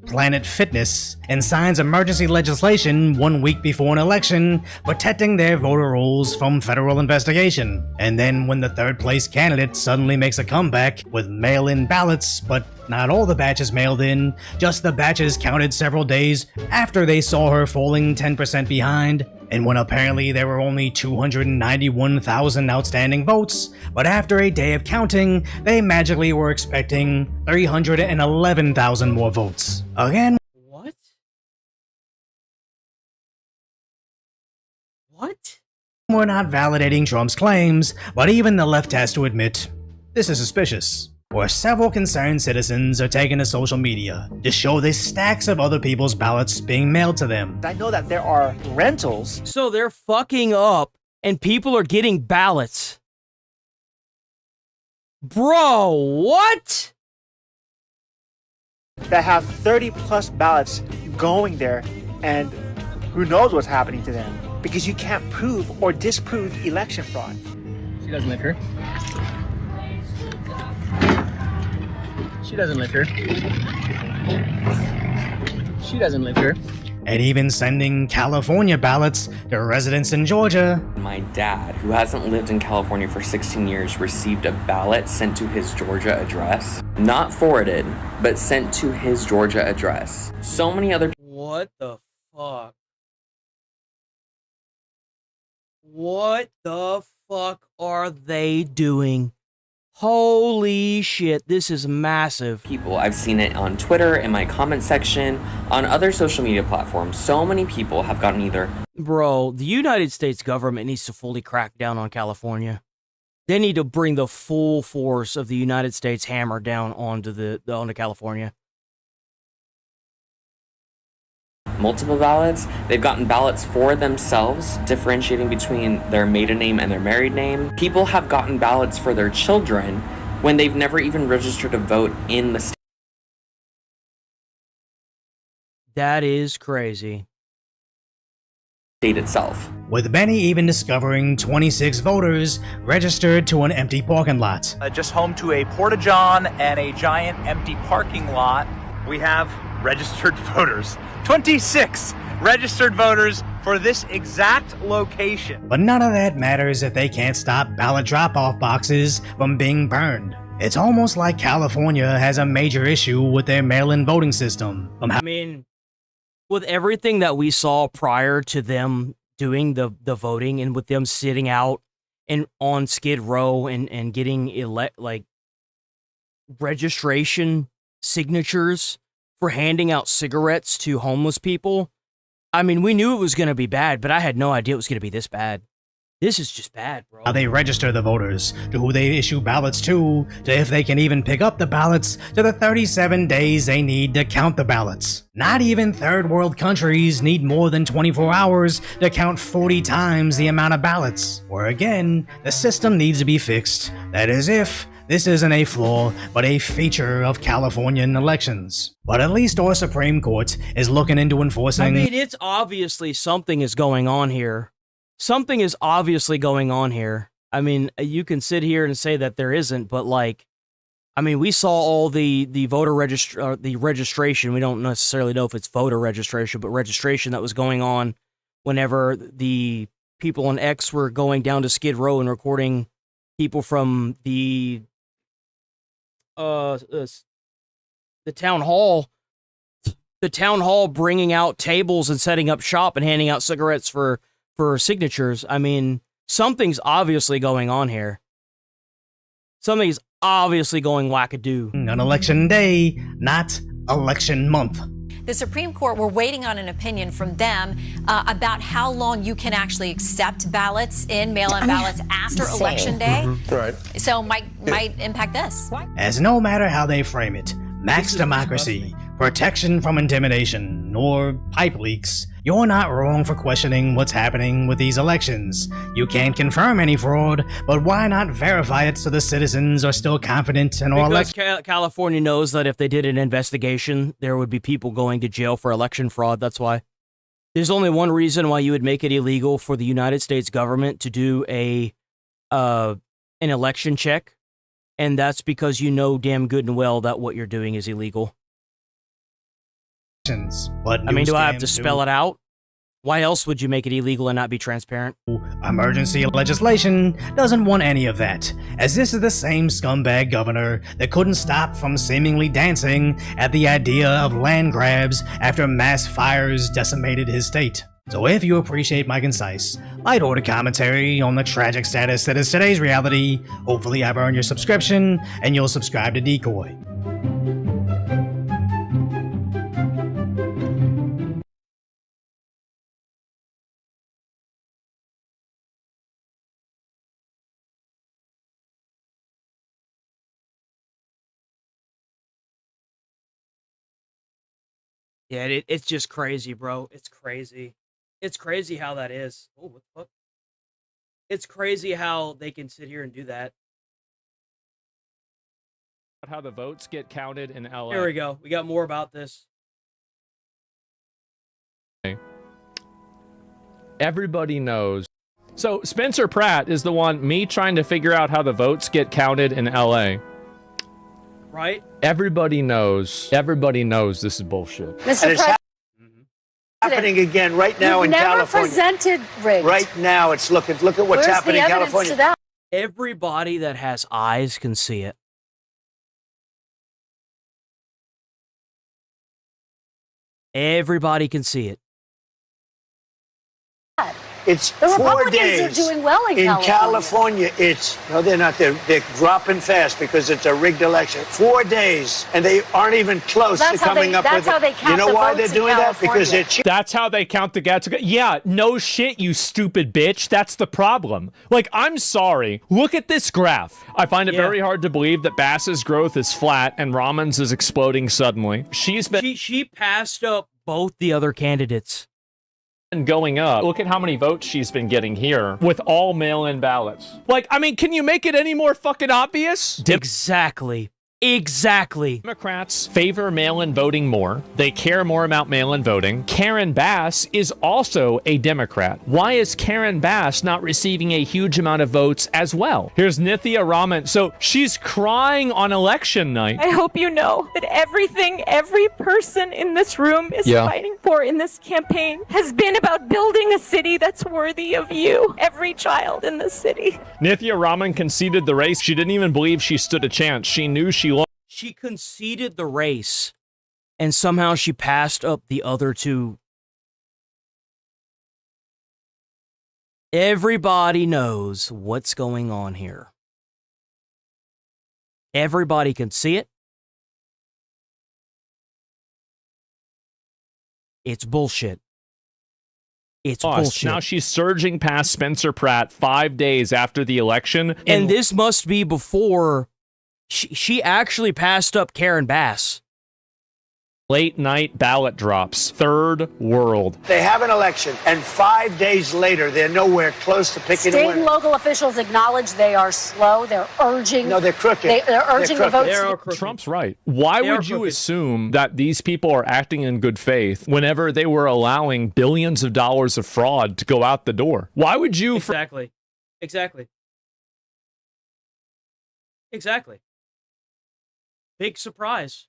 Planet Fitness and signs emergency legislation 1 week before an election, protecting their voter rolls from federal investigation. And then when the third place candidate suddenly makes a comeback with mail-in ballots, but not all the batches mailed in, just the batches counted several days after they saw her falling 10% behind, and when apparently there were only 291,000 outstanding votes, but after a day of counting, they magically were expecting 311,000 more votes. Again, What? What? we're not validating Trump's claims, but even the left has to admit, this is suspicious. Where several concerned citizens are taking to social media to show the stacks of other people's ballots being mailed to them. I know that there are rentals. So they're fucking up and people are getting ballots. Bro, what? That have 30 plus ballots going there, and who knows what's happening to them, because you can't prove or disprove election fraud. She doesn't live here. She doesn't live here. She doesn't live here. And even sending California ballots to residents in Georgia. My dad, who hasn't lived in California for 16 years, received a ballot sent to his Georgia address. Not forwarded, but sent to his Georgia address. So many other people. What the fuck? What the fuck are they doing? Holy shit, this is massive. People, I've seen it on Twitter, in my comment section, on other social media platforms. So many people have gotten either. Bro, the United States government needs to fully crack down on California. They need to bring the full force of the United States hammer down onto California. Multiple ballots. They've gotten ballots for themselves, differentiating between their maiden name and their married name. People have gotten ballots for their children when they've never even registered to vote in the state. That is crazy. State itself. With Benny even discovering 26 voters registered to an empty parking lot. Just home to a porta-john and a giant empty parking lot, we have registered voters. 26 registered voters for this exact location. But none of that matters if they can't stop ballot drop-off boxes from being burned. It's almost like California has a major issue with their mail-in voting system. I mean, with everything that we saw prior to them doing the voting and with them sitting out and on Skid Row and getting registration signatures for handing out cigarettes to homeless people. I mean, we knew it was going to be bad, but I had no idea it was going to be this bad. This is just bad, bro. How they register the voters, to who they issue ballots to if they can even pick up the ballots, to the 37 days they need to count the ballots. Not even third world countries need more than 24 hours to count 40 times the amount of ballots. Or again, the system needs to be fixed. That is if this isn't a flaw, but a feature of Californian elections. But at least our Supreme Court is looking into enforcing... I mean, it's obviously something is going on here. Something is obviously going on here. I mean, you can sit here and say that there isn't, but like, I mean, we saw all the voter registration. We don't necessarily know if it's voter registration, but registration that was going on whenever the people on X were going down to Skid Row and recording people from the town hall, bringing out tables and setting up shop and handing out cigarettes for signatures. I mean, something's obviously going on here. Something's obviously going wackadoo. On election day, not election month. The Supreme Court, we're waiting on an opinion from them about how long you can actually accept ballots in mail-in ballots after insane. Election Day. Right. So might impact this. As no matter how they frame it, max democracy, protection from intimidation, or pipe leaks, you're not wrong for questioning what's happening with these elections. You can't confirm any fraud, but why not verify it so the citizens are still confident in our Because election? California knows that if they did an investigation, there would be people going to jail for election fraud. That's why. There's only one reason why you would make it illegal for the United States government to do an election check, and that's because you know damn good and well that what you're doing is illegal. But I mean, do I have to spell it out? Why else would you make it illegal and not be transparent? Emergency legislation doesn't want any of that, as this is the same scumbag governor that couldn't stop from seemingly dancing at the idea of land grabs after mass fires decimated his state. So if you appreciate my concise, light-order commentary on the tragic status that is today's reality, hopefully I've earned your subscription and you'll subscribe to Decoy. Yeah, it's just crazy, bro. It's crazy. It's crazy how that is. Oh, what the fuck? It's crazy how they can sit here and do that. How the votes get counted in LA. Here we go. We got more about this. Everybody knows. So Spencer Pratt is the one, me trying to figure out how the votes get counted in LA. Right? Everybody knows this is bullshit. And it's happening again right now in California. Presented rigged. Right now, it's look at what's happening in California. To that? Everybody that has eyes can see it. Everybody can see it. It's The 4 Republicans days. are doing well in California. It's no, they're not. They're dropping fast because it's a rigged election. 4 days, and they aren't even close to coming up with. That's how they count. You know the why votes they're doing in that? Because they're California. That's how they count the gats. Yeah, no shit, you stupid bitch. That's the problem. Like, I'm sorry. Look at this graph. I find it very hard to believe that Bass's growth is flat and Ramon's is exploding suddenly. She passed up both the other candidates. And going up. Look at how many votes she's been getting here with all mail-in ballots. Like, I mean, can you make it any more fucking obvious? Exactly. Exactly. Democrats favor mail-in voting more. They care more about mail-in voting. Karen Bass is also a Democrat. Why is Karen Bass not receiving a huge amount of votes as well? Here's Nithya Raman. So she's crying on election night. I hope you know that everything every person in this room is fighting for in this campaign has been about building a city that's worthy of you. Every child in this city. Nithya Raman conceded the race. She didn't even believe she stood a chance. She knew she lost. She conceded the race, and somehow she passed up the other two. Everybody knows what's going on here. Everybody can see it. It's bullshit. It's bullshit. Now she's surging past Spencer Pratt 5 days after the election. And this must be before she actually passed up Karen Bass. Late night ballot drops. Third world. They have an election, and 5 days later, they're nowhere close to picking a State winner. and local officials acknowledge they are slow. They're urging. No, they're crooked. They're urging the votes. Trump's right. Why would you assume that these people are acting in good faith whenever they were allowing billions of dollars of fraud to go out the door? Why would you? Exactly. Big surprise.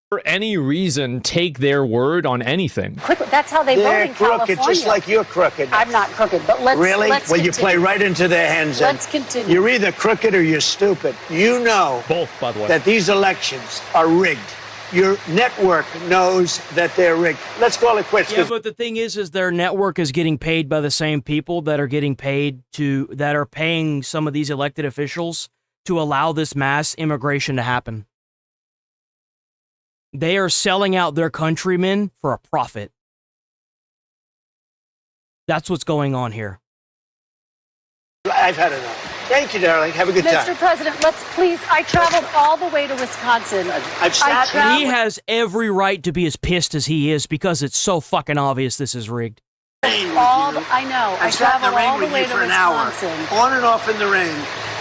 For any reason, take their word on anything. That's how they vote They're in crooked, California. just like you're crooked. I'm not crooked, but let's Really? Let's Well, you continue. play right into their hands. then. Let's continue. You're either crooked or you're stupid. You know both, by the way, that these elections are rigged. Your network knows that they're rigged. Let's call it quits. Yeah, but the thing is their network is getting paid by the same people that are paying some of these elected officials to allow this mass immigration to happen. They are selling out their countrymen for a profit. That's what's going on here. I've had enough. Thank you, darling. Have a good time. Mr. President, let's please. I traveled all the way to Wisconsin. He has every right to be as pissed as he is because it's so fucking obvious this is rigged. I know. I traveled all the way to Wisconsin. On and off in the rain,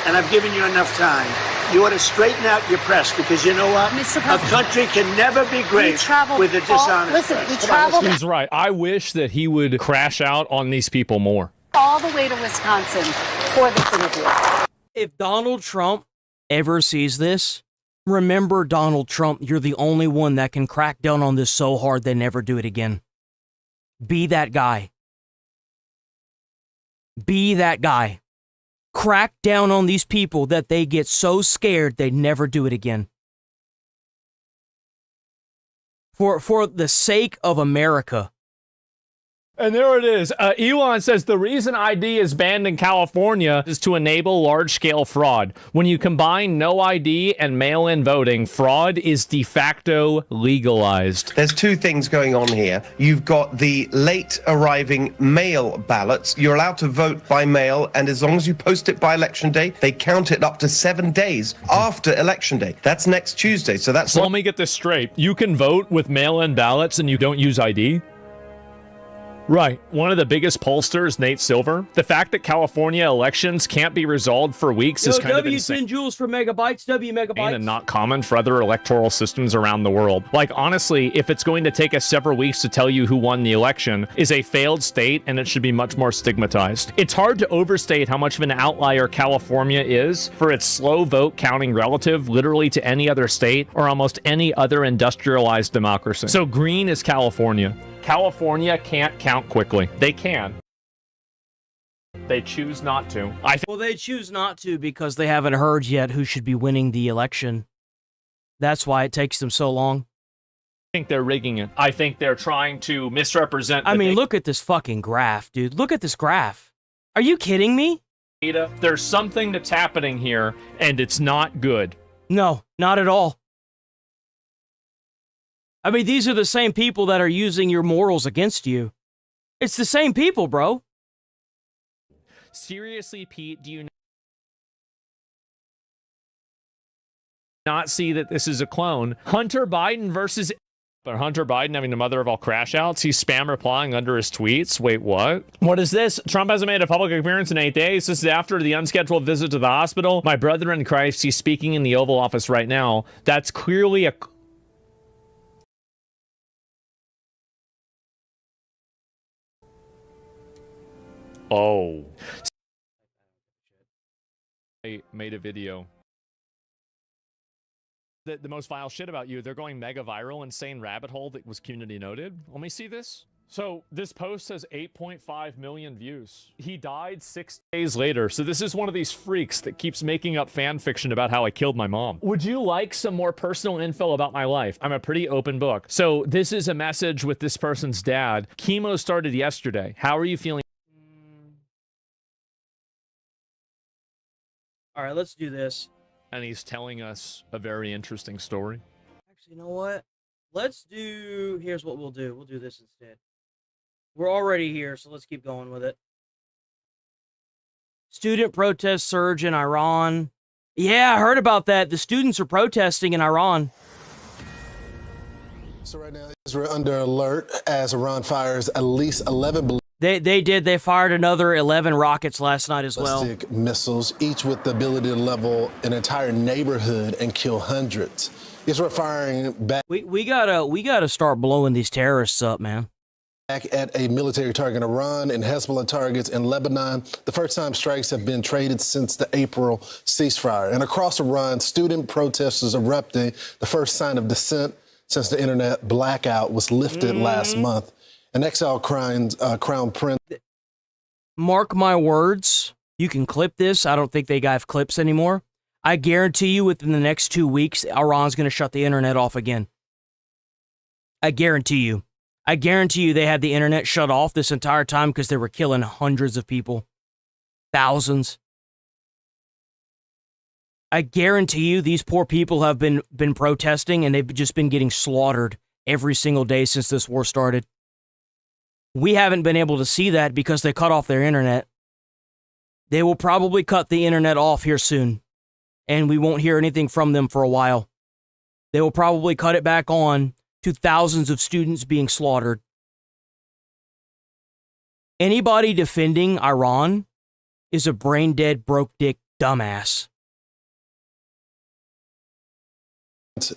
and I've given you enough time. You ought to straighten out your press because you know what? Mr. A country can never be great with a dishonest press. We traveled He's right. I wish that he would crash out on these people more. all the way to Wisconsin for this interview. If Donald Trump ever sees this, remember, Donald Trump, you're the only one that can crack down on this so hard they never do it again. Be that guy. Be that guy. Crack down on these people that they get so scared they never do it again. For the sake of America. And there it is. Elon says the reason ID is banned in California is to enable large-scale fraud. When you combine no ID and mail-in voting, fraud is de facto legalized. There's two things going on here. You've got the late arriving mail ballots. You're allowed to vote by mail, and as long as you post it by election day, they count it up to 7 days after election day. That's next Tuesday. So let me get this straight. You can vote with mail-in ballots and you don't use ID? Right. One of the biggest pollsters, Nate Silver. The fact that California elections can't be resolved for weeks is kind of insane. joules for megabytes, W megabytes. And not common for other electoral systems around the world. Like, honestly, if it's going to take us several weeks to tell you who won the election, is a failed state, and it should be much more stigmatized. It's hard to overstate how much of an outlier California is for its slow vote counting relative literally to any other state or almost any other industrialized democracy. So green is California. California can't count quickly. They can. They choose not to. Well, they choose not to because they haven't heard yet who should be winning the election. That's why it takes them so long. I think they're rigging it. I think they're trying to misrepresent. I mean, look at this fucking graph, dude. Look at this graph. Are you kidding me? There's something that's happening here, and it's not good. No, not at all. I mean, these are the same people that are using your morals against you. It's the same people, bro. Seriously, Pete, do you not see that this is a clone? Hunter Biden versus... But Hunter Biden having the mother of all crash outs? He's spam replying under his tweets? Wait, what? What is this? Trump hasn't made a public appearance in 8 days. This is after the unscheduled visit to the hospital. My brother in Christ, he's speaking in the Oval Office right now. That's clearly a... Oh. I made a video. The most vile shit about you, they're going mega viral, insane rabbit hole that was community noted. Let me see this. So this post has 8.5 million views. He died 6 days later. So this is one of these freaks that keeps making up fan fiction about how I killed my mom. Would you like some more personal info about my life? I'm a pretty open book. So this is a message with this person's dad. Chemo started yesterday. How are you feeling? All right, let's do this. And he's telling us a very interesting story. Actually, you know what? Let's do... Here's what we'll do. We'll do this instead. We're already here, so let's keep going with it. Student protest surge in Iran. Yeah, I heard about that. The students are protesting in Iran. So right now, Israel under alert as Iran fires at least 11... They fired another 11 rockets last night as well. Ballistic missiles, each with the ability to level an entire neighborhood and kill hundreds. Israel firing back. We gotta start blowing these terrorists up, man. Back at a military target in Iran and Hezbollah targets in Lebanon. The first time strikes have been traded since the April ceasefire. And across Iran, student protesters erupting, the first sign of dissent since the internet blackout was lifted last month. An exiled crown prince. Mark my words. You can clip this. I don't think they have clips anymore. I guarantee you within the next 2 weeks, Iran's going to shut the internet off again. I guarantee you. I guarantee you they had the internet shut off this entire time because they were killing hundreds of people. Thousands. I guarantee you these poor people have been protesting, and they've just been getting slaughtered every single day since this war started. We haven't been able to see that because they cut off their internet. They will probably cut the internet off here soon, and we won't hear anything from them for a while. They will probably cut it back on to thousands of students being slaughtered. Anybody defending Iran is a brain-dead, broke-dick dumbass.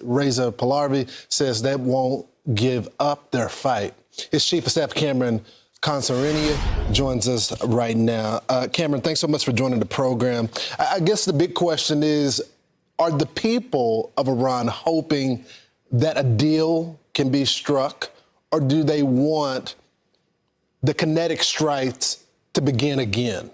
Reza Pahlavi says they won't give up their fight. His Chief of Staff, Cameron Consarenia, joins us right now. Cameron, thanks so much for joining the program. I guess the big question is, are the people of Iran hoping that a deal can be struck, or do they want the kinetic strikes to begin again?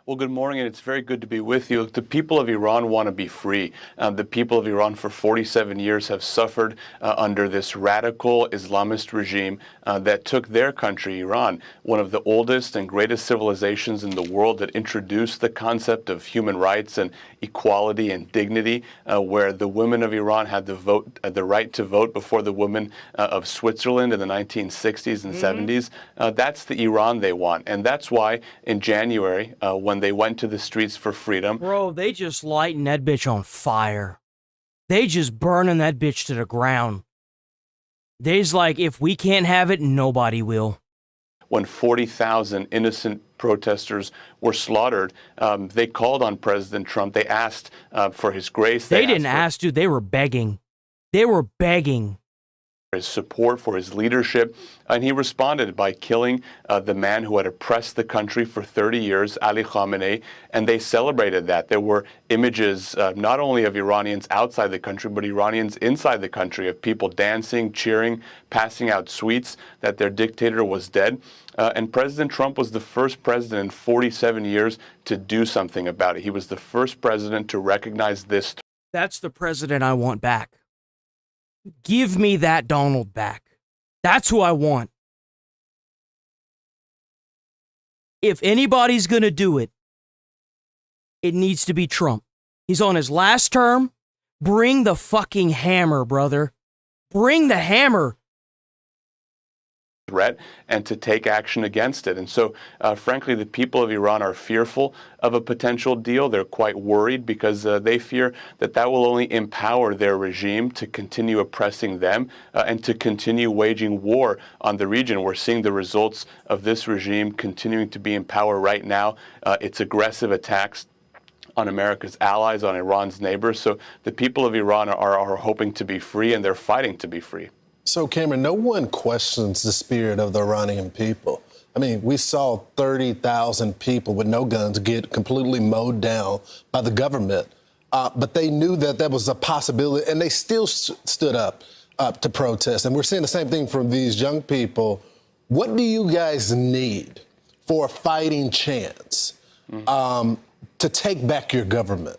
Well, good morning, and it's very good to be with you. The people of Iran want to be free. The people of Iran for 47 years have suffered under this radical Islamist regime that took their country, Iran, one of the oldest and greatest civilizations in the world, that introduced the concept of human rights and equality and dignity, where the women of Iran had the right to vote before the women of Switzerland in the 1960s and 70s. That's the Iran they want, and that's why in January, when they went to the streets for freedom. Bro, they just lighting that bitch on fire. They just burning that bitch to the ground. They's like, if we can't have it, nobody will. When 40,000 innocent protesters were slaughtered, they called on President Trump. They asked for his grace. They didn't ask, dude. They were begging. They were begging. His support, for his leadership, and he responded by killing the man who had oppressed the country for 30 years, Ali Khamenei, and they celebrated that. There were images not only of Iranians outside the country, but Iranians inside the country, of people dancing, cheering, passing out sweets that their dictator was dead. And President Trump was the first president in 47 years to do something about it. He was the first president to recognize this. That's the president I want back. Give me that Donald back. That's who I want. If anybody's going to do it, it needs to be Trump. He's on his last term. Bring the fucking hammer, brother. Bring the hammer. Threat and to take action against it. And so, frankly, the people of Iran are fearful of a potential deal. They're quite worried because they fear that that will only empower their regime to continue oppressing them and to continue waging war on the region. We're seeing the results of this regime continuing to be in power right now. Its aggressive attacks on America's allies, on Iran's neighbors. So the people of Iran are hoping to be free, and they're fighting to be free. So, Cameron, no one questions the spirit of the Iranian people. I mean, we saw 30,000 people with no guns get completely mowed down by the government. But they knew that that was a possibility, and they still stood up to protest. And we're seeing the same thing from these young people. What do you guys need for a fighting chance to take back your government?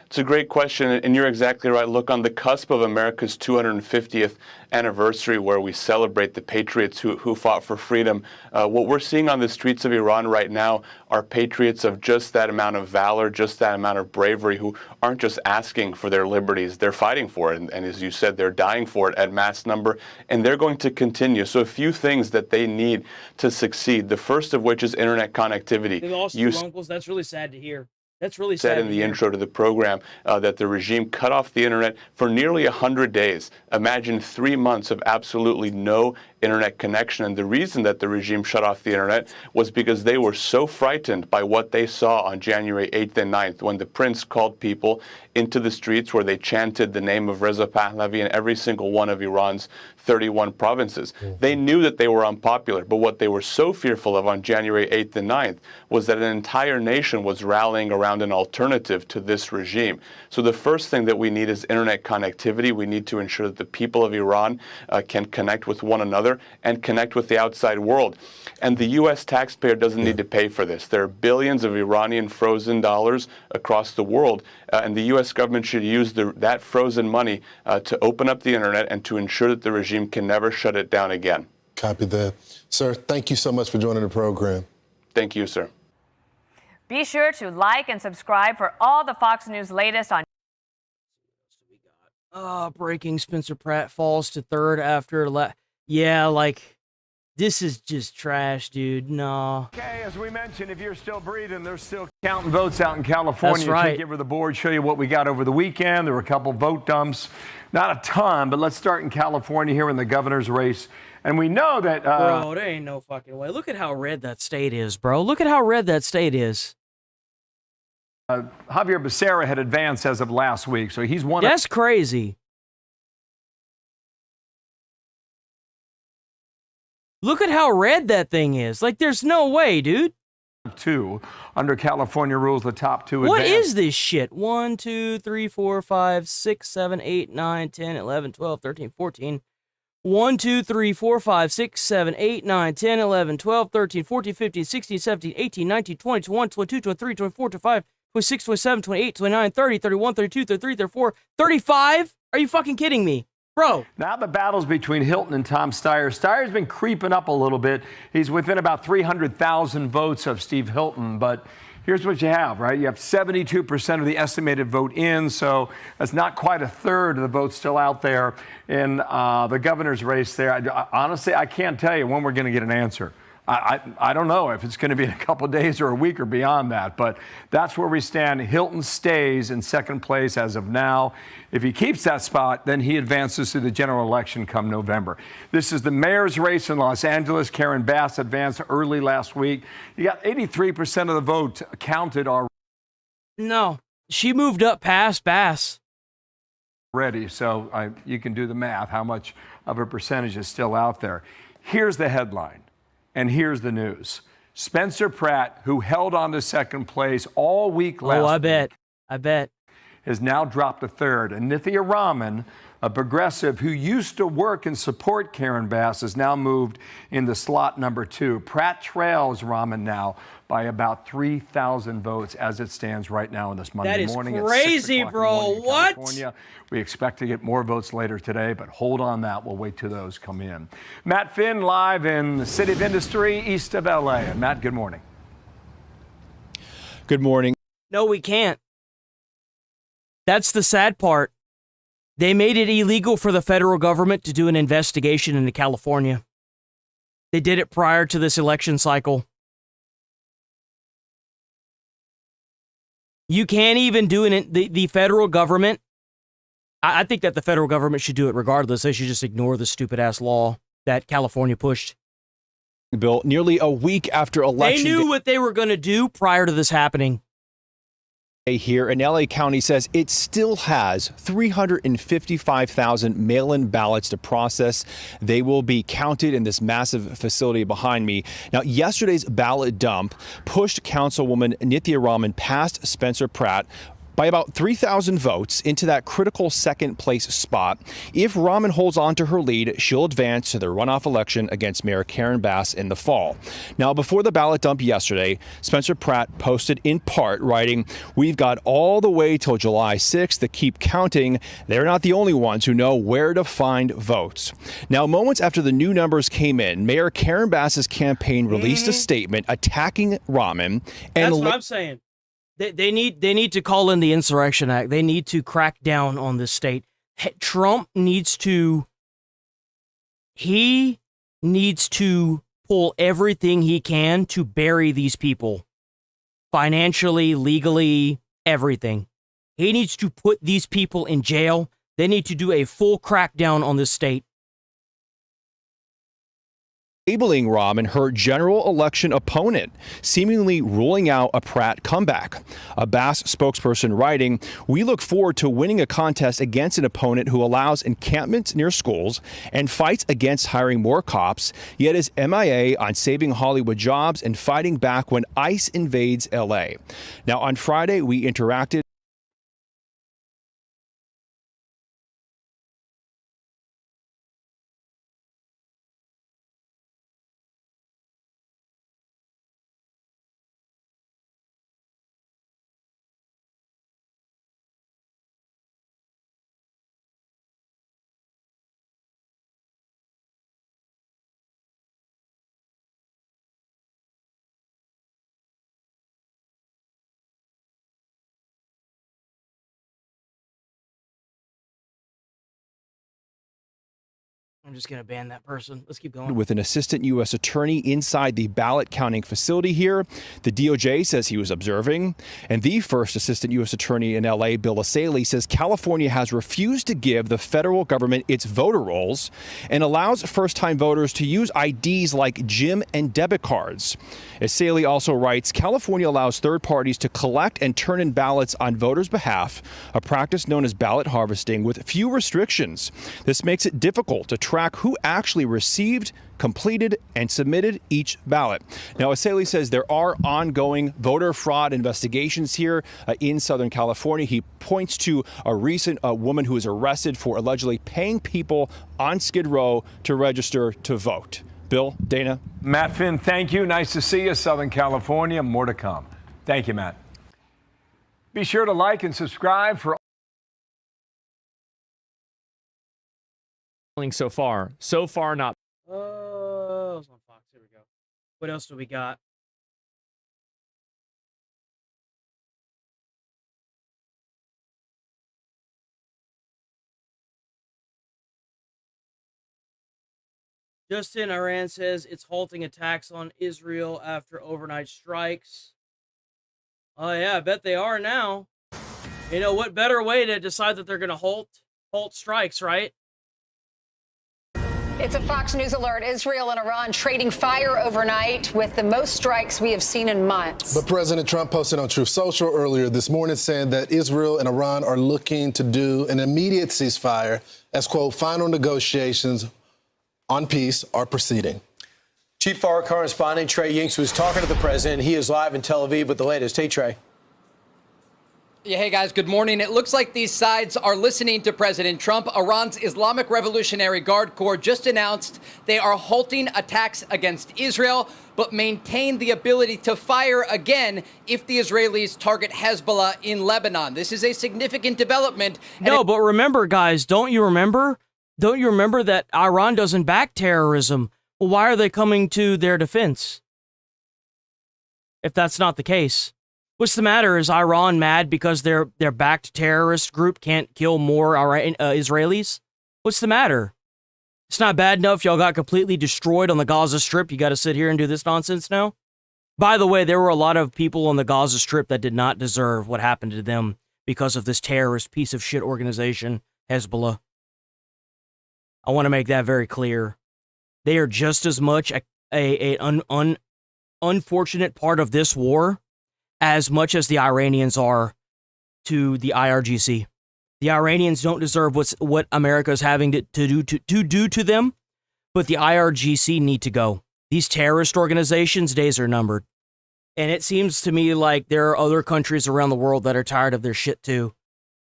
It's a great question, and you're exactly right. Look, on the cusp of America's 250th anniversary, where we celebrate the patriots who fought for freedom, what we're seeing on the streets of Iran right now are patriots of just that amount of valor, just that amount of bravery, who aren't just asking for their liberties, they're fighting for it. And as you said, they're dying for it at mass number, and they're going to continue. So a few things that they need to succeed, the first of which is internet connectivity. They lost two uncles. That's really sad to hear. That's really sad. Said in the intro to the program that the regime cut off the internet for nearly 100 days. Imagine 3 months of absolutely no internet connection. And the reason that the regime shut off the internet was because they were so frightened by what they saw on January 8th and 9th, when the prince called people into the streets where they chanted the name of Reza Pahlavi in every single one of Iran's 31 provinces. They knew that they were unpopular, but what they were so fearful of on January 8th and 9th was that an entire nation was rallying around an alternative to this regime. So the first thing that we need is internet connectivity. We need to ensure that the people of Iran can connect with one another and connect with the outside world. And the U.S. taxpayer doesn't need to pay for this. There are billions of Iranian frozen dollars across the world, and the U.S. government should use that frozen money to open up the internet and to ensure that the regime can never shut it down again. Copy that. Sir, thank you so much for joining the program. Thank you, sir. Be sure to like and subscribe for all the Fox News latest on. Breaking Spencer Pratt falls to third after yeah, like, this is just trash, dude. No. Okay, as we mentioned, if you're still breathing, they're still counting votes out in California. That's right. Take over the board, show you what we got over the weekend. There were a couple vote dumps. Not a ton, but let's start in California here in the governor's race. And we know that... bro, there ain't no fucking way. Look at how red that state is, bro. Look at how red that state is. Javier Becerra had advanced as of last week, so he's one. That's crazy. Look at how red that thing is. Like, there's no way, dude. Two under California rules, the top two. What advance. is this shit? 1, 2, 3, 4, 5, 6, 7, 8, 9, 10, 11, 12, 13, 14. 1, 2, 3, 4, 5, 6, 7, 8, 9, 10, 11, 12, 13, 14, 15, 16, 17, 18, 19, 20, 21, 22, 23, 24, 25, 26, 27, 28, 29, 30, 31, 32, 33, 34, 35? Are you fucking kidding me? Bro. Now the battle's between Hilton and Tom Steyer. Steyer's been creeping up a little bit. He's within about 300,000 votes of Steve Hilton, but here's what you have, right? You have 72% of the estimated vote in, so that's not quite a third of the votes still out there in the governor's race there. Honestly, I can't tell you when we're going to get an answer. I don't know if it's going to be in a couple of days or a week or beyond that, but that's where we stand. Hilton stays in second place as of now. If he keeps that spot, then he advances to the general election come November. This is the mayor's race in Los Angeles. Karen Bass advanced early last week. You got 83% of the vote counted already. No, she moved up past Bass. So you can do the math, how much of a percentage is still out there. Here's the headline. And here's the news. Spencer Pratt, who held on to second place all week last week. I bet. Has now dropped to third. And Nithya Raman, a progressive who used to work and support Karen Bass, has now moved into slot number 2. Pratt trails Raman now by about 3,000 votes as it stands right now on this Monday morning. That is crazy, bro. What? California. We expect to get more votes later today, but hold on that. We'll wait till those come in. Matt Finn live in the City of Industry, east of LA. And Matt, good morning. Good morning. No, we can't. That's the sad part. They made it illegal for the federal government to do an investigation into California. They did it prior to this election cycle. You can't even do it. The federal government, I think that the federal government should do it regardless. They should just ignore the stupid-ass law that California pushed. Bill, nearly a week after election They knew what they were going to do prior to this happening. Here in LA County says it still has 355,000 mail-in ballots to process. They will be counted in this massive facility behind me. Now, yesterday's ballot dump pushed Councilwoman Nithya Raman past Spencer Pratt by about 3,000 votes into that critical second place spot. If Raman holds on to her lead, she'll advance to the runoff election against Mayor Karen Bass in the fall. Now, before the ballot dump yesterday, Spencer Pratt posted in part writing, "We've got all the way till July 6th to keep counting. They're not the only ones who know where to find votes." Now, moments after the new numbers came in, Mayor Karen Bass's campaign released a statement attacking Raman. And That's what I'm saying. They need to call in the Insurrection Act. They need to crack down on this state. Trump needs to pull everything he can to bury these people. Financially, legally, everything. He needs to put these people in jail. They need to do a full crackdown on this state. Labeling Raman her general election opponent, seemingly ruling out a Pratt comeback. A Bass spokesperson writing, "We look forward to winning a contest against an opponent who allows encampments near schools and fights against hiring more cops, yet is MIA on saving Hollywood jobs and fighting back when ICE invades LA." Now, on Friday, we interacted I'm just going to ban that person. Let's keep going. With an assistant U.S. attorney inside the ballot counting facility here. The DOJ says he was observing. And the first assistant U.S. attorney in L.A., Bill Asaley, says California has refused to give the federal government its voter rolls and allows first-time voters to use IDs like gym and debit cards. Asaley also writes, California allows third parties to collect and turn in ballots on voters' behalf, a practice known as ballot harvesting with few restrictions. This makes it difficult to track who actually received, completed, and submitted each ballot. Now, Asaley says there are ongoing voter fraud investigations here in Southern California. He points to a recent woman who was arrested for allegedly paying people on Skid Row to register to vote. Bill, Dana. Matt Finn, thank you. Nice to see you, Southern California. More to come. Thank you, Matt. Be sure to like and subscribe for So far not. Oh, it's on Fox. Here we go. What else do we got? Justin, Iran says it's halting attacks on Israel after overnight strikes. Oh yeah, I bet they are now. You know, what better way to decide that they're going to halt strikes, right? It's a Fox News alert. Israel and Iran trading fire overnight with the most strikes we have seen in months. But President Trump posted on Truth Social earlier this morning saying that Israel and Iran are looking to do an immediate ceasefire as, quote, final negotiations on peace are proceeding. Chief Foreign Correspondent Trey Yingst was talking to the president. He is live in Tel Aviv with the latest. Hey, Trey. Yeah, hey guys, good morning. It looks like these sides are listening to President Trump. Iran's Islamic Revolutionary Guard Corps just announced they are halting attacks against Israel, but maintain the ability to fire again if the Israelis target Hezbollah in Lebanon. This is a significant development. No, but remember, guys, don't you remember that Iran doesn't back terrorism? Well, why are they coming to their defense? If that's not the case. What's the matter? Is Iran mad because their backed terrorist group can't kill more Israelis? What's the matter? It's not bad enough y'all got completely destroyed on the Gaza Strip. You got to sit here and do this nonsense now? By the way, there were a lot of people on the Gaza Strip that did not deserve what happened to them because of this terrorist piece of shit organization, Hezbollah. I want to make that very clear. They are just as much an unfortunate part of this war as much as the Iranians are to the IRGC. The Iranians don't deserve what America is having to do to them, but the IRGC need to go. These terrorist organizations' days are numbered. And it seems to me like there are other countries around the world that are tired of their shit too.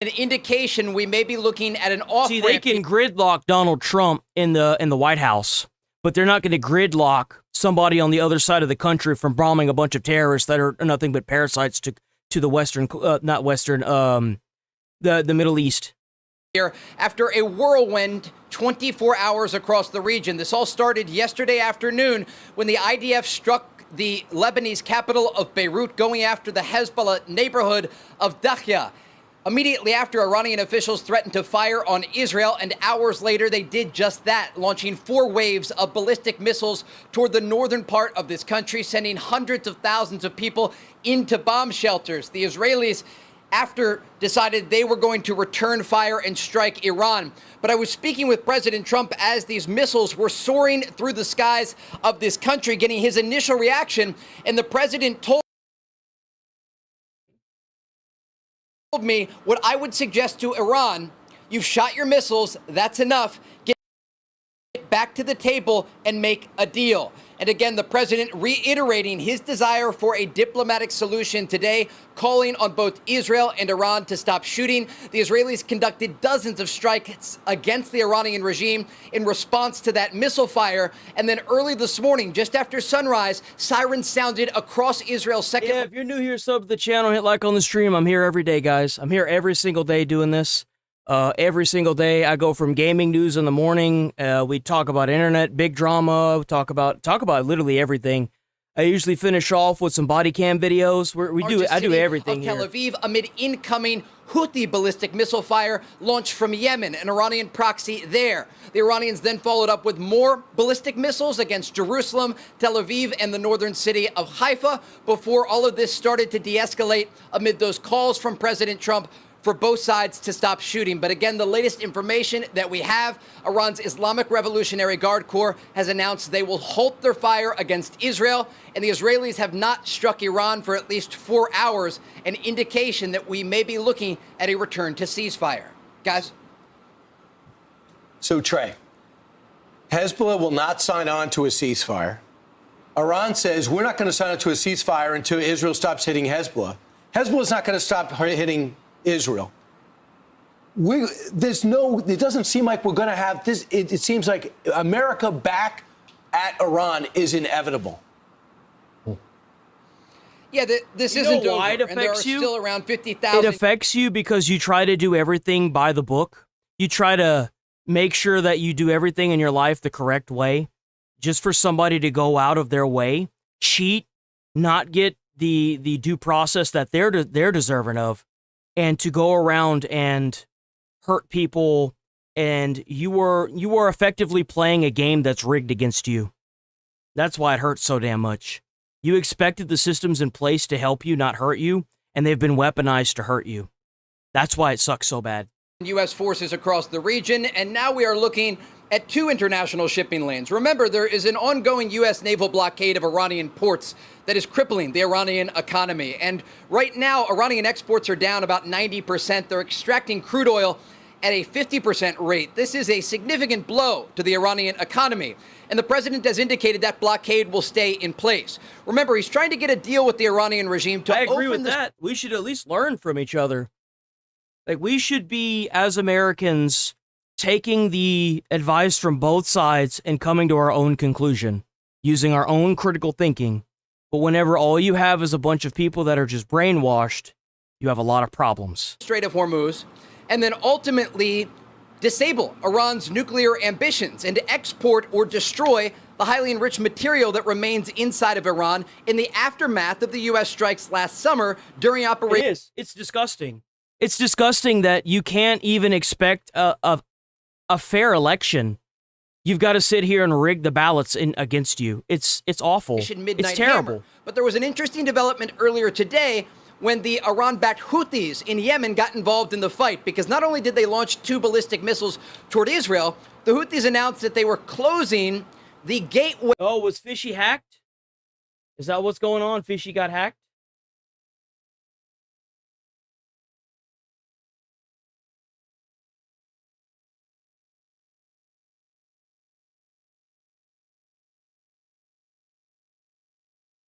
An indication we may be looking at an off-ramp. See, they can gridlock Donald Trump in the White House, but they're not going to gridlock somebody on the other side of the country from bombing a bunch of terrorists that are nothing but parasites to the the Middle East. Here after a whirlwind 24 hours across the region. This all started yesterday afternoon when the IDF struck the Lebanese capital of Beirut, going after the Hezbollah neighborhood of Dakhya. Immediately after, Iranian officials threatened to fire on Israel, and hours later they did just that, launching 4 waves of ballistic missiles toward the northern part of this country, sending hundreds of thousands of people into bomb shelters. The Israelis, after, decided they were going to return fire and strike Iran. But I was speaking with President Trump as these missiles were soaring through the skies of this country, getting his initial reaction, and the president told me what I would suggest to Iran: you've shot your missiles, that's enough. Get back to the table and make a deal. And again, the president reiterating his desire for a diplomatic solution today, calling on both Israel and Iran to stop shooting. The Israelis conducted dozens of strikes against the Iranian regime in response to that missile fire. And then early this morning, just after sunrise, sirens sounded across Israel's second. Yeah, if you're new here, sub to the channel, hit like on the stream. I'm here every day, guys. I'm here every single day doing this. Every single day, I go from gaming news in the morning. We talk about internet, big drama. We talk about literally everything. I usually finish off with some body cam videos. I do everything Tel here. Aviv amid incoming Houthi ballistic missile fire launched from Yemen, an Iranian proxy there. The Iranians then followed up with more ballistic missiles against Jerusalem, Tel Aviv, and the northern city of Haifa before all of this started to de-escalate amid those calls from President Trump for both sides to stop shooting. But again, the latest information that we have, Iran's Islamic Revolutionary Guard Corps has announced they will halt their fire against Israel, and the Israelis have not struck Iran for at least 4 hours, an indication that we may be looking at a return to ceasefire. Guys? So, Trey, Hezbollah will not sign on to a ceasefire. Iran says we're not going to sign on to a ceasefire until Israel stops hitting Hezbollah. Hezbollah's not going to stop hitting Israel. It doesn't seem like we're going to have this. It seems like America back at Iran is inevitable. Yeah, this isn't over, why it affects and there are you? still around 50,000. It affects you because you try to do everything by the book. You try to make sure that you do everything in your life the correct way, just for somebody to go out of their way, cheat, not get the due process that they're deserving of, and to go around and hurt people. And you are effectively playing a game that's rigged against you. That's why it hurts so damn much. You expected the systems in place to help you, not hurt you, and they've been weaponized to hurt you. That's why it sucks so bad. U.S. forces across the region, and now we are looking at 2 international shipping lanes. Remember, there is an ongoing U.S. naval blockade of Iranian ports that is crippling the Iranian economy. And right now, Iranian exports are down about 90%. They're extracting crude oil at a 50% rate. This is a significant blow to the Iranian economy. And the president has indicated that blockade will stay in place. Remember, he's trying to get a deal with the Iranian regime to I agree with that. We should at least learn from each other. Like, we should be, as Americans, taking the advice from both sides and coming to our own conclusion, using our own critical thinking. But whenever all you have is a bunch of people that are just brainwashed, you have a lot of problems. Strait of Hormuz, and then ultimately disable Iran's nuclear ambitions and to export or destroy the highly enriched material that remains inside of Iran in the aftermath of the U.S. strikes last summer during Operation... It is. It's disgusting. It's disgusting that you can't even expect a fair election. You've got to sit here and rig the ballots against you. It's awful. It's terrible. Hammer. But there was an interesting development earlier today when the Iran-backed Houthis in Yemen got involved in the fight, because not only did they launch 2 ballistic missiles toward Israel, the Houthis announced that they were closing the gateway. Oh, was Fishy hacked? Is that what's going on? Fishy got hacked?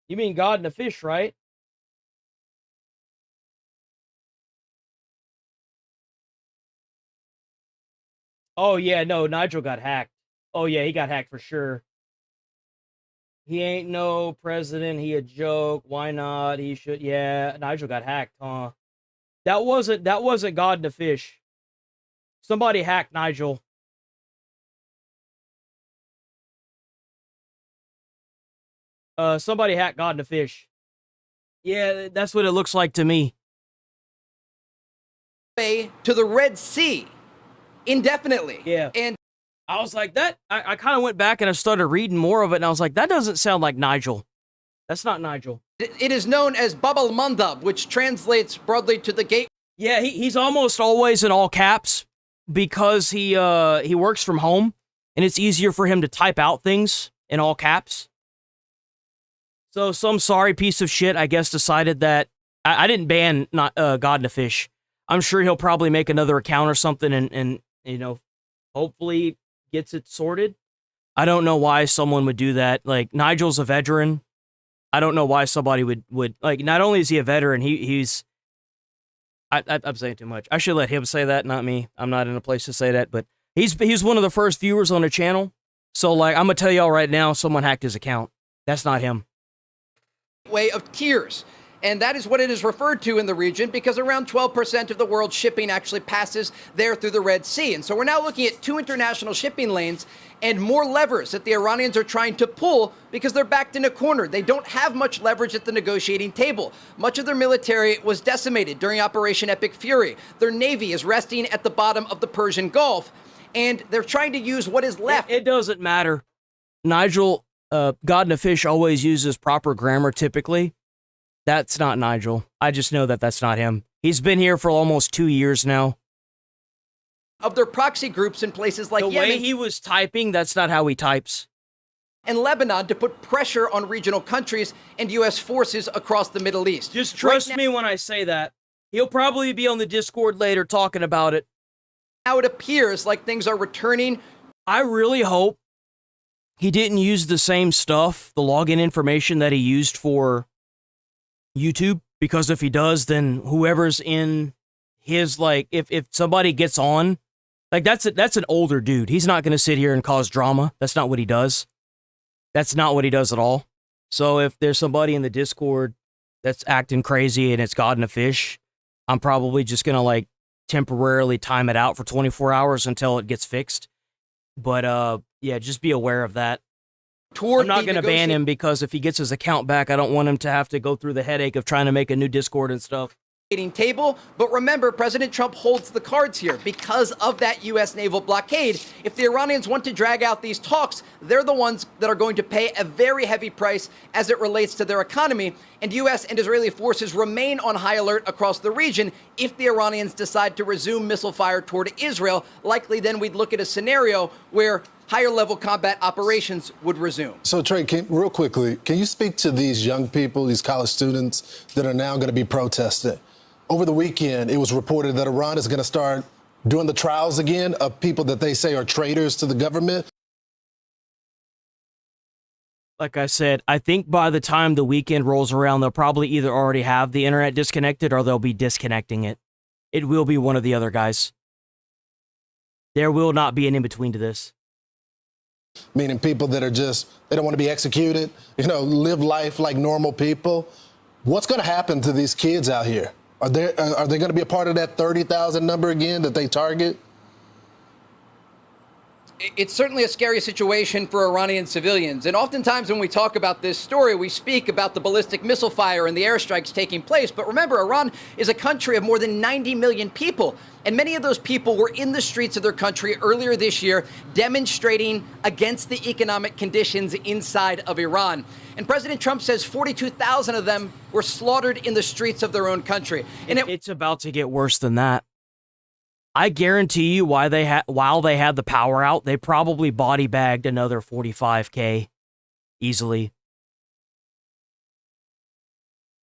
You mean God and a fish, right? Oh, yeah, no, Nigel got hacked. Oh, yeah, he got hacked for sure. He ain't no president. He a joke. Why not? He should. Yeah, Nigel got hacked, huh? That wasn't God and a fish. Somebody hacked Nigel. Somebody hacked God and a fish. Yeah, that's what it looks like to me. To the Red Sea indefinitely. Yeah. And I was like, that. I kind of went back and I started reading more of it, and I was like, that doesn't sound like Nigel. That's not Nigel. It is known as Bab al-Mandab, which translates broadly to the gate. Yeah, he's almost always in all caps because he works from home, and it's easier for him to type out things in all caps. So some sorry piece of shit, I guess, decided that I didn't ban God and a Fish. I'm sure he'll probably make another account or something and you know, hopefully gets it sorted. I don't know why someone would do that. Like, Nigel's a veteran. I don't know why somebody would like, not only is he a veteran, he's I'm saying too much. I should let him say that, not me. I'm not in a place to say that, but he's one of the first viewers on the channel. So, like, I'm gonna tell y'all right now, someone hacked his account. That's not him. Way of tears. And that is what it is referred to in the region because around 12% of the world's shipping actually passes there through the Red Sea. And so we're now looking at 2 international shipping lanes and more levers that the Iranians are trying to pull because they're backed in a corner. They don't have much leverage at the negotiating table. Much of their military was decimated during Operation Epic Fury. Their navy is resting at the bottom of the Persian Gulf, and they're trying to use what is left. It doesn't matter. Nigel, God in a Fish always uses proper grammar typically. That's not Nigel. I just know that that's not him. He's been here for almost 2 years now. Of their proxy groups in places like The Yemen way he was typing, that's not how he types. and Lebanon to put pressure on regional countries and U.S. forces across the Middle East. Just trust me when I say that. He'll probably be on the Discord later talking about it. Now it appears like things are returning. I really hope he didn't use the same stuff, the login information that he used for YouTube, because if he does, then whoever's in his, like, if somebody gets on, like, that's an older dude. He's not going to sit here and cause drama. That's not what he does. That's not what he does at all. So if there's somebody in the Discord that's acting crazy and it's God in a Fish, I'm probably just going to, like, temporarily time it out for 24 hours until it gets fixed. But, yeah, just be aware of that. I'm not going to ban him because if he gets his account back, I don't want him to have to go through the headache of trying to make a new Discord and stuff. Table, but remember, President Trump holds the cards here because of that U.S. naval blockade. If the Iranians want to drag out these talks, they're the ones that are going to pay a very heavy price as it relates to their economy. And U.S. and Israeli forces remain on high alert across the region if the Iranians decide to resume missile fire toward Israel. Likely then we'd look at a scenario where higher level combat operations would resume. So Trey, real quickly, can you speak to these young people, these college students that are now going to be protesting? Over the weekend, it was reported that Iran is going to start doing the trials again of people that they say are traitors to the government. Like I said, I think by the time the weekend rolls around, they'll probably either already have the internet disconnected or they'll be disconnecting it. It will be one of the other guys. There will not be an in-between to this. Meaning people that are just, they don't want to be executed, live life like normal people. What's going to happen to these kids out here? Are they going to be a part of that 30,000 number again that they target? It's certainly a scary situation for Iranian civilians. And oftentimes when we talk about this story, we speak about the ballistic missile fire and the airstrikes taking place. But remember, Iran is a country of more than 90 million people. And many of those people were in the streets of their country earlier this year demonstrating against the economic conditions inside of Iran. And President Trump says 42,000 of them were slaughtered in the streets of their own country. And it's about to get worse than that. I guarantee you while they had the power out, they probably body bagged another 45K easily.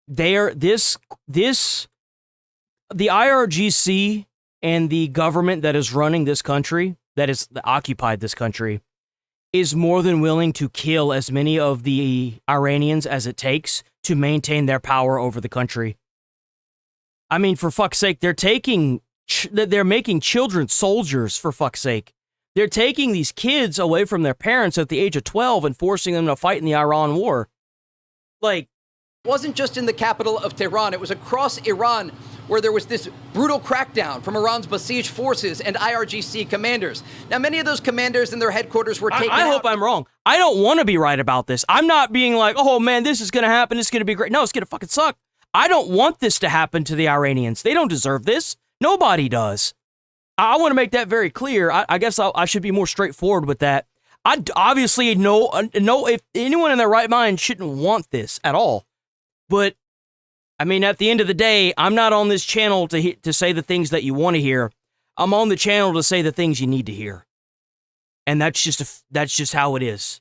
The IRGC and the government that is running this country, that is occupied this country, is more than willing to kill as many of the Iranians as it takes to maintain their power over the country. I mean, for fuck's sake, they're making children soldiers, for fuck's sake. They're taking these kids away from their parents at the age of 12 and forcing them to fight in the Iran war. Like, it wasn't just in the capital of Tehran, it was across Iran where there was this brutal crackdown from Iran's besieged forces and IRGC commanders. Now, many of those commanders and their headquarters were taken out. I hope I'm wrong. I don't want to be right about this. I'm not being like, oh man, this is going to happen, it's going to be great. No, it's going to fucking suck. I don't want this to happen to the Iranians. They don't deserve this. Nobody does. I want to make that very clear. I guess I should be more straightforward with that. I obviously know if anyone in their right mind shouldn't want this at all. But, I mean, at the end of the day, I'm not on this channel to say the things that you want to hear. I'm on the channel to say the things you need to hear. And that's just how it is.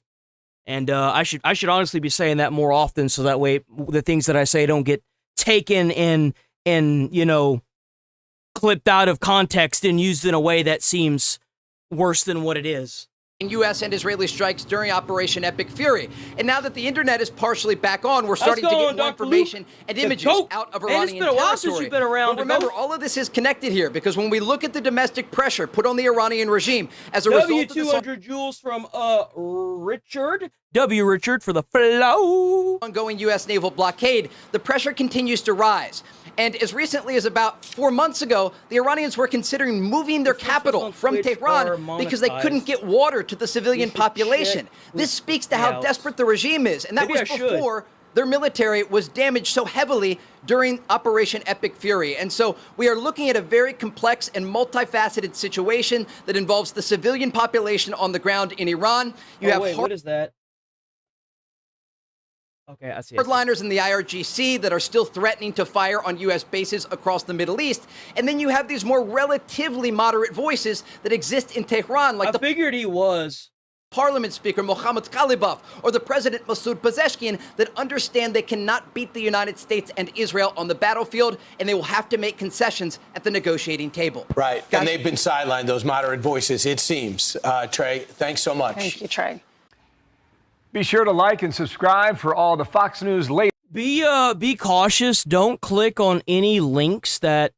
And I should honestly be saying that more often so that way the things that I say don't get taken and clipped out of context and used in a way that seems worse than what it is. U.S. and Israeli strikes during Operation Epic Fury. And now that the internet is partially back on, we're starting to get more information and images out of Iranian territory. It's been a while since you've been around. But remember, all of this is connected here, because when we look at the domestic pressure put on the Iranian regime as a result of this W200 joules from Richard. W. Richard for the flow. Ongoing U.S. naval blockade, the pressure continues to rise. And as recently as about 4 months ago, the Iranians were considering moving their capital from Tehran because they couldn't get water to the civilian population. This speaks to how desperate the regime is. And that was before their military was damaged so heavily during Operation Epic Fury. And so we are looking at a very complex and multifaceted situation that involves the civilian population on the ground in Iran. You have what is that? Okay, I see. Hardliners in the IRGC that are still threatening to fire on U.S. bases across the Middle East. And then you have these more relatively moderate voices that exist in Tehran, like Parliament Speaker Mohammad Ghalibaf or the President Masoud Pezeshkian, that understand they cannot beat the United States and Israel on the battlefield, and they will have to make concessions at the negotiating table. Right, and they've been sidelined, those moderate voices, it seems. Trey, thanks so much. Thank you, Trey. Be sure to like and subscribe for all the Fox News latest. Be cautious. Don't click on any links that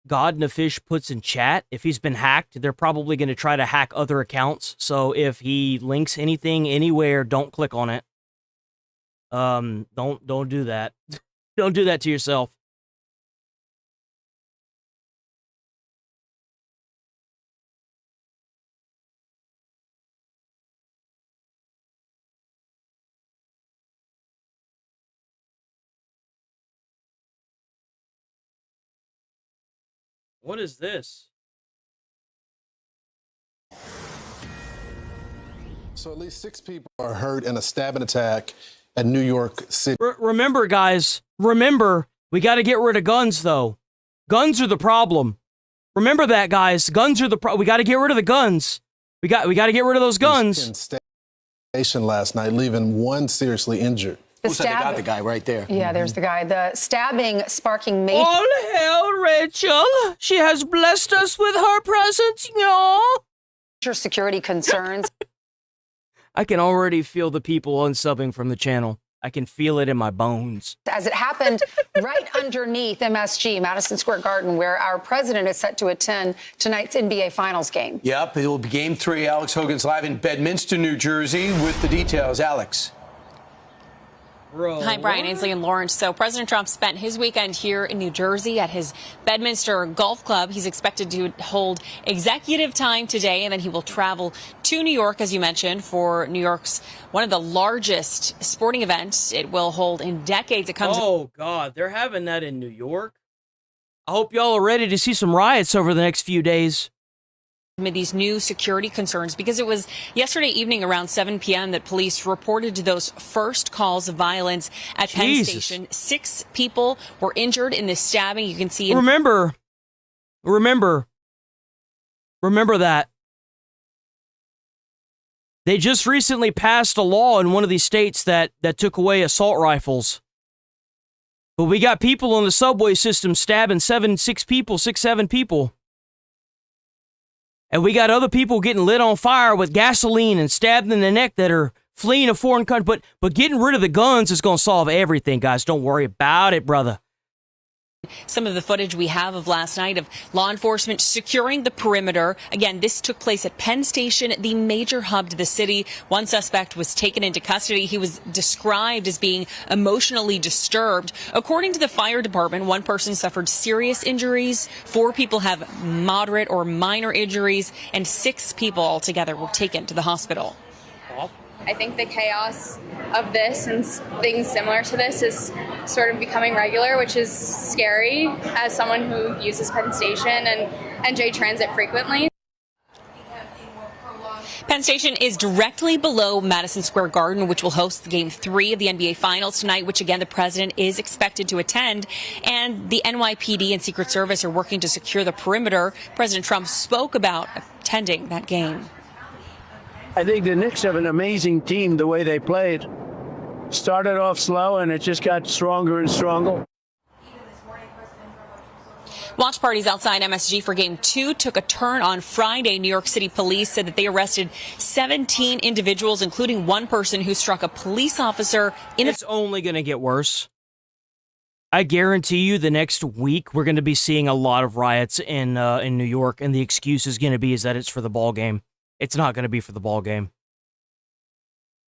God and the Fish puts in chat. If he's been hacked, they're probably going to try to hack other accounts. So if he links anything anywhere, don't click on it. Don't do that. Don't do that to yourself. What is this? So at least 6 people are hurt in a stabbing attack at New York City. Remember, guys, we got to get rid of guns, though. Guns are the problem. Remember that, guys. Guns are the problem. We got to get rid of the guns. We got to get rid of those guns. In station last night, leaving one seriously injured. They got the guy right there. Yeah, there's the guy. The stabbing sparking major... All hail Rachel. She has blessed us with her presence, major security concerns. I can already feel the people unsubbing from the channel. I can feel it in my bones. As it happened right underneath MSG, Madison Square Garden, where our president is set to attend tonight's NBA Finals game. Yep, it will be Game 3. Alex Hogan's live in Bedminster, New Jersey with the details. Alex. Hi, Brian, Ainsley, and Lawrence. So President Trump spent his weekend here in New Jersey at his Bedminster Golf Club. He's expected to hold executive time today, and then he will travel to New York, as you mentioned, for New York's one of the largest sporting events it will hold in decades. It comes. Oh, God, they're having that in New York? I hope y'all are ready to see some riots over the next few days. Amid these new security concerns, because it was yesterday evening around 7 p.m. that police reported those first calls of violence at Penn Station. 6 people were injured in this stabbing. You can see. Remember that. They just recently passed a law in one of these states that took away assault rifles. But we got people on the subway system stabbing 7 people. And we got other people getting lit on fire with gasoline and stabbed in the neck that are fleeing a foreign country. But getting rid of the guns is going to solve everything, guys. Don't worry about it, brother. Some of the footage we have of last night of law enforcement securing the perimeter. Again, this took place at Penn Station, the major hub to the city. One suspect was taken into custody. He was described as being emotionally disturbed. According to the fire department, one person suffered serious injuries. 4 people have moderate or minor injuries, and 6 people altogether were taken to the hospital. I think the chaos of this and things similar to this is sort of becoming regular, which is scary as someone who uses Penn Station and J Transit frequently. Penn Station is directly below Madison Square Garden, which will host Game 3 of the NBA Finals tonight, which, again, the president is expected to attend. And the NYPD and Secret Service are working to secure the perimeter. President Trump spoke about attending that game. I think the Knicks have an amazing team, the way they played. Started off slow, and it just got stronger and stronger. Watch parties outside MSG for Game 2 took a turn on Friday. New York City police said that they arrested 17 individuals, including one person who struck a police officer in It's only going to get worse. I guarantee you the next week we're going to be seeing a lot of riots in New York, and the excuse is going to be is that it's for the ball game. It's not going to be for the ball game.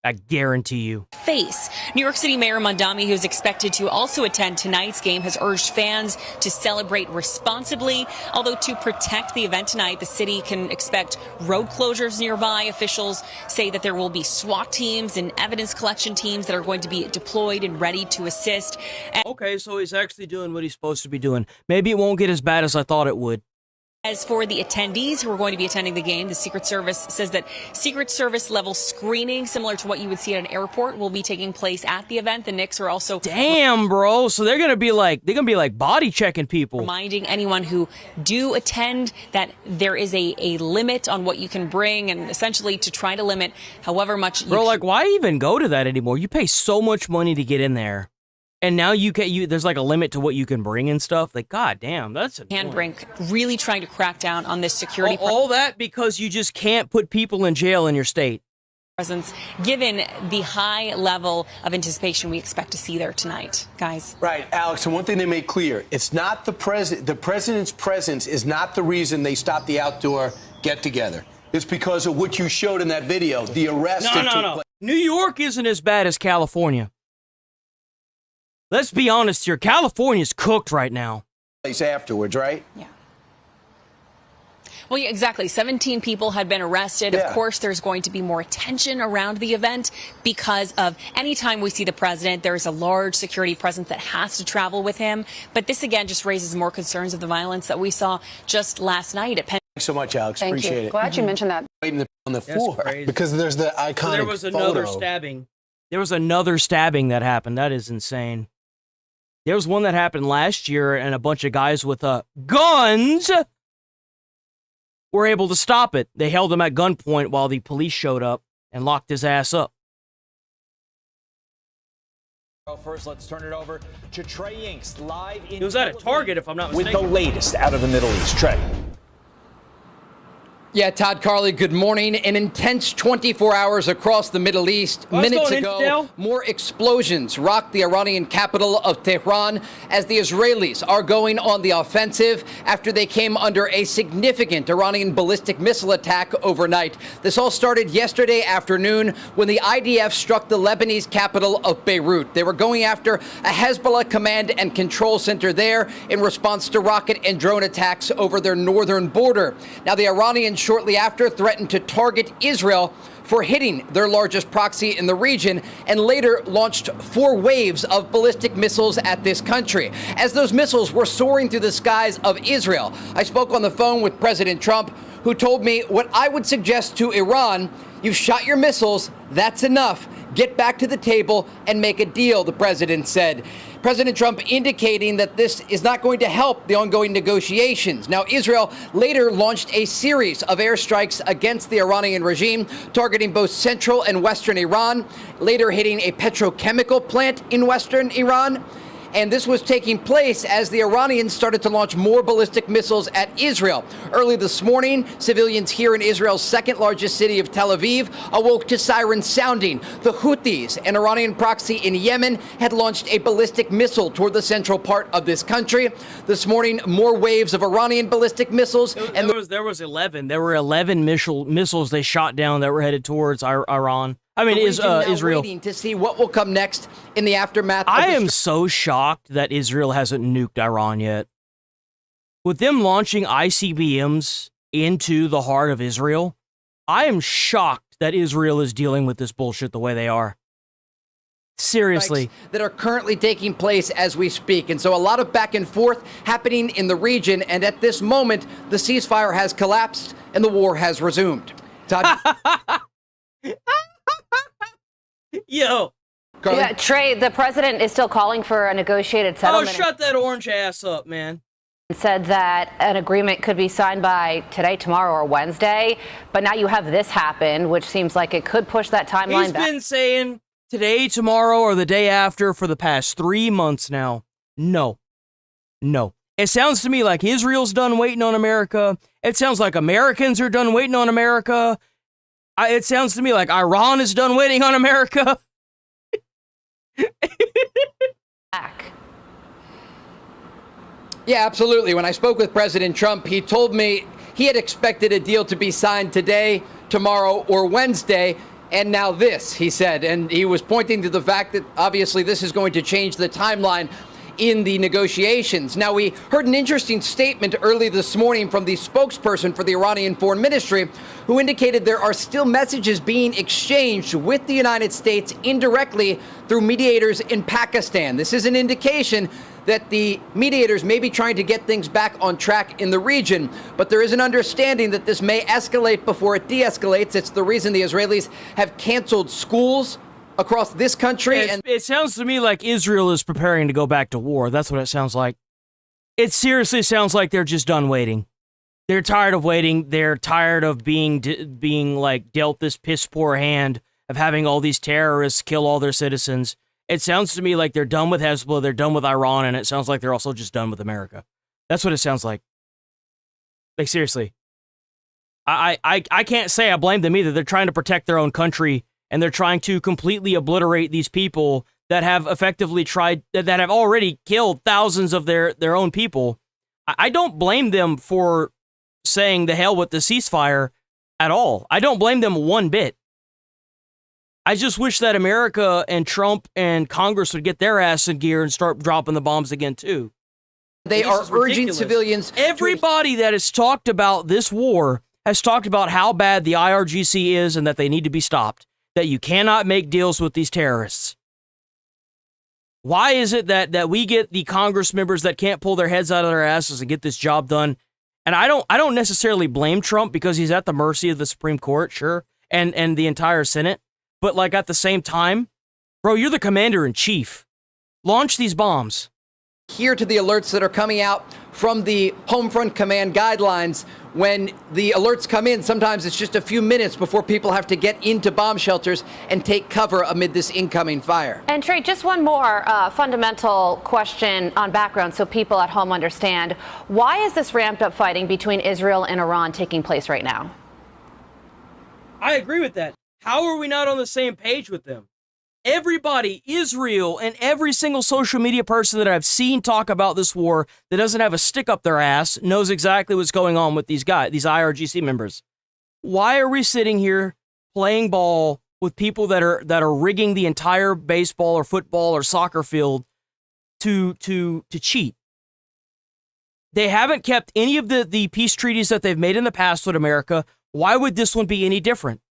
I guarantee you. Face. New York City Mayor Mondami, who is expected to also attend tonight's game, has urged fans to celebrate responsibly. Although to protect the event tonight, the city can expect road closures nearby. Officials say that there will be SWAT teams and evidence collection teams that are going to be deployed and ready to assist. Okay, so he's actually doing what he's supposed to be doing. Maybe it won't get as bad as I thought it would. As for the attendees who are going to be attending the game, the Secret Service says that Secret Service level screening, similar to what you would see at an airport, will be taking place at the event. The Knicks are also damn, bro. So they're gonna be like body checking people, reminding anyone who do attend that there is a limit on what you can bring, and essentially to try to limit however much. Bro, like why even go to that anymore? You pay so much money to get in there. And now there's like a limit to what you can bring and stuff. Like, god damn, that's annoying. Handbrake really trying to crack down on this security. All that because you just can't put people in jail in your state. Presence, given the high level of anticipation we expect to see there tonight, guys. Right, Alex. And one thing they made clear: it's not the president. The president's presence is not the reason they stopped the outdoor get-together. It's because of what you showed in that video. The arrest. No. New York isn't as bad as California. Let's be honest here. California's cooked right now. Afterwards, right? Yeah. Well, yeah, exactly. 17 people had been arrested. Yeah. Of course, there's going to be more attention around the event because of anytime we see the president, there's a large security presence that has to travel with him. But this, again, just raises more concerns of the violence that we saw just last night at Penn. Thanks so much, Alex. Thank Appreciate you. it. Glad you mentioned that. Waiting on the floor because there's the iconic So there was another photo. stabbing. There was another stabbing that happened. That is insane. There was one that happened last year, and a bunch of guys with guns were able to stop it. They held him at gunpoint while the police showed up and locked his ass up. First, let's turn it over to Trey Inks live in. He was at a Target, if I'm not mistaken. With the latest out of the Middle East. Trey. Yeah, Todd Carley, good morning. An intense 24 hours across the Middle East. Minutes ago, more explosions rocked the Iranian capital of Tehran as the Israelis are going on the offensive after they came under a significant Iranian ballistic missile attack overnight. This all started yesterday afternoon when the IDF struck the Lebanese capital of Beirut. They were going after a Hezbollah command and control center there in response to rocket and drone attacks over their northern border. Now, the Iranians shortly after threatened to target Israel for hitting their largest proxy in the region and later launched 4 waves of ballistic missiles at this country. As those missiles were soaring through the skies of Israel, I spoke on the phone with President Trump, who told me what I would suggest to Iran: you've shot your missiles, that's enough. Get back to the table and make a deal, the president said. President Trump indicating that this is not going to help the ongoing negotiations. Now, Israel later launched a series of airstrikes against the Iranian regime, targeting both central and western Iran, later hitting a petrochemical plant in western Iran. And this was taking place as the Iranians started to launch more ballistic missiles at Israel. Early this morning, civilians here in Israel's second largest city of Tel Aviv awoke to sirens sounding. The Houthis, an Iranian proxy in Yemen, had launched a ballistic missile toward the central part of this country. This morning, more waves of Iranian ballistic missiles. There was 11. There were 11 missiles they shot down that were headed towards Iran. I mean, Israel. Waiting to see what will come next in the aftermath. I am so shocked that Israel hasn't nuked Iran yet. With them launching ICBMs into the heart of Israel, I am shocked that Israel is dealing with this bullshit the way they are. Seriously. That are currently taking place as we speak. And so a lot of back and forth happening in the region. And at this moment, the ceasefire has collapsed and the war has resumed. Todd? Yo. Yeah, Trey, the president is still calling for a negotiated settlement. Oh, shut that orange ass up, man. Said that an agreement could be signed by today, tomorrow, or Wednesday. But now you have this happen, which seems like it could push that timeline back. He's been saying today, tomorrow, or the day after for the past 3 months now. No. It sounds to me like Israel's done waiting on America. It sounds like Americans are done waiting on America. It sounds to me like Iran is done waiting on America. Yeah, absolutely. When I spoke with President Trump, he told me he had expected a deal to be signed today, tomorrow, or Wednesday. And now this, he said. And he was pointing to the fact that obviously this is going to change the timeline in the negotiations. Now, we heard an interesting statement early this morning from the spokesperson for the Iranian Foreign Ministry, who indicated there are still messages being exchanged with the United States indirectly through mediators in Pakistan. This is an indication that the mediators may be trying to get things back on track in the region, but there is an understanding that this may escalate before it de-escalates. It's the reason the Israelis have canceled schools across this country. It sounds to me like Israel is preparing to go back to war. That's what it sounds like. It seriously sounds like they're just done waiting. They're tired of waiting. They're tired of being like dealt this piss poor hand of having all these terrorists kill all their citizens. It sounds to me like they're done with Hezbollah, they're done with Iran, and it sounds like they're also just done with America. That's what it sounds like. Like, seriously. I can't say I blame them either. They're trying to protect their own country, and they're trying to completely obliterate these people that have effectively tried, that have already killed thousands of their own people. I don't blame them for saying the hell with the ceasefire at all. I don't blame them one bit. I just wish that America and Trump and Congress would get their ass in gear and start dropping the bombs again, too. They are urging civilians. Everybody that has talked about this war has talked about how bad the IRGC is and that they need to be stopped, that you cannot make deals with these terrorists. Why is it that we get the Congress members that can't pull their heads out of their asses and get this job done? And I don't necessarily blame Trump because he's at the mercy of the Supreme Court, sure, and the entire Senate. But, like, at the same time, bro, you're the commander-in-chief. Launch these bombs. Here to the alerts that are coming out from the Homefront Command guidelines. When the alerts come in, sometimes it's just a few minutes before people have to get into bomb shelters and take cover amid this incoming fire. And Trey, just one more fundamental question on background so people at home understand. Why is this ramped up fighting between Israel and Iran taking place right now? I agree with that. How are we not on the same page with them? Everybody, Israel, and every single social media person that I've seen talk about this war that doesn't have a stick up their ass knows exactly what's going on with these guys, these IRGC members. Why are we sitting here playing ball with people that are rigging the entire baseball or football or soccer field to cheat? They haven't kept any of the peace treaties that they've made in the past with America. Why would this one be any different?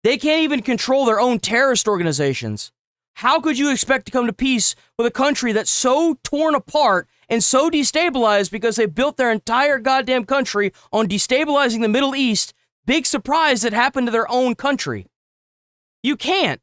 They can't even control their own terrorist organizations. How could you expect to come to peace with a country that's so torn apart and so destabilized because they built their entire goddamn country on destabilizing the Middle East? Big surprise that happened to their own country. You can't.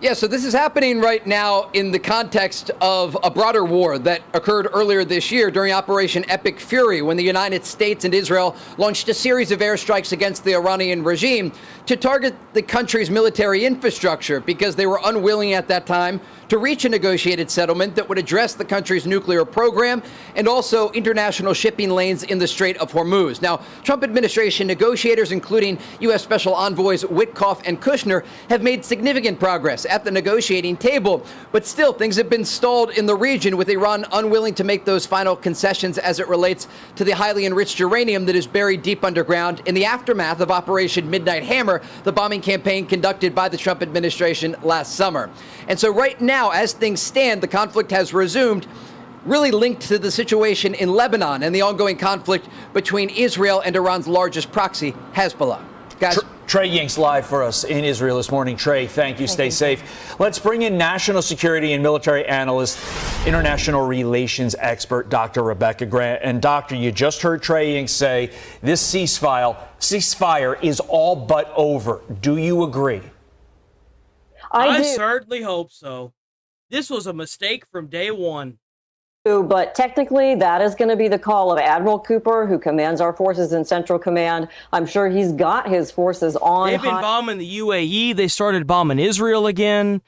Yeah, so this is happening right now in the context of a broader war that occurred earlier this year during Operation Epic Fury, when the United States and Israel launched a series of airstrikes against the Iranian regime to target the country's military infrastructure because they were unwilling at that time to reach a negotiated settlement that would address the country's nuclear program and also international shipping lanes in the Strait of Hormuz. Now, Trump administration negotiators, including U.S. Special Envoys Witkoff and Kushner, have made significant progress at the negotiating table. But still, things have been stalled in the region, with Iran unwilling to make those final concessions as it relates to the highly enriched uranium that is buried deep underground in the aftermath of Operation Midnight Hammer, the bombing campaign conducted by the Trump administration last summer. And so right now, as things stand, the conflict has resumed, really linked to the situation in Lebanon and the ongoing conflict between Israel and Iran's largest proxy, Hezbollah. Guys. Trey Ying's live for us in Israel this morning. Trey, thank you. Stay safe. Let's bring in national security and military analyst, international relations expert, Dr. Rebecca Grant. And Doctor, you just heard Trey Ying say this ceasefire is all but over. Do you agree? I certainly hope so. This was a mistake from day one. But technically, that is going to be the call of Admiral Cooper, who commands our forces in Central Command. I'm sure he's got his forces on. They've been bombing the UAE. They started bombing Israel again.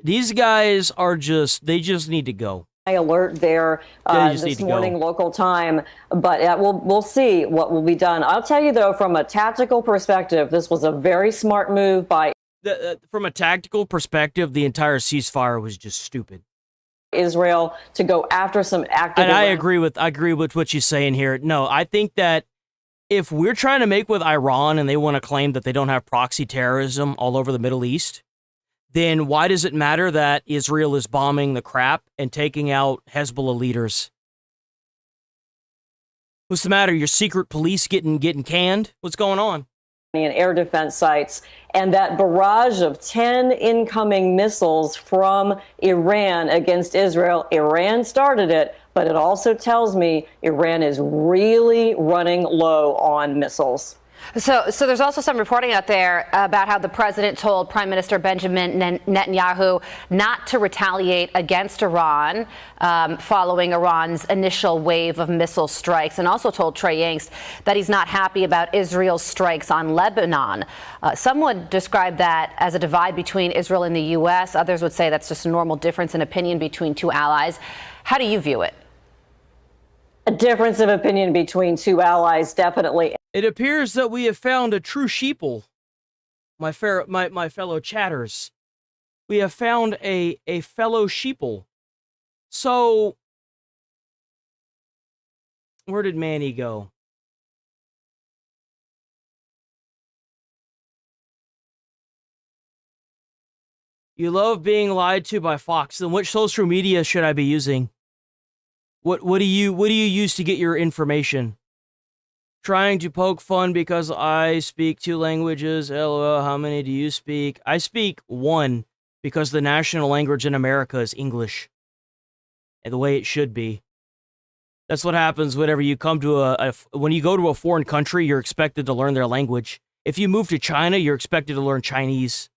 These guys are they just need to go. alert there this morning local time, but we'll see what will be done. I'll tell you though, from a tactical perspective, this was a very smart move by from a tactical perspective, the entire ceasefire was just stupid. Israel to go after some active. And I agree with what you're saying here. No, I think that if we're trying to make with Iran and they want to claim that they don't have proxy terrorism all over the Middle East, then why does it matter that Israel is bombing the crap and taking out Hezbollah leaders? What's the matter? Your secret police getting canned? What's going on? And air defense sites, and that barrage of 10 incoming missiles from Iran against Israel. Iran started it, but it also tells me Iran is really running low on missiles. So there's also some reporting out there about how the president told Prime Minister Benjamin Netanyahu not to retaliate against Iran following Iran's initial wave of missile strikes, and also told Trey Yingst that he's not happy about Israel's strikes on Lebanon. Some would describe that as a divide between Israel and the U.S. Others would say that's just a normal difference in opinion between two allies. How do you view it? A difference of opinion between two allies, definitely. It appears that we have found a true sheeple, my fellow chatters. We have found a fellow sheeple. So, where did Manny go? You love being lied to by Fox. Then which social media should I be using? What do you use to get your information? Trying to poke fun because I speak 2 languages. LOL, how many do you speak? I speak 1 because the national language in America is English. And the way it should be. That's what happens whenever you come to when you go to a foreign country, you're expected to learn their language. If you move to China, you're expected to learn Chinese.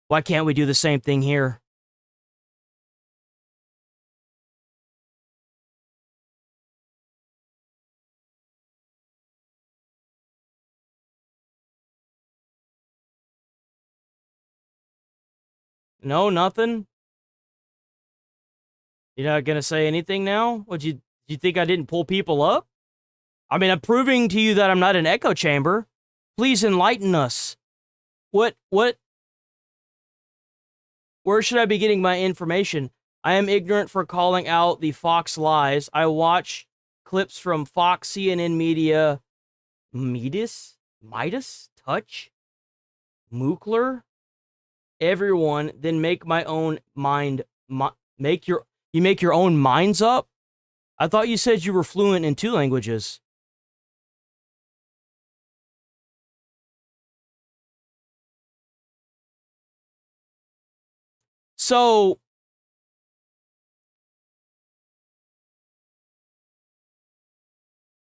Why can't we do the same thing here? No, nothing? You're not gonna say anything now? Do you think I didn't pull people up? I mean, I'm proving to you that I'm not an echo chamber. Please enlighten us. Where should I be getting my information? I am ignorant for calling out the Fox lies. I watch clips from Fox, CNN Media, Midas, Touch, Mookler, everyone, then make my own mind. You make your own minds up? I thought you said you were fluent in 2 languages. So,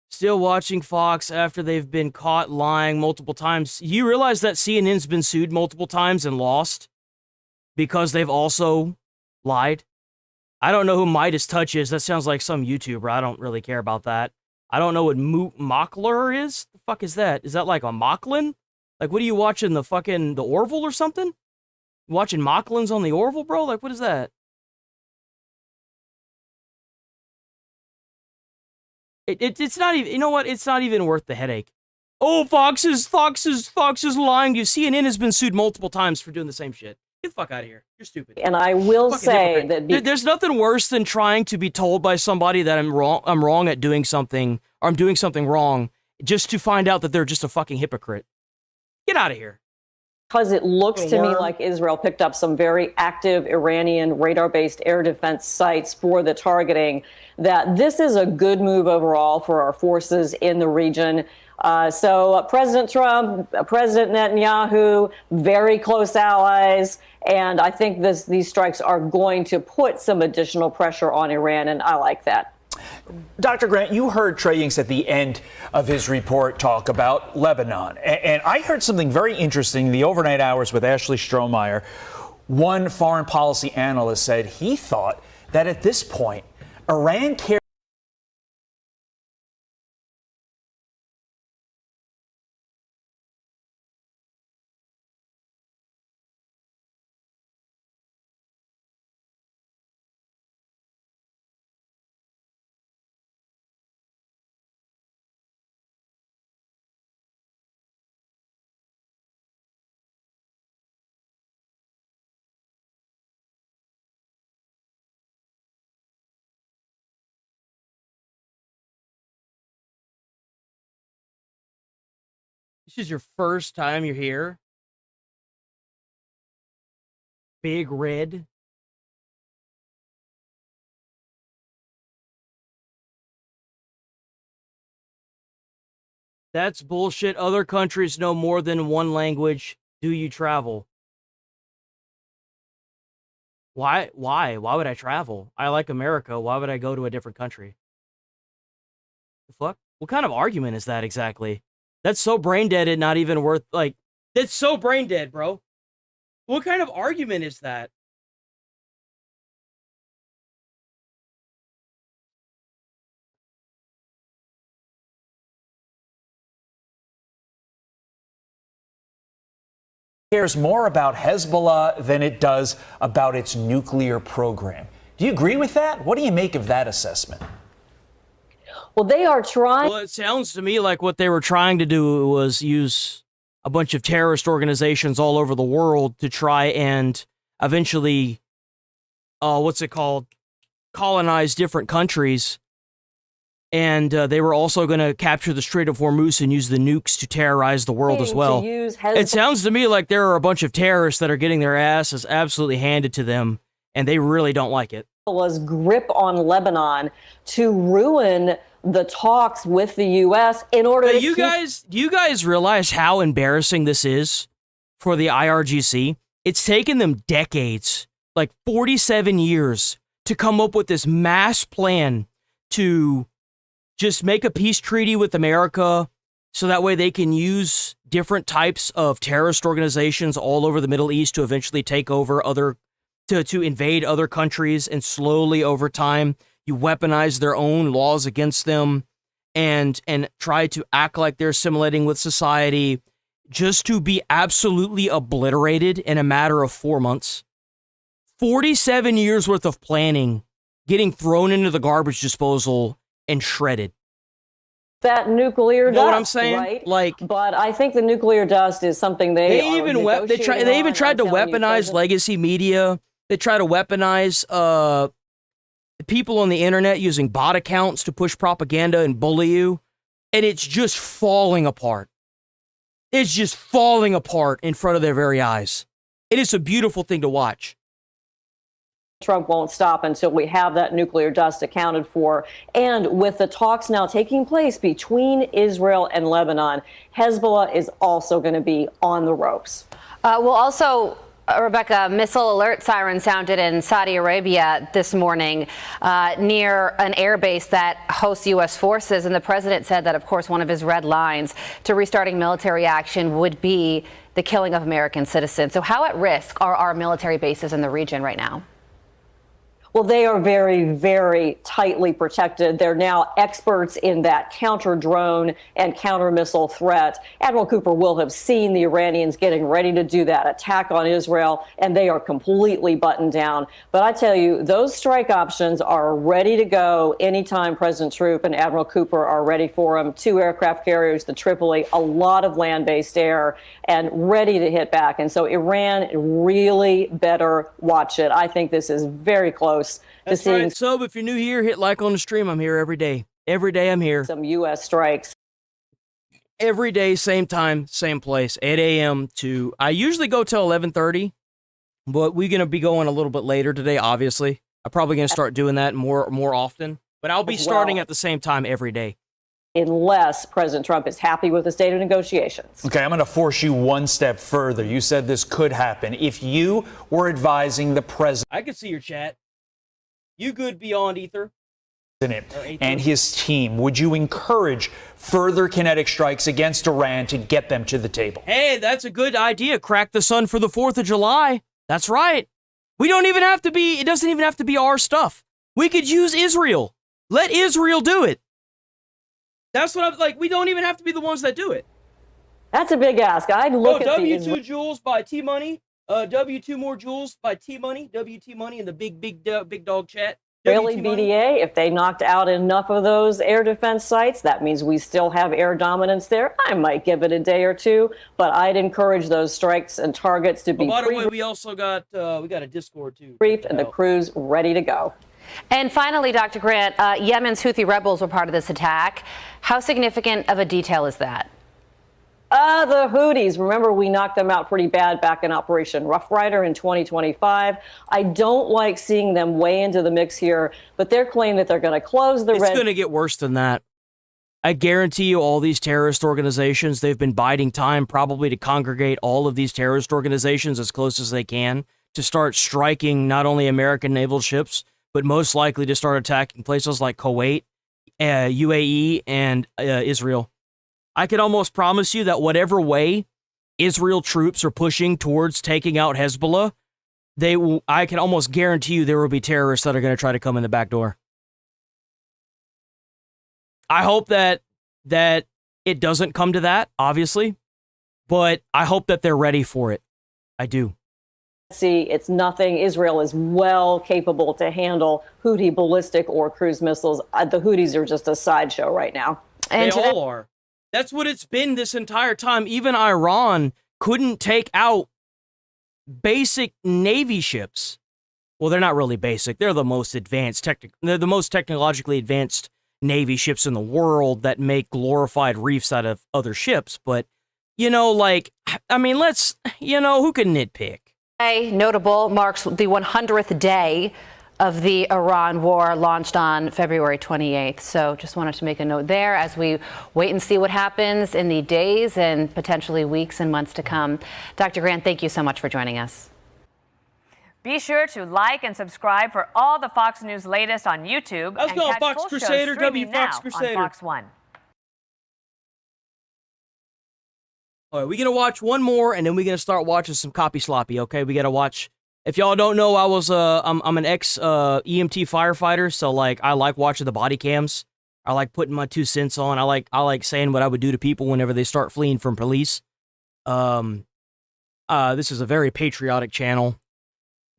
still watching Fox after they've been caught lying multiple times. You realize that CNN's been sued multiple times and lost because they've also lied? I don't know who Midas Touch is. That sounds like some YouTuber. I don't really care about that. I don't know what Mockler is. The fuck is that? Is that like a Mocklin? Like, what are you watching? The Orville or something? You watching Mocklins on the Orville, bro? Like, what is that? It's not even, you know what? It's not even worth the headache. Oh, Fox is lying to you. CNN has been sued multiple times for doing the same shit. Get the fuck out of here. You're stupid. And I will say that there's nothing worse than trying to be told by somebody that I'm wrong at doing something, or I'm doing something wrong, just to find out that they're just a fucking hypocrite. Get out of here. Because it looks to me like Israel picked up some very active Iranian radar-based air defense sites for the targeting, that this is a good move overall for our forces in the region. So President Trump, President Netanyahu, very close allies, and I think these strikes are going to put some additional pressure on Iran, and I like that. Dr. Grant, you heard Trey Yingst at the end of his report talk about Lebanon. And I heard something very interesting in the overnight hours with Ashley Strohmeyer. One foreign policy analyst said he thought that at this point, Iran cared This is your first time you're here? Big Red? That's bullshit. Other countries know more than one language. Do you travel? Why? Why would I travel? I like America. Why would I go to a different country? The fuck? What kind of argument is that exactly? That's so brain dead and not even worth, like, that's so brain dead, bro. What kind of argument is that? Cares more about Hezbollah than it does about its nuclear program. Do you agree with that? What do you make of that assessment? Well, they are trying. Well, it sounds to me like what they were trying to do was use a bunch of terrorist organizations all over the world to try and eventually, colonize different countries. And they were also going to capture the Strait of Hormuz and use the nukes to terrorize the world as well. It sounds to me like there are a bunch of terrorists that are getting their asses absolutely handed to them, and they really don't like it. Hezbollah's grip on Lebanon to ruin the talks with the U.S. in order to do you guys realize how embarrassing this is for the IRGC? It's taken them decades, like 47 years, to come up with this mass plan to just make a peace treaty with America so that way they can use different types of terrorist organizations all over the Middle East to eventually take over to invade other countries, and slowly over time you weaponize their own laws against them and try to act like they're assimilating with society just to be absolutely obliterated in a matter of 4 months. 47 years worth of planning getting thrown into the garbage disposal and shredded. That nuclear dust, you know what I'm saying? Right? Like, but I think the nuclear dust is something they even tried to weaponize legacy media. They try to weaponize people on the internet using bot accounts to push propaganda and bully you, and it's just falling apart. It's just falling apart in front of their very eyes. It is a beautiful thing to watch. Trump won't stop until we have that nuclear dust accounted for. And with the talks now taking place between Israel and Lebanon, Hezbollah is also going to be on the ropes. Well, also, Rebecca, missile alert siren sounded in Saudi Arabia this morning near an airbase that hosts U.S. forces. And the president said that, of course, one of his red lines to restarting military action would be the killing of American citizens. So how at risk are our military bases in the region right now? Well, they are very, very tightly protected. They're now experts in that counter-drone and counter-missile threat. Admiral Cooper will have seen the Iranians getting ready to do that attack on Israel, and they are completely buttoned down. But I tell you, those strike options are ready to go anytime President Trump and Admiral Cooper are ready for them. 2 aircraft carriers, the Tripoli, a lot of land-based air, and ready to hit back. And so Iran really better watch it. I think this is very close. That's right. So if you're new here, hit like on the stream. I'm here every day. Every day I'm here. Some U.S. strikes. Every day, same time, same place, 8 a.m. to... I usually go till 11:30, but we're going to be going a little bit later today, obviously. I'm probably going to start doing that more often. But I'll be starting at the same time every day. Unless President Trump is happy with the state of negotiations. Okay, I'm going to force you one step further. You said this could happen. If you were advising the president... I can see your chat. You good beyond Ether? And his team, would you encourage further kinetic strikes against Iran to get them to the table? Hey, that's a good idea. Crack the sun for the 4th of July. That's right. We don't even have to be, it doesn't even have to be our stuff. We could use Israel. Let Israel do it. That's what I'm like. We don't even have to be the ones that do it. That's a big ask. I'd look at W2 Jules by T Money. W2 more Jules by T Money. WT Money in the big dog chat. Israeli BDA, if they knocked out enough of those air defense sites, that means we still have air dominance there. I might give it a day or two, but I'd encourage those strikes and targets to be. By the way, we also got we got a Discord too. Briefed and the crew's ready to go. And finally, Dr. Grant, Yemen's Houthi rebels were part of this attack. How significant of a detail is that? The Houthis. Remember, we knocked them out pretty bad back in Operation Rough Rider in 2025. I don't like seeing them way into the mix here, but they're claiming that they're going to close the It's going to get worse than that. I guarantee you all these terrorist organizations, they've been biding time probably to congregate all of these terrorist organizations as close as they can to start striking not only American naval ships, but most likely to start attacking places like Kuwait, UAE, and Israel. I could almost promise you that whatever way Israel troops are pushing towards taking out Hezbollah, I can almost guarantee you there will be terrorists that are going to try to come in the back door. I hope that it doesn't come to that, obviously, but I hope that they're ready for it. I do. See, it's nothing. Israel is well capable to handle Houthi ballistic or cruise missiles. The Houthis are just a sideshow right now. They all are. That's what it's been this entire time. Even Iran couldn't take out basic Navy ships. Well, they're not really basic. They're the most advanced, they're the most technologically advanced Navy ships in the world that make glorified reefs out of other ships. But, who can nitpick? Notable marks the 100th day of the Iran war, launched on February 28th. So just wanted to make a note there as we wait and see what happens in the days and potentially weeks and months to come. Dr. Grant, thank you so much for joining us. Be sure to like and subscribe for all the Fox News latest on YouTube. Let's go, Fox Crusader, Fox Crusader. On Fox 1. All right, we're going to watch one more, and then we're going to start watching some copy sloppy, okay? We got to watch. If y'all don't know, I'm an ex EMT firefighter, so I like watching the body cams. I like putting my 2 cents on. I like saying what I would do to people whenever they start fleeing from police. This is a very patriotic channel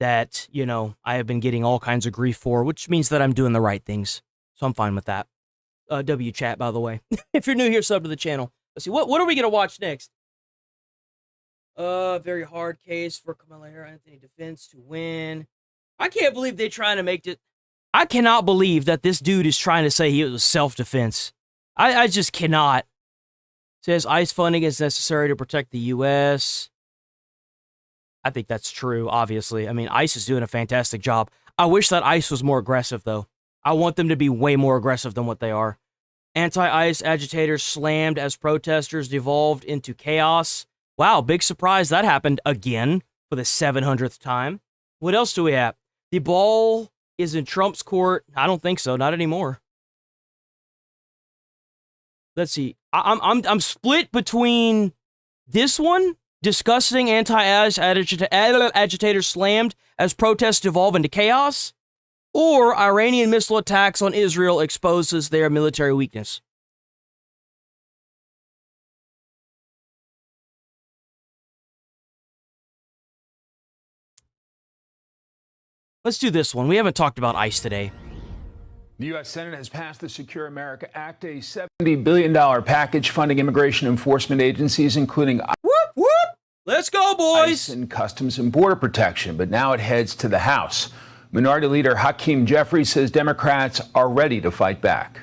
that, I have been getting all kinds of grief for, which means that I'm doing the right things. So I'm fine with that. W chat, by the way. If you're new here, sub to the channel. Let's see, what are we going to watch next? Very hard case for Kamala Anthony defense to win. I can't believe they're trying to make it. I cannot believe that this dude is trying to say it was self-defense. I just cannot. Says ICE funding is necessary to protect the U.S. I think that's true, obviously. I mean, ICE is doing a fantastic job. I wish that ICE was more aggressive, though. I want them to be way more aggressive than what they are. Anti-ICE agitators slammed as protesters devolved into chaos. Wow, big surprise. That happened again for the 700th time. What else do we have? The ball is in Trump's court. I don't think so. Not anymore. Let's see. I'm split between this one, discussing anti-ICE agitators slammed as protests devolve into chaos, or Iranian missile attacks on Israel exposes their military weakness. Let's do this one. We haven't talked about ICE today. The U.S. Senate has passed the Secure America Act, a $70 billion package funding immigration enforcement agencies, including whoop, whoop. Let's go, boys. ICE and Customs and Border Protection. But now it heads to the House. Minority Leader Hakeem Jeffries says Democrats are ready to fight back.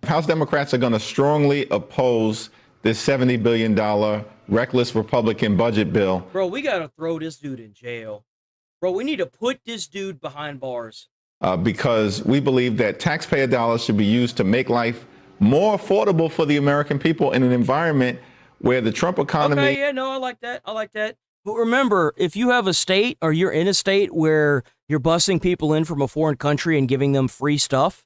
House Democrats are going to strongly oppose this $70 billion reckless Republican budget bill. Bro, we got to throw this dude in jail. Bro, we need to put this dude behind bars. Because we believe that taxpayer dollars should be used to make life more affordable for the American people in an environment where the Trump economy... Okay, yeah, no, I like that. But remember, if you have a state or you're in a state where you're busing people in from a foreign country and giving them free stuff,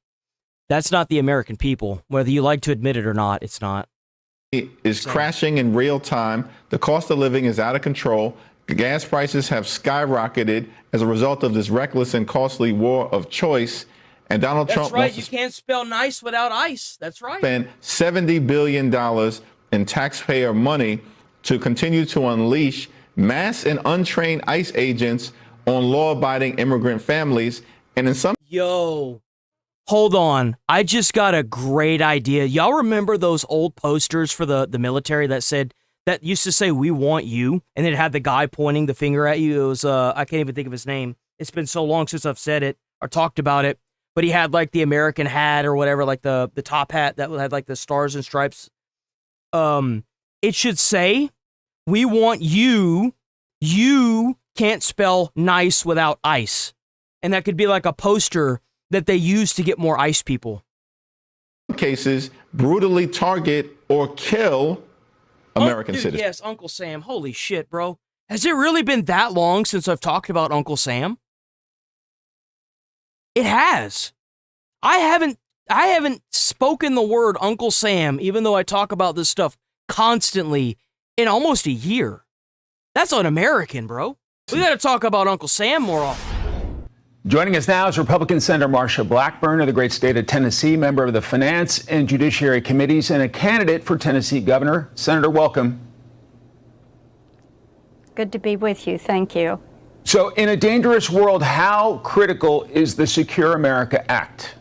that's not the American people. Whether you like to admit it or not, it's not. It is crashing in real time. The cost of living is out of control. Gas prices have skyrocketed as a result of this reckless and costly war of choice. And Donald Trump wants to can't spell nice without ICE. That's right. Spend $70 billion in taxpayer money to continue to unleash mass and untrained ICE agents on law-abiding immigrant families. And in some... Yo, hold on. I just got a great idea. Y'all remember those old posters for the military that used to say, "We want you," and it had the guy pointing the finger at you? It was, I can't even think of his name. It's been so long since I've said it or talked about it, but he had like the American hat or whatever, like the top hat that had like the stars and stripes. it should say, we want you can't spell nice without ice. And that could be like a poster that they use to get more ICE people. Cases brutally target or kill American dude, citizens. Yes, Uncle Sam. Holy shit, bro. Has it really been that long since I've talked about Uncle Sam? It has. I haven't spoken the word Uncle Sam, even though I talk about this stuff constantly, in almost a year. That's un-American, bro. We gotta talk about Uncle Sam more often. Joining us now is Republican Senator Marsha Blackburn of the great state of Tennessee, member of the Finance and Judiciary Committees, and a candidate for Tennessee governor. Senator, welcome. Good to be with you. Thank you. So, in a dangerous world, how critical is the Secure America Act?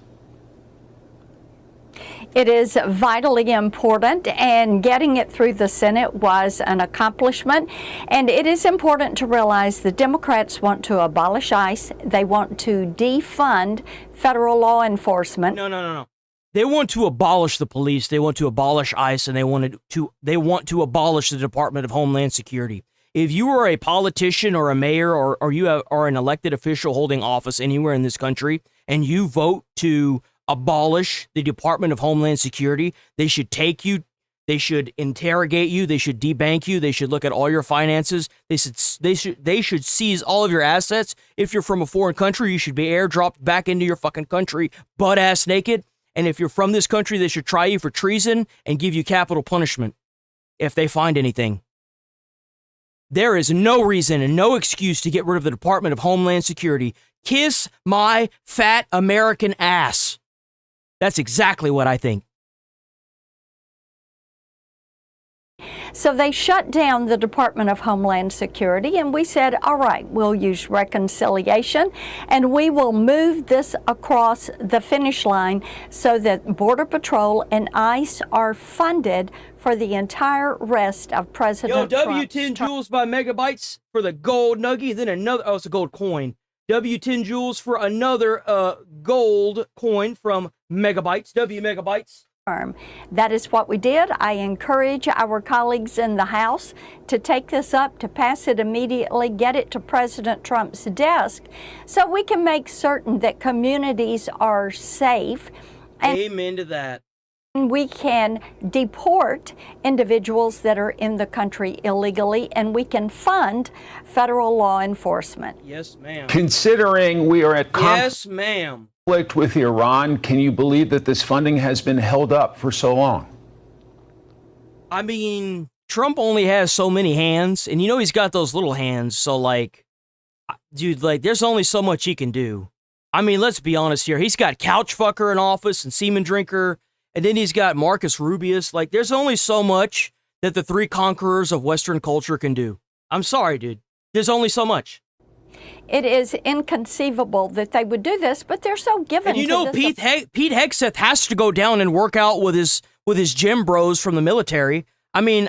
It is vitally important, and getting it through the Senate was an accomplishment. And it is important to realize the Democrats want to abolish ICE. They want to defund federal law enforcement. No. They want to abolish the police. They want to abolish ICE, and they want to abolish the Department of Homeland Security. If you are a politician or a mayor or you are an elected official holding office anywhere in this country, and you vote to abolish the Department of Homeland Security, they should take you, they should interrogate you, they should debank you, they should look at all your finances, they should seize all of your assets. If you're from a foreign country, you should be airdropped back into your fucking country, butt-ass naked. And if you're from this country, they should try you for treason and give you capital punishment if they find anything. There is no reason and no excuse to get rid of the Department of Homeland Security. Kiss my fat American ass. That's exactly what I think. So they shut down the Department of Homeland Security, and we said, all right, we'll use reconciliation, and we will move this across the finish line so that Border Patrol and ICE are funded for the entire rest of President Trump's W10 Joules by Megabytes for the gold nugget, then another, oh, it's a gold coin. W10 Joules for another gold coin from Megabytes, W Megabytes. That is what we did. I encourage our colleagues in the House to take this up, to pass it immediately, get it to President Trump's desk so we can make certain that communities are safe. And amen to that. We can deport individuals that are in the country illegally, and we can fund federal law enforcement. Yes, ma'am. Considering we are at yes, ma'am. conflict with Iran, can you believe that this funding has been held up for so long? I mean, Trump only has so many hands, and you know he's got those little hands, so like, dude, like, there's only so much he can do. I mean, let's be honest here. He's got couch fucker in office and semen drinker, and then he's got Marcus Rubius. Like, there's only so much that the three conquerors of Western culture can do. I'm sorry, dude. There's only so much. It is inconceivable that they would do this, but they're so given. And you know, Pete Hegseth has to go down and work out with his gym bros from the military. I mean,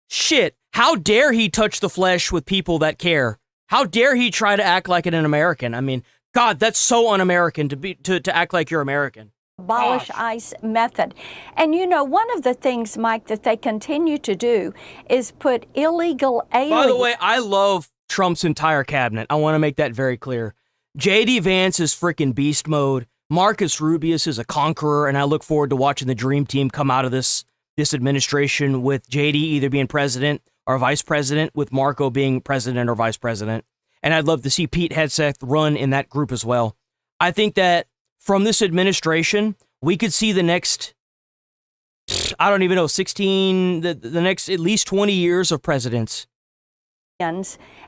shit. How dare he touch the flesh with people that care? How dare he try to act like an American? I mean, God, that's so un-American to act like you're American. Abolish ICE method. And you know, one of the things, Mike, that they continue to do is put illegal aliens. By the way, I love Trump's entire cabinet. I want to make that very clear. J.D. Vance is freaking beast mode. Marcus Rubius is a conqueror, and I look forward to watching the dream team come out of this administration with J.D. either being president or vice president, with Marco being president or vice president. And I'd love to see Pete Hegseth run in that group as well. I think that from this administration, we could see the next, I don't even know, 16, the next at least 20 years of presidents.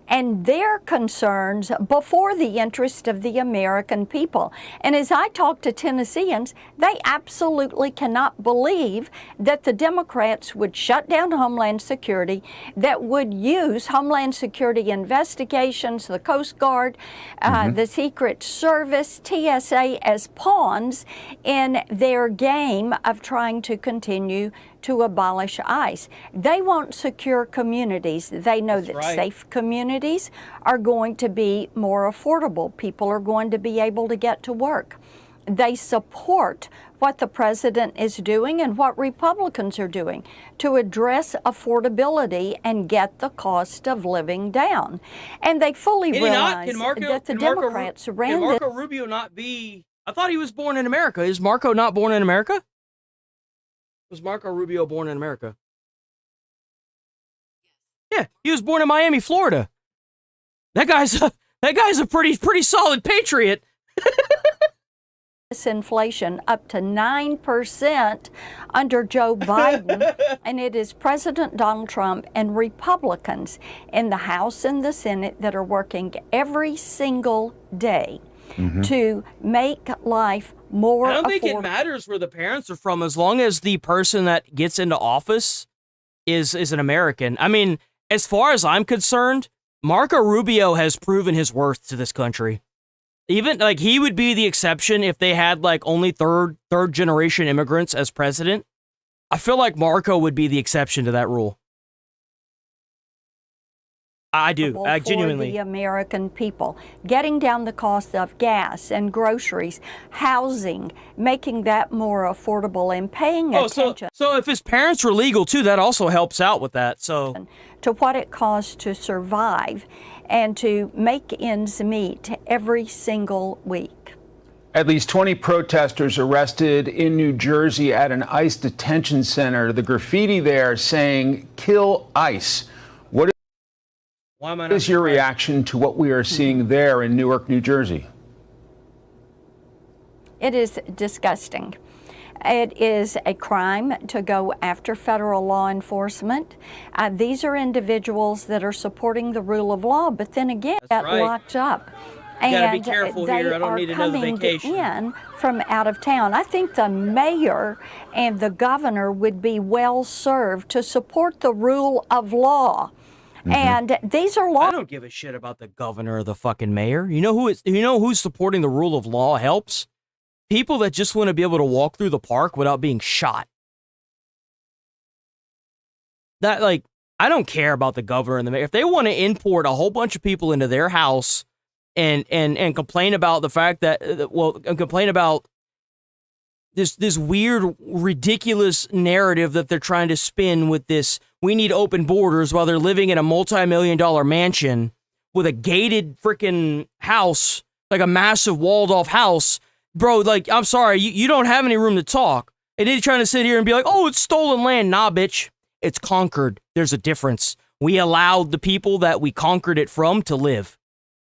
And their concerns before the interest of the American people. And as I talk to Tennesseans, they absolutely cannot believe that the Democrats would shut down Homeland Security, that would use Homeland Security investigations, the Coast Guard, the Secret Service, TSA as pawns in their game of trying to continue to abolish ICE. They want secure communities. They know that safe communities are going to be more affordable. People are going to be able to get to work. they support what the president is doing and what Republicans are doing to address affordability and get the cost of living down. And they fully realize that the Democrats ran Can Marco Rubio not be... I thought he was born in America. Is Marco not born in America? Was Marco Rubio born in America? Yeah, he was born in Miami, Florida. That guy's a pretty solid patriot. This inflation up to 9% under Joe Biden, and it is President Donald Trump and Republicans in the House and the Senate that are working every single day to make life more affordable. I don't think it matters where the parents are from as long as the person that gets into office is an American. I mean, as far as I'm concerned, Marco Rubio has proven his worth to this country. Even like he would be the exception if they had like only third generation immigrants as president. I feel like Marco would be the exception to that rule. I do. I genuinely. For the American people, getting down the cost of gas and groceries, housing, making that more affordable, and paying attention. So if his parents were legal too, that also helps out with that. So to what it costs to survive and to make ends meet every single week. At least 20 protesters arrested in New Jersey at an ICE detention center. The graffiti there saying, "Kill ICE." What is your reaction to what we are seeing there in Newark, New Jersey? It is disgusting. It is a crime to go after federal law enforcement. These are individuals that are supporting the rule of law, but then again, got locked up. You gotta be careful here. I don't need another vacation. They are coming in from out of town. I think the mayor and the governor would be well served to support the rule of law. And these are laws. I don't give a shit about the governor or the fucking mayor. You know who's supporting the rule of law helps? People that just want to be able to walk through the park without being shot. That, like, I don't care about the governor and the mayor. If they want to import a whole bunch of people into their house and complain about the fact that, complain about this weird, ridiculous narrative that they're trying to spin with this, we need open borders while they're living in a multi-million-dollar mansion with a gated freaking house, like a massive walled-off house. Bro, like, I'm sorry, you don't have any room to talk. And they're trying to sit here and be like, oh, it's stolen land. Nah, bitch. It's conquered. There's a difference. We allowed the people that we conquered it from to live.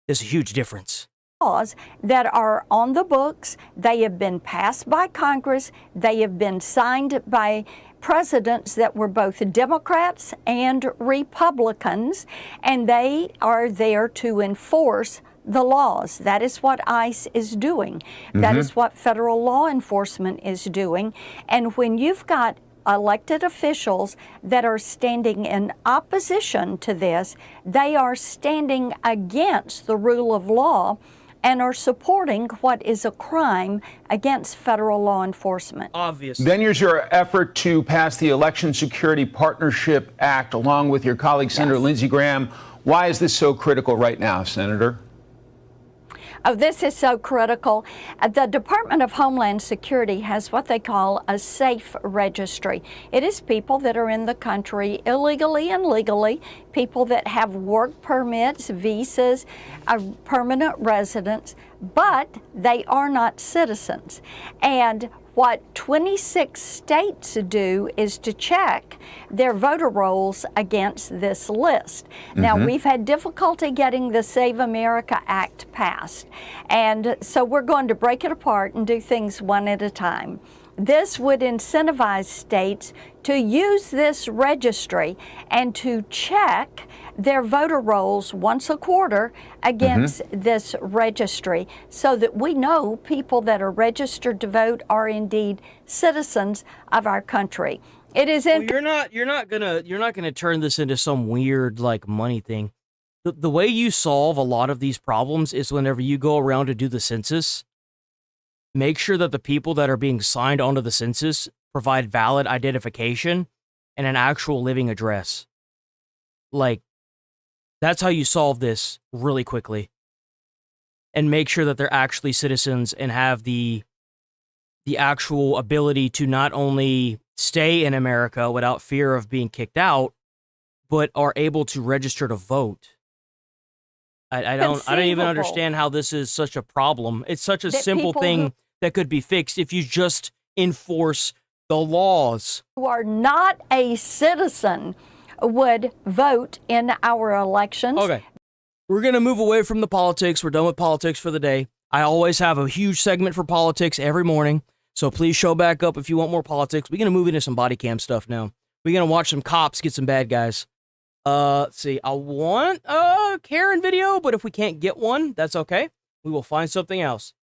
There's a huge difference. Laws that are on the books. They have been passed by Congress. They have been signed by presidents that were both Democrats and Republicans, and they are there to enforce the laws. That is what ICE is doing. That is what federal law enforcement is doing. And when you've got elected officials that are standing in opposition to this, they are standing against the rule of law and are supporting what is a crime against federal law enforcement. Obviously. Then there's your effort to pass the Election Security Partnership Act along with your colleague, Senator Lindsey Graham. Why is this so critical right now, Senator? Oh, this is so critical. The Department of Homeland Security has what they call a safe registry. It is people that are in the country illegally and legally, people that have work permits, visas, permanent residence, but they are not citizens. And what 26 states do is to check their voter rolls against this list. Now, we've had difficulty getting the Save America Act passed, and so we're going to break it apart and do things one at a time. This would incentivize states to use this registry and to check their voter rolls once a quarter against this registry so that we know people that are registered to vote are indeed citizens of our country. It is in you're not gonna turn this into some weird like money thing. The way you solve a lot of these problems is whenever you go around to do the census, make sure that the people that are being signed onto the census provide valid identification and an actual living address. Like, that's how you solve this really quickly. And make sure that they're actually citizens and have the the actual ability to not only stay in America without fear of being kicked out, but are able to register to vote. I don't even understand how this is such a problem. It's such a simple thing that could be fixed if you just enforce the laws. Who are not a citizen would vote in our elections. Okay. We're going to move away from the politics. We're done with politics for the day. I always have a huge segment for politics every morning, so please show back up if you want more politics. We're going to move into some body cam stuff now. We're going to watch some cops get some bad guys. Let's see. I want a Karen video, but if we can't get one, that's okay. We will find something else.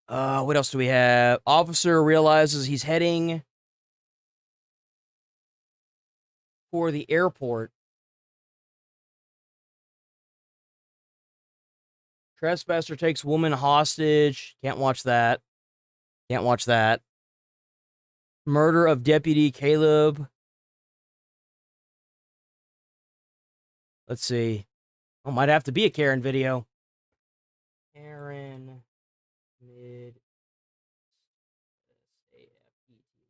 What else do we have? Officer realizes he's heading for the airport. Trespasser takes woman hostage. Can't watch that. Can't watch that. Murder of Deputy Caleb. Let's see. Oh, might have to be a Karen video. Karen mid.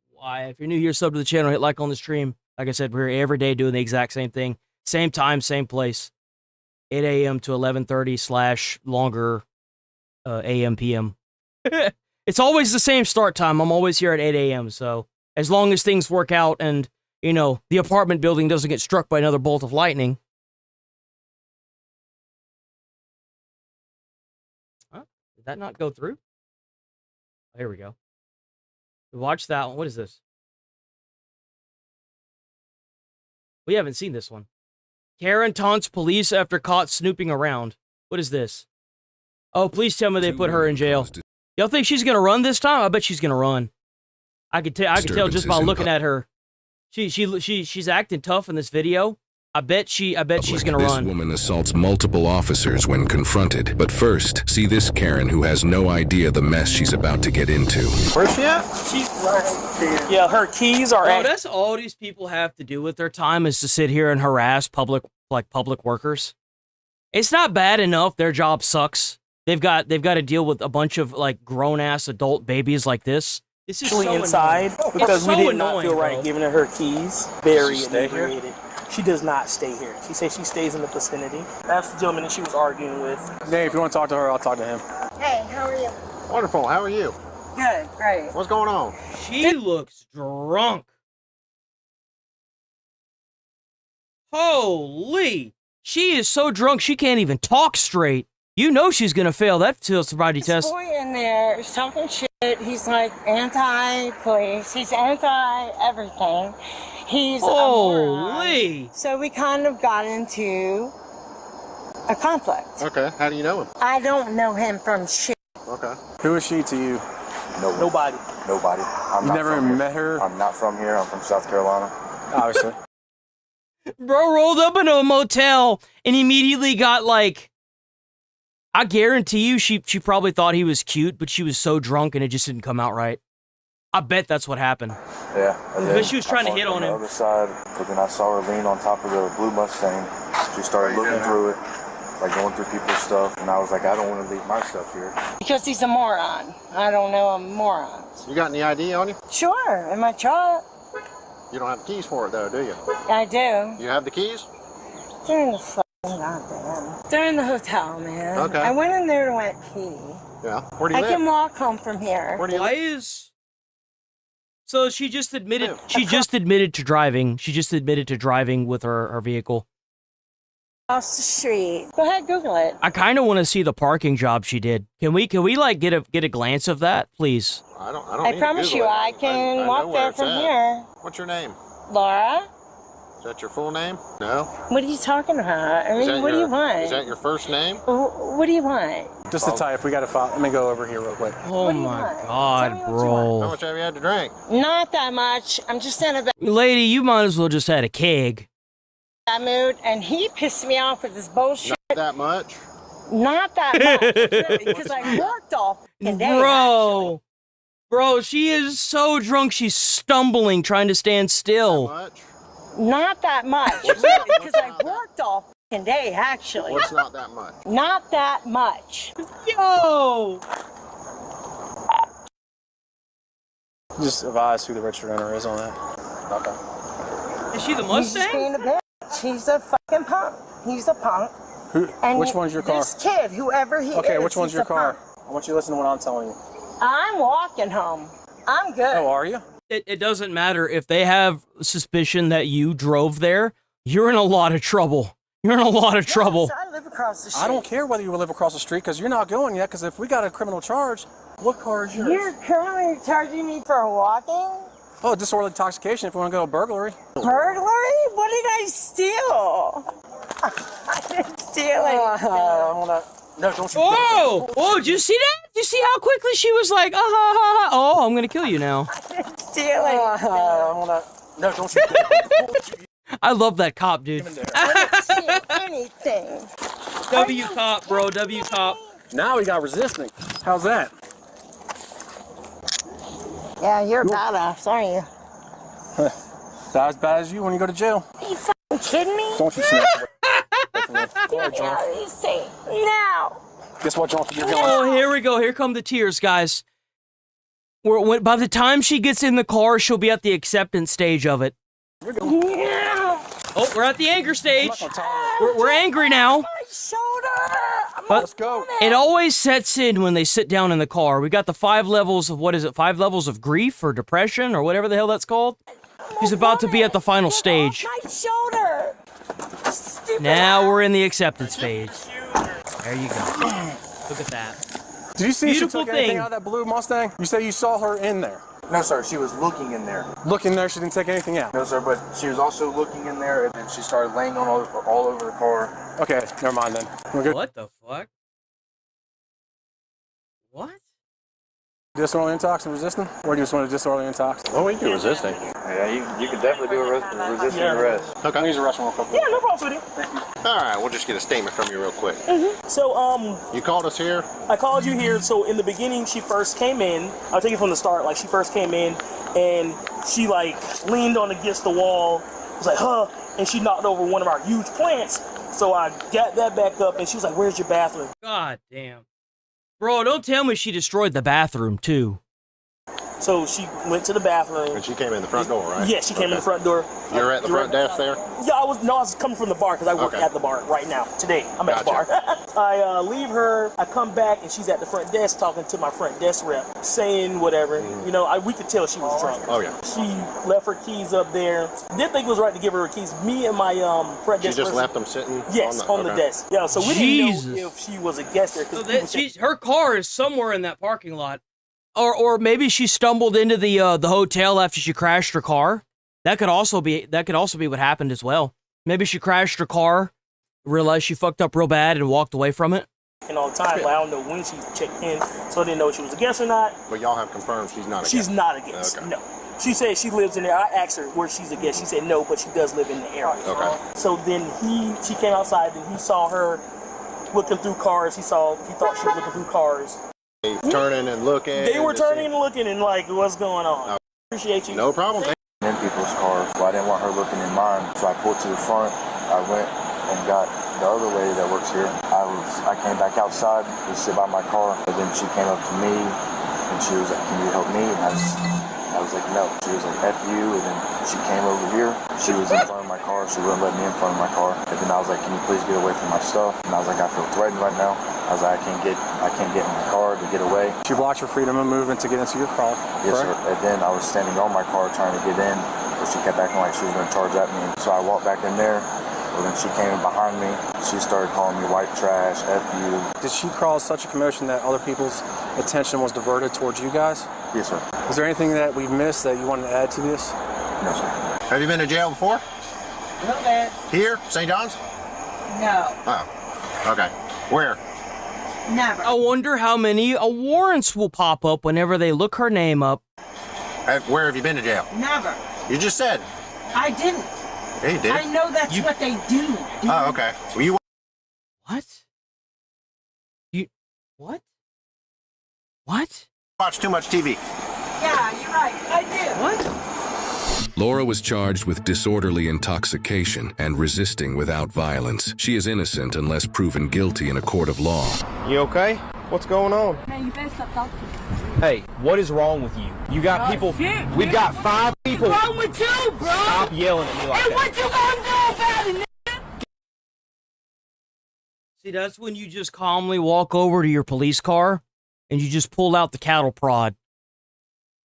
Why? If you're new here, sub to the channel, hit like on the stream. Like I said, we're here every day doing the exact same thing. Same time, same place. 8 a.m. to 11:30 / longer a.m. p.m. It's always the same start time. I'm always here at 8 a.m. So as long as things work out and, you know, the apartment building doesn't get struck by another bolt of lightning. Huh? Did that not go through? Oh, here we go. Watch that one. What is this? We haven't seen this one. Karen taunts police after caught snooping around. What is this? Oh, please tell me they put her in jail. Y'all think she's gonna run this time? I bet she's gonna run. I could tell just by looking at her. She's acting tough in this video. I bet she's gonna run. This woman assaults multiple officers when confronted. But first, see this Karen who has no idea the mess she's about to get into. Where's she at? She's right there. Yeah, her keys are at... That's all these people have to do with their time is to sit here and harass public workers. It's not bad enough their job sucks. They've got to deal with a bunch of like grown-ass adult babies like this. This is so inside annoying. because we did not feel right bro. giving her keys. Very inebriated. She does not stay here. She says she stays in the vicinity. That's the gentleman that she was arguing with. Dave, if you want to talk to her, I'll talk to him. Hey, how are you? Wonderful. How are you? Good, great. What's going on? She looks drunk. Holy! She is so drunk she can't even talk straight. You know she's gonna fail that sobriety test. This boy in there is talking shit. He's like anti-police. He's anti-everything. He's holy. So we kind of got into a conflict. Okay. How do you know him? I don't know him from shit. Okay. Who is she to you? Nobody. Nobody. You never met her? I'm not from here. I'm from South Carolina. Obviously. Bro rolled up into a motel and immediately got like, I guarantee you she probably thought he was cute, but she was so drunk and it just didn't come out right. I bet that's what happened. Yeah. But she was trying to hit on him. On the other side, but then I saw her lean on top of the blue Mustang. She started looking through it, like going through people's stuff, and I was like, I don't want to leave my stuff here. Because he's a moron. I don't know a moron. You got any ID on you? Sure, in my truck. You don't have the keys for it, though, do you? I do. You have the keys? They're in the fucking goddamn. They're in the hotel, man. Okay. I went in there to wet pee. Yeah. Where do you I live? can walk home from here. Where do you live? So she just admitted to driving. She just admitted to driving with her vehicle. Across the street. Go ahead, Google it. I kind of want to see the parking job she did. Can we like get a glance of that, please? I don't I promise you, I can walk there from here. What's your name? Laura? Is that your full name? No. What are you talking about? I mean, what do you want? Is that your first name? What do you want? Just the type. We got to file. Let me go over here real quick. Oh my God, bro. How much have you had to drink? Not that much. I'm just in a bad Lady, you might as well just had a keg. mood, and he pissed me off with this bullshit. Not that much. Not that much, because I worked all fucking day. Bro, she is so drunk she's stumbling, trying to stand still. Not that much, really, because I worked all fucking day, actually. What's not that much? Not that much. Yo! Just advise who the registered owner is on that. Is she the He's Mustang? just being a bitch. He's a fucking punk. He's a punk. Which one's your car? This kid, whoever he is. Okay, which one's he's your a car? punk. I want you to listen to what I'm telling you. I'm walking home. I'm good. Oh, are you? It doesn't matter if they have suspicion that you drove there. You're in a lot of trouble. You're in a lot of trouble. Yes, I live across the street. I don't care whether you live across the street because you're not going yet. Because if we got a criminal charge, what car is yours? You're currently charging me for walking? Oh, disorderly intoxication if you want to go to burglary. Burglary? What did I steal? I didn't steal anything. No, don't you. Whoa! Whoa, did you see that? Did you see how quickly she was like, oh, I'm going to kill you now. I didn't steal anything. No, don't you. I love that cop, dude. I didn't steal anything. W cop, bro. W cop. Now we got resisting. How's that? Yeah, you're badass, aren't you? Not as bad as you when you go to jail. Are you fucking kidding me? Don't you snap. Get me out of these seat now. Guess what, John? You're going. Oh, here we go. Here come the tears, guys. By the time she gets in the car, she'll be at the acceptance stage of it. Yeah. Oh, we're at the anger stage. We're angry now. My shoulder. But let's go. It always sets in when they sit down in the car. We got the 5 levels of, what is it, 5 levels of grief or depression or whatever the hell that's called. She's about to be at the final stage. My shoulder. Stupid Now we're in the acceptance phase. There you go. Look at that. Did you see Beautiful she took anything thing. out of that blue Mustang? You say you saw her in there. No, sir. She was looking in there. Looking there, she didn't take anything out. No, sir. But she was also looking in there, and then she started laying on all over the car. Okay, never mind then. We're good. What the fuck? What? Disorderly intox and resisting? Or do you just want to disorderly intox? Oh, we can do resisting. Yeah, you could definitely do a resisting arrest. Okay. Let me use the restroom real quick. Yeah, no problem, sweetie. Thank you. All right, we'll just get a statement from you real quick. So, You called us here? I called you here. So in the beginning, she first came in. I'll take it from the start. Like, she first came in, and she, like, leaned on against the wall. Was like, huh? And she knocked over one of our huge plants. So I got that back up, and she was like, where's your bathroom? God damn. Bro, don't tell me she destroyed the bathroom, too. So she went to the bathroom. And she came in the front door, right? Yeah, she came in the front door. You're at the front desk there? Yeah, I was coming from the bar because I work at the bar right now. Today, I'm at the bar. I leave her. I come back and she's at the front desk talking to my front desk rep, saying whatever. You know, we could tell she was drunk. Oh yeah. She left her keys up there. Didn't think it was right to give her keys. Me and my front desk. She just person, left them sitting. Yes, on the desk. Yeah, so we didn't know if she was a guest there. So her car is somewhere in that parking lot. Or maybe she stumbled into the hotel after she crashed her car. That could also be what happened as well. Maybe she crashed her car, realized she fucked up real bad, and walked away from it. And all the time, but I don't know when she checked in, so I didn't know if she was a guest or not. But y'all have confirmed she's not a guest. She's not a guest. Okay. No. She said she lives in there. I asked her where she's a guest. She said no, but she does live in the area. Okay. So then she came outside and he saw her looking through cars. He thought she was looking through cars. Turning and looking. They were turning and looking and like, what's going on? Appreciate you. No problem. In people's cars, so I didn't want her looking in mine. So I pulled to the front. I went and got the other lady that works here. I came back outside to sit by my car, but then she came up to me and she was like, "Can you help me?" And I was like, "No." She was like, "F you," and then she came over here. She was in front of my car. She wouldn't let me in front of my car. And then I was like, "Can you please get away from my stuff?" And I was like, "I feel threatened right now." I was like, I can't get in my car to get away. She blocked your freedom of movement to get into your car. Yes, sir. And then I was standing on my car trying to get in, but she kept acting like she was going to charge at me. So I walked back in there, and then she came in behind me. She started calling me white trash, F you. Did she cause such a commotion that other people's attention was diverted towards you guys? Yes, sir. Is there anything that we've missed that you wanted to add to this? No, sir. Have you been to jail before? No, man. Here? St. John's? No. Oh, okay. Where? Never. I wonder how many warrants will pop up whenever they look her name up. Where have you been to jail? Never. You just said. I didn't. Yeah, you did. I know that's what they do. Oh, okay. Well, you. What? What? What? Watch too much TV. Yeah, you're right. I do. What? Laura was charged with disorderly intoxication and resisting without violence. She is innocent unless proven guilty in a court of law. You okay? What's going on? Man, you better stop talking. Hey, what is wrong with you? You got people. Shit, We've got 5 people. What's wrong with you, bro? Stop yelling at me like hey, that. what you gonna do about it, nigga? See, that's when you just calmly walk over to your police car and you just pull out the cattle prod.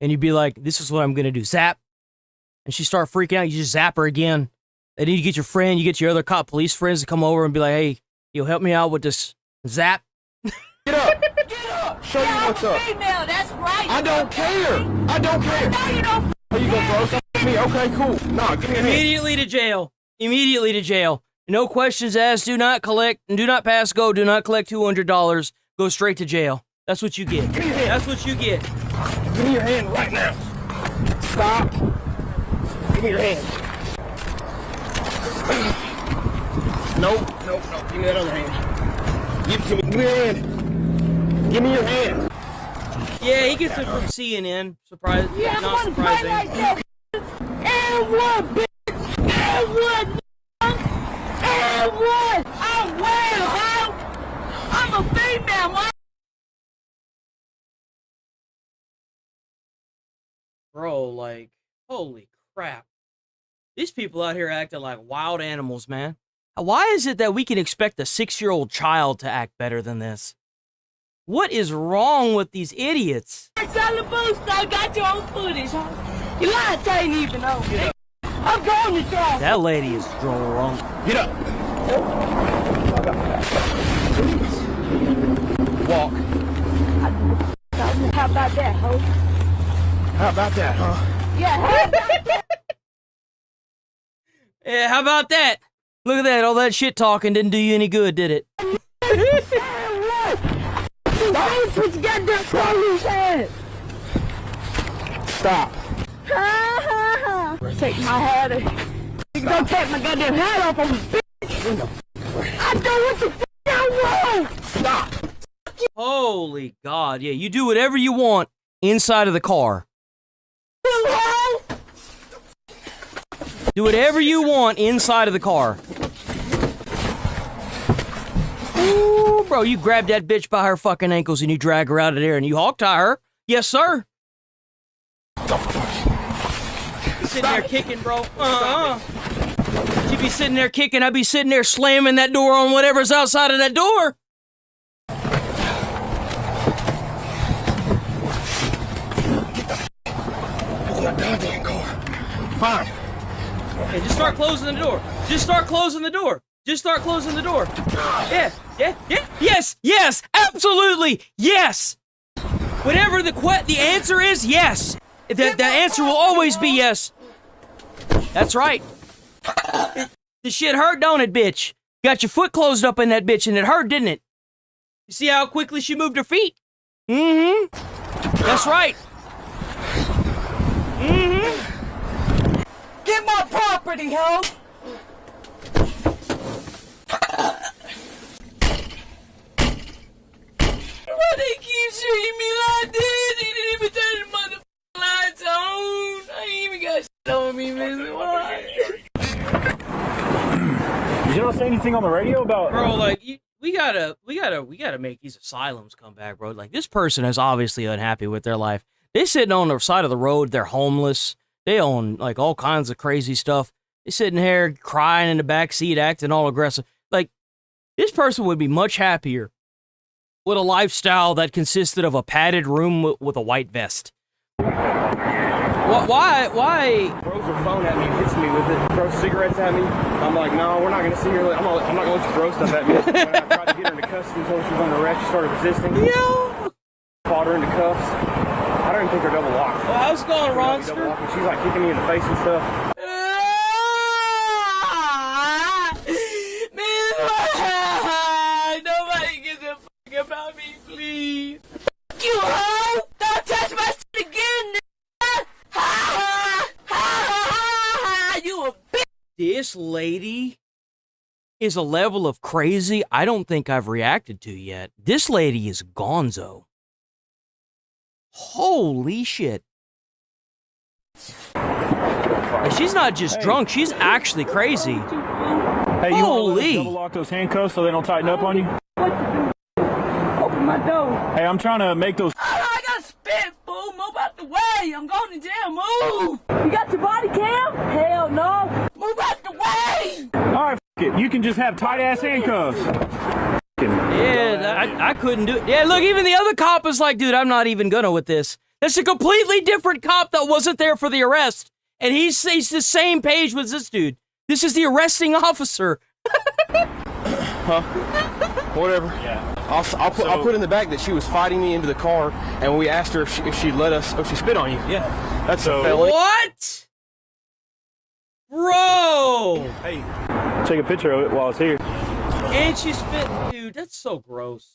And you'd be like, this is what I'm going to do. Zap. And she start freaking out. You just zap her again. And then you get your friend, you get your other cop police friends to come over and be like, hey, you'll help me out with this zap. Get up. Get up. Show you what's up. Female, that's right. I don't care. I don't care. No, you don't. Are you gonna throw something at me? Okay, cool. Nah, give me a hand. Immediately to jail. Immediately to jail. No questions asked. Do not collect. Do not pass go. Do not collect $200. Go straight to jail. That's what you get. Give me your hand. That's what you get. Give me your hand right now. Stop. Give me your hand. Nope. Give me that other hand. Give it to me. Give me your hand. Give me your hand. Yeah, he gets it from CNN. Surprise. Yeah, not surprising. Like that. And what, bitch? And what, and what? I'm well, huh? I'm a female, man. Bro, like, holy crap. These people out here acting like wild animals, man. Why is it that we can expect a 6-year-old child to act better than this? What is wrong with these idiots? I got your own footage, huh? You lying, I ain't even know. I'm going to jail. That lady is drunk. Get up. Walk. How about that, ho? How about that, huh? Yeah, how about that? Yeah, how about that? Look at that. All that shit talking didn't do you any good, did it? Put your goddamn police head. Stop. Take my hat off. You gonna take my goddamn hat off on me, bitch. I do what the fuck I want. Stop. Holy God. Yeah, you do whatever you want inside of the car. Do whatever you want inside of the car. Ooh, bro, you grab that bitch by her fucking ankles and you drag her out of there and you hog tie her. Yes, sir. Sitting there kicking, bro. She'd be sitting there kicking. I'd be sitting there slamming that door on whatever's outside of that door. Goddamn car. Fine. Okay, just start closing the door. Just start closing the door. Just start closing the door. Yes, absolutely, yes. Whatever the answer is, yes. The answer will always be yes. That's right. The shit hurt, don't it, bitch? Got your foot closed up in that bitch and it hurt, didn't it? You see how quickly she moved her feet? Mm-hmm. That's right. Mm-hmm. Get my property, ho! Why they keep treating me like this? They didn't even turn the motherfucking lights on. I ain't even got shit on me, Mr. Why? Did you not say anything on the radio about? Bro, like, we gotta make these asylums come back, bro. Like, this person is obviously unhappy with their life. They're sitting on the side of the road. They're homeless. They own, like, all kinds of crazy stuff. They're sitting here crying in the back seat, acting all aggressive. Like, this person would be much happier with a lifestyle that consisted of a padded room with a white vest. Why? Throws her phone at me, hits me with it, throws cigarettes at me. I'm like, no, we're not going to sit here. I'm not going to let you throw stuff at me. When I tried to get her into custody, told her she was under arrest, she started resisting. Yo! Fought her into cuffs. I don't even think they're double locked. Well, how's it going, Ronster? She's like kicking me in the face and stuff. Nobody gives a fuck about me, please. Fuck you, ho! Don't touch my shit again, nigga! Ha ha! Ha ha! You a bitch! This lady is a level of crazy I don't think I've reacted to yet. This lady is gonzo. Holy shit. And she's not just drunk, she's actually crazy. Hey, you want to double lock those handcuffs so they don't tighten up on you? Open my do? Hey, I'm trying to make those. I got spit, fool. Move out the way. I'm going to jail. Move. You got your body cam? Hell no. Move out the way. All right, it. You can just have tight ass handcuffs. Yeah, I couldn't do it. Yeah, look, even the other cop is like, dude, I'm not even gonna with this. That's a completely different cop that wasn't there for the arrest. And he's the same page with this dude. This is the arresting officer. Huh? Whatever. Yeah. I'll put in the back that she was fighting me into the car, and when we asked her if she'd let us, she spit on you. Yeah. That's a felony. What? Bro! Hey, take a picture of it while it's here. And she spit, dude. That's so gross.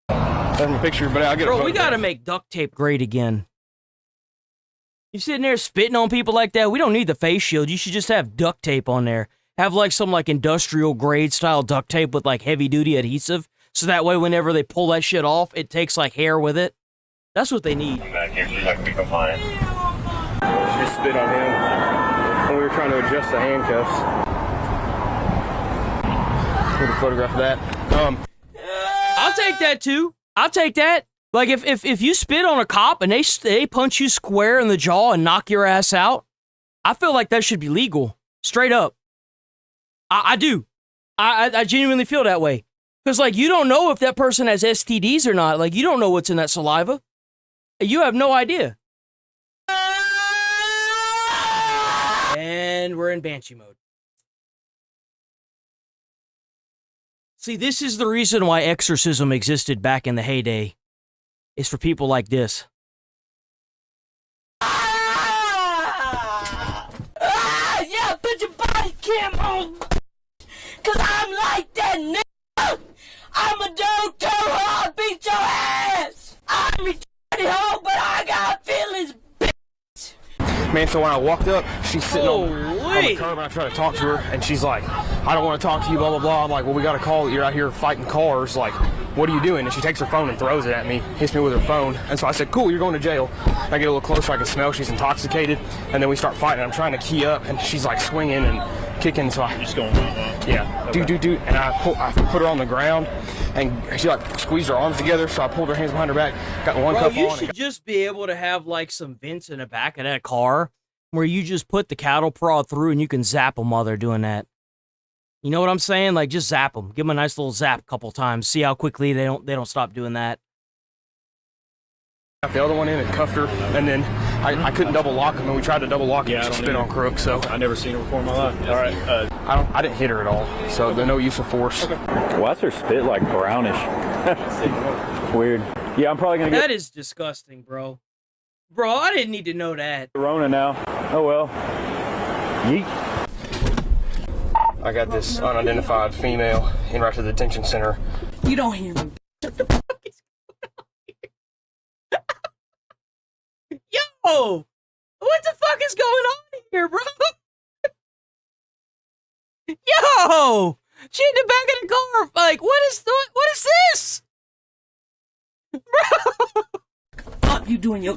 That's my picture, but I'll get a Bro, photo. we gotta make duct tape great again. You sitting there spitting on people like that? We don't need the face shield. You should just have duct tape on there. Have like some like industrial grade style duct tape with like heavy duty adhesive. So that way whenever they pull that shit off, it takes like hair with it. That's what they need. Back here, she's not gonna be compliant. She just spit on him when we were trying to adjust the handcuffs. Here's a photograph of that. I'll take that too. I'll take that. Like if you spit on a cop and they punch you square in the jaw and knock your ass out, I feel like that should be legal. Straight up. I do. I genuinely feel that way. Because, like, you don't know if that person has STDs or not. Like, you don't know what's in that saliva. You have no idea. And we're in Banshee mode. See, this is the reason why exorcism existed back in the heyday. It's for people like this. Yeah, put your body cam on. Cause I'm like that nigga. I'm a dude too, I'll beat your ass. I'm retarded hoe, but I got feelings, bitch. Man, so when I walked up, she's sitting on the curb and I try to talk to her, and she's like, I don't want to talk to you, blah, blah, blah. I'm like, well, we got to call. You're out here fighting cars. Like, what are you doing? And she takes her phone and throws it at me, hits me with her phone. And so I said, cool, you're going to jail. And I get a little closer, I can smell she's intoxicated. And then we start fighting. I'm trying to key up, and she's like swinging and kicking. So I just going, yeah, okay. do. And I put her on the ground, and she like squeezed her arms together. So I pulled her hands behind her back, got one cuff on. You should just be able to have like some vents in the back of that car where you just put the cattle prod through and you can zap them while they're doing that. You know what I'm saying? Like, just zap them. Give them a nice little zap a couple times. See how quickly they don't stop doing that. Got the other one in and cuffed her, and then I couldn't double lock him, and we tried to double lock him. Yeah, she spit on crook. So I never seen her before in my life. All right, I didn't hit her at all, so there's no use of force. Okay. Why's her spit like brownish? Weird. Yeah, I'm probably gonna get. That is disgusting, bro. Bro, I didn't need to know that. Corona now. Oh well. Yeet. I got this unidentified female in right to the detention center. You don't hear me. Shut the fuck is going on? Yo! What the fuck is going on here, bro? Yo! She in the back of the car. Like, what is this? Bro! Fuck you doing your...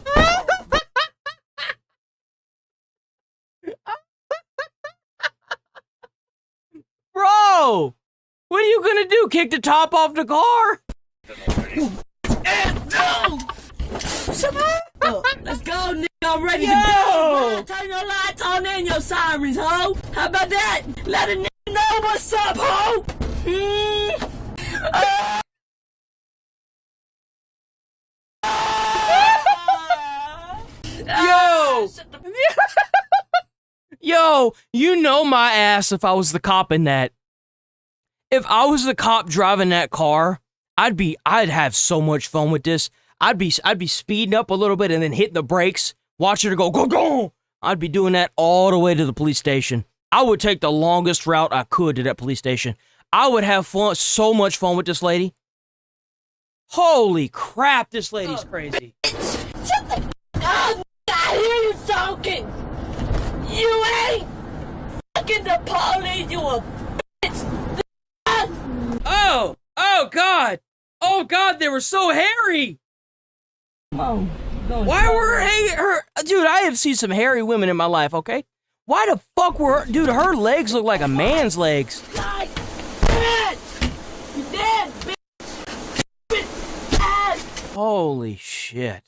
Bro! What are you gonna do? Kick the top off the car? Let's go, nigga. I'm ready to go. Turn your lights on and your sirens, ho. How about that? Let a nigga know what's up, ho. Yo! Yo, you know my ass if I was the cop in that. If I was the cop driving that car, I'd have so much fun with this. I'd be speeding up a little bit and then hitting the brakes, watching her go, go, go. I'd be doing that all the way to the police station. I would take the longest route I could to that police station. I would have fun, so much fun with this lady. Holy crap, this lady's crazy. Shut the f*** up. I hear you talking. You ain't fucking the police, you a bitch. Oh God, they were so hairy. Why were her? Dude, I have seen some hairy women in my life, okay? Why the fuck were her, dude, her legs look like a man's legs. Like that. You dead, bitch. Holy shit.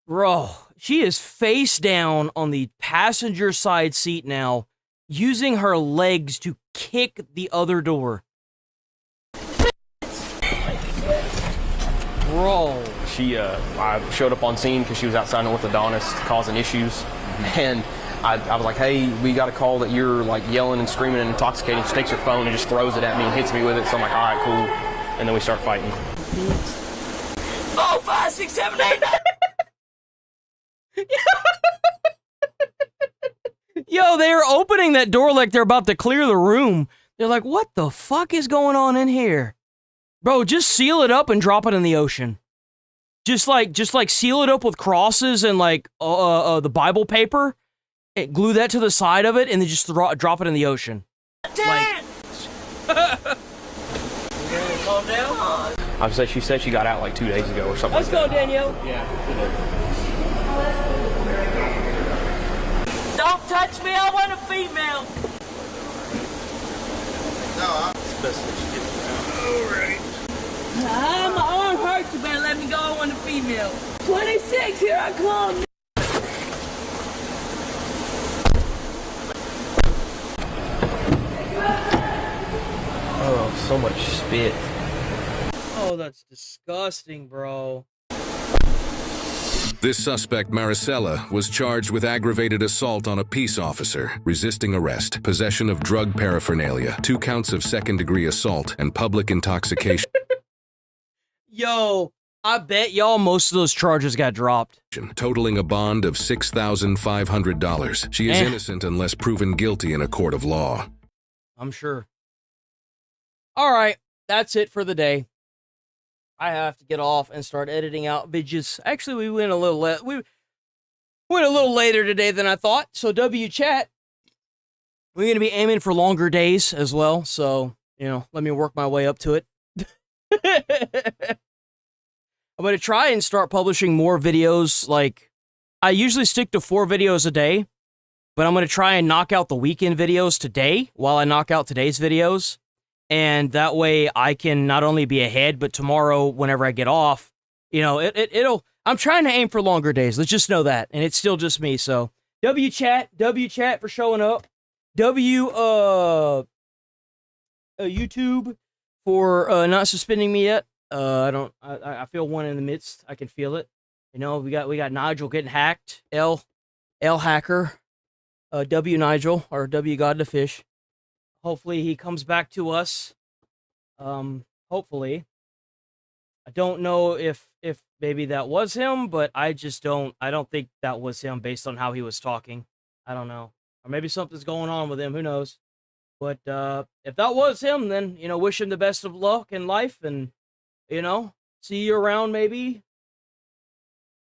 Bro, she is face down on the passenger side seat now, using her legs to kick the other door. Bro. I showed up on scene because she was outside an orthodontist causing issues. And I was like, hey, we got a call that you're like yelling and screaming and intoxicating. She takes her phone and just throws it at me and hits me with it. So I'm like, all right, cool. And then we start fighting. 4, 5, 6, 7, 8, 9. Yo, they're opening that door like they're about to clear the room. They're like, what the fuck is going on in here? Bro, just seal it up and drop it in the ocean. Just like seal it up with crosses and like the Bible paper. And glue that to the side of it and then just drop it in the ocean. Damn! Calm down. She said she got out like 2 days ago or something. Let's go, Danielle. Yeah. Don't touch me, I want a female. No, it's best that you get around. All right. My arm hurts, you better let me go, I want a female. 26, here I come. Oh, so much spit. Oh, that's disgusting, bro. This suspect, Maricela, was charged with aggravated assault on a peace officer, resisting arrest, possession of drug paraphernalia, 2 counts of second-degree assault, and public intoxication. Yo, I bet y'all most of those charges got dropped. Totaling a bond of $6,500. She is innocent unless proven guilty in a court of law. I'm sure. All right, that's it for the day. I have to get off and start editing out videos. Actually, we went a little later today than I thought. So chat, we're going to be aiming for longer days as well. So, let me work my way up to it. I'm going to try and start publishing more videos. Like, I usually stick to 4 videos a day, but I'm going to try and knock out the weekend videos today while I knock out today's videos. And that way I can not only be ahead, but tomorrow, whenever I get off, I'm trying to aim for longer days. Let's just know that. And it's still just me. So chat for showing up. YouTube for not suspending me yet. I feel one in the midst. I can feel it. We got Nigel getting hacked. L hacker. W Nigel or W God the Fish. Hopefully he comes back to us. Hopefully. I don't know if maybe that was him, but I don't think that was him based on how he was talking. I don't know. Or maybe something's going on with him, who knows. But if that was him, then, wish him the best of luck in life and, see you around maybe.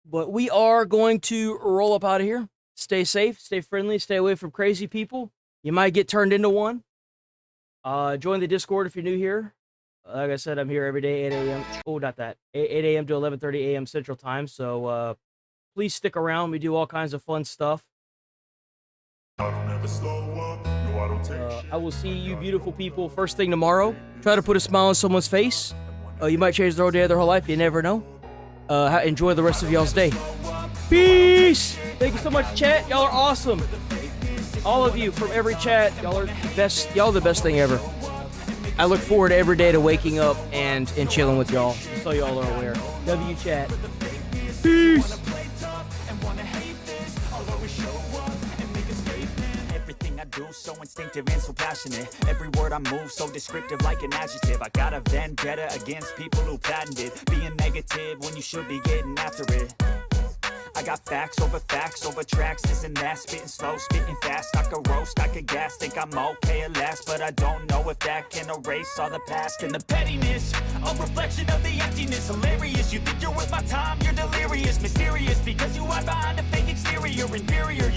But we are going to roll up out of here. Stay safe, stay friendly, stay away from crazy people. You might get turned into one. Join the Discord if you're new here. Like I said, I'm here every day, 8 a.m. Oh, not that. 8 a.m. to 11:30 a.m. Central Time. So please stick around. We do all kinds of fun stuff. I will see you beautiful people first thing tomorrow. Try to put a smile on someone's face. You might change their whole day of their whole life. You never know. Enjoy the rest of y'all's day. Peace! Thank you so much, chat. Y'all are awesome. All of you from every chat, y'all are the best. Y'all the best thing ever. I look forward every day to waking up and chilling with y'all, just so y'all are aware. chat. Peace. Everything I do so instinctive and so passionate. Every word I move so descriptive like an adjective. I got a vendetta against people who patented being negative when you should be getting after it. I got facts over tracks, isn't that spitting slow, spitting fast, I could roast, I could gas, think I'm okay at last, but I don't know if that can erase all the past and the pettiness, a reflection of the emptiness, hilarious, you think you're worth my time, you're delirious, mysterious, because you hide behind a fake exterior, inferior,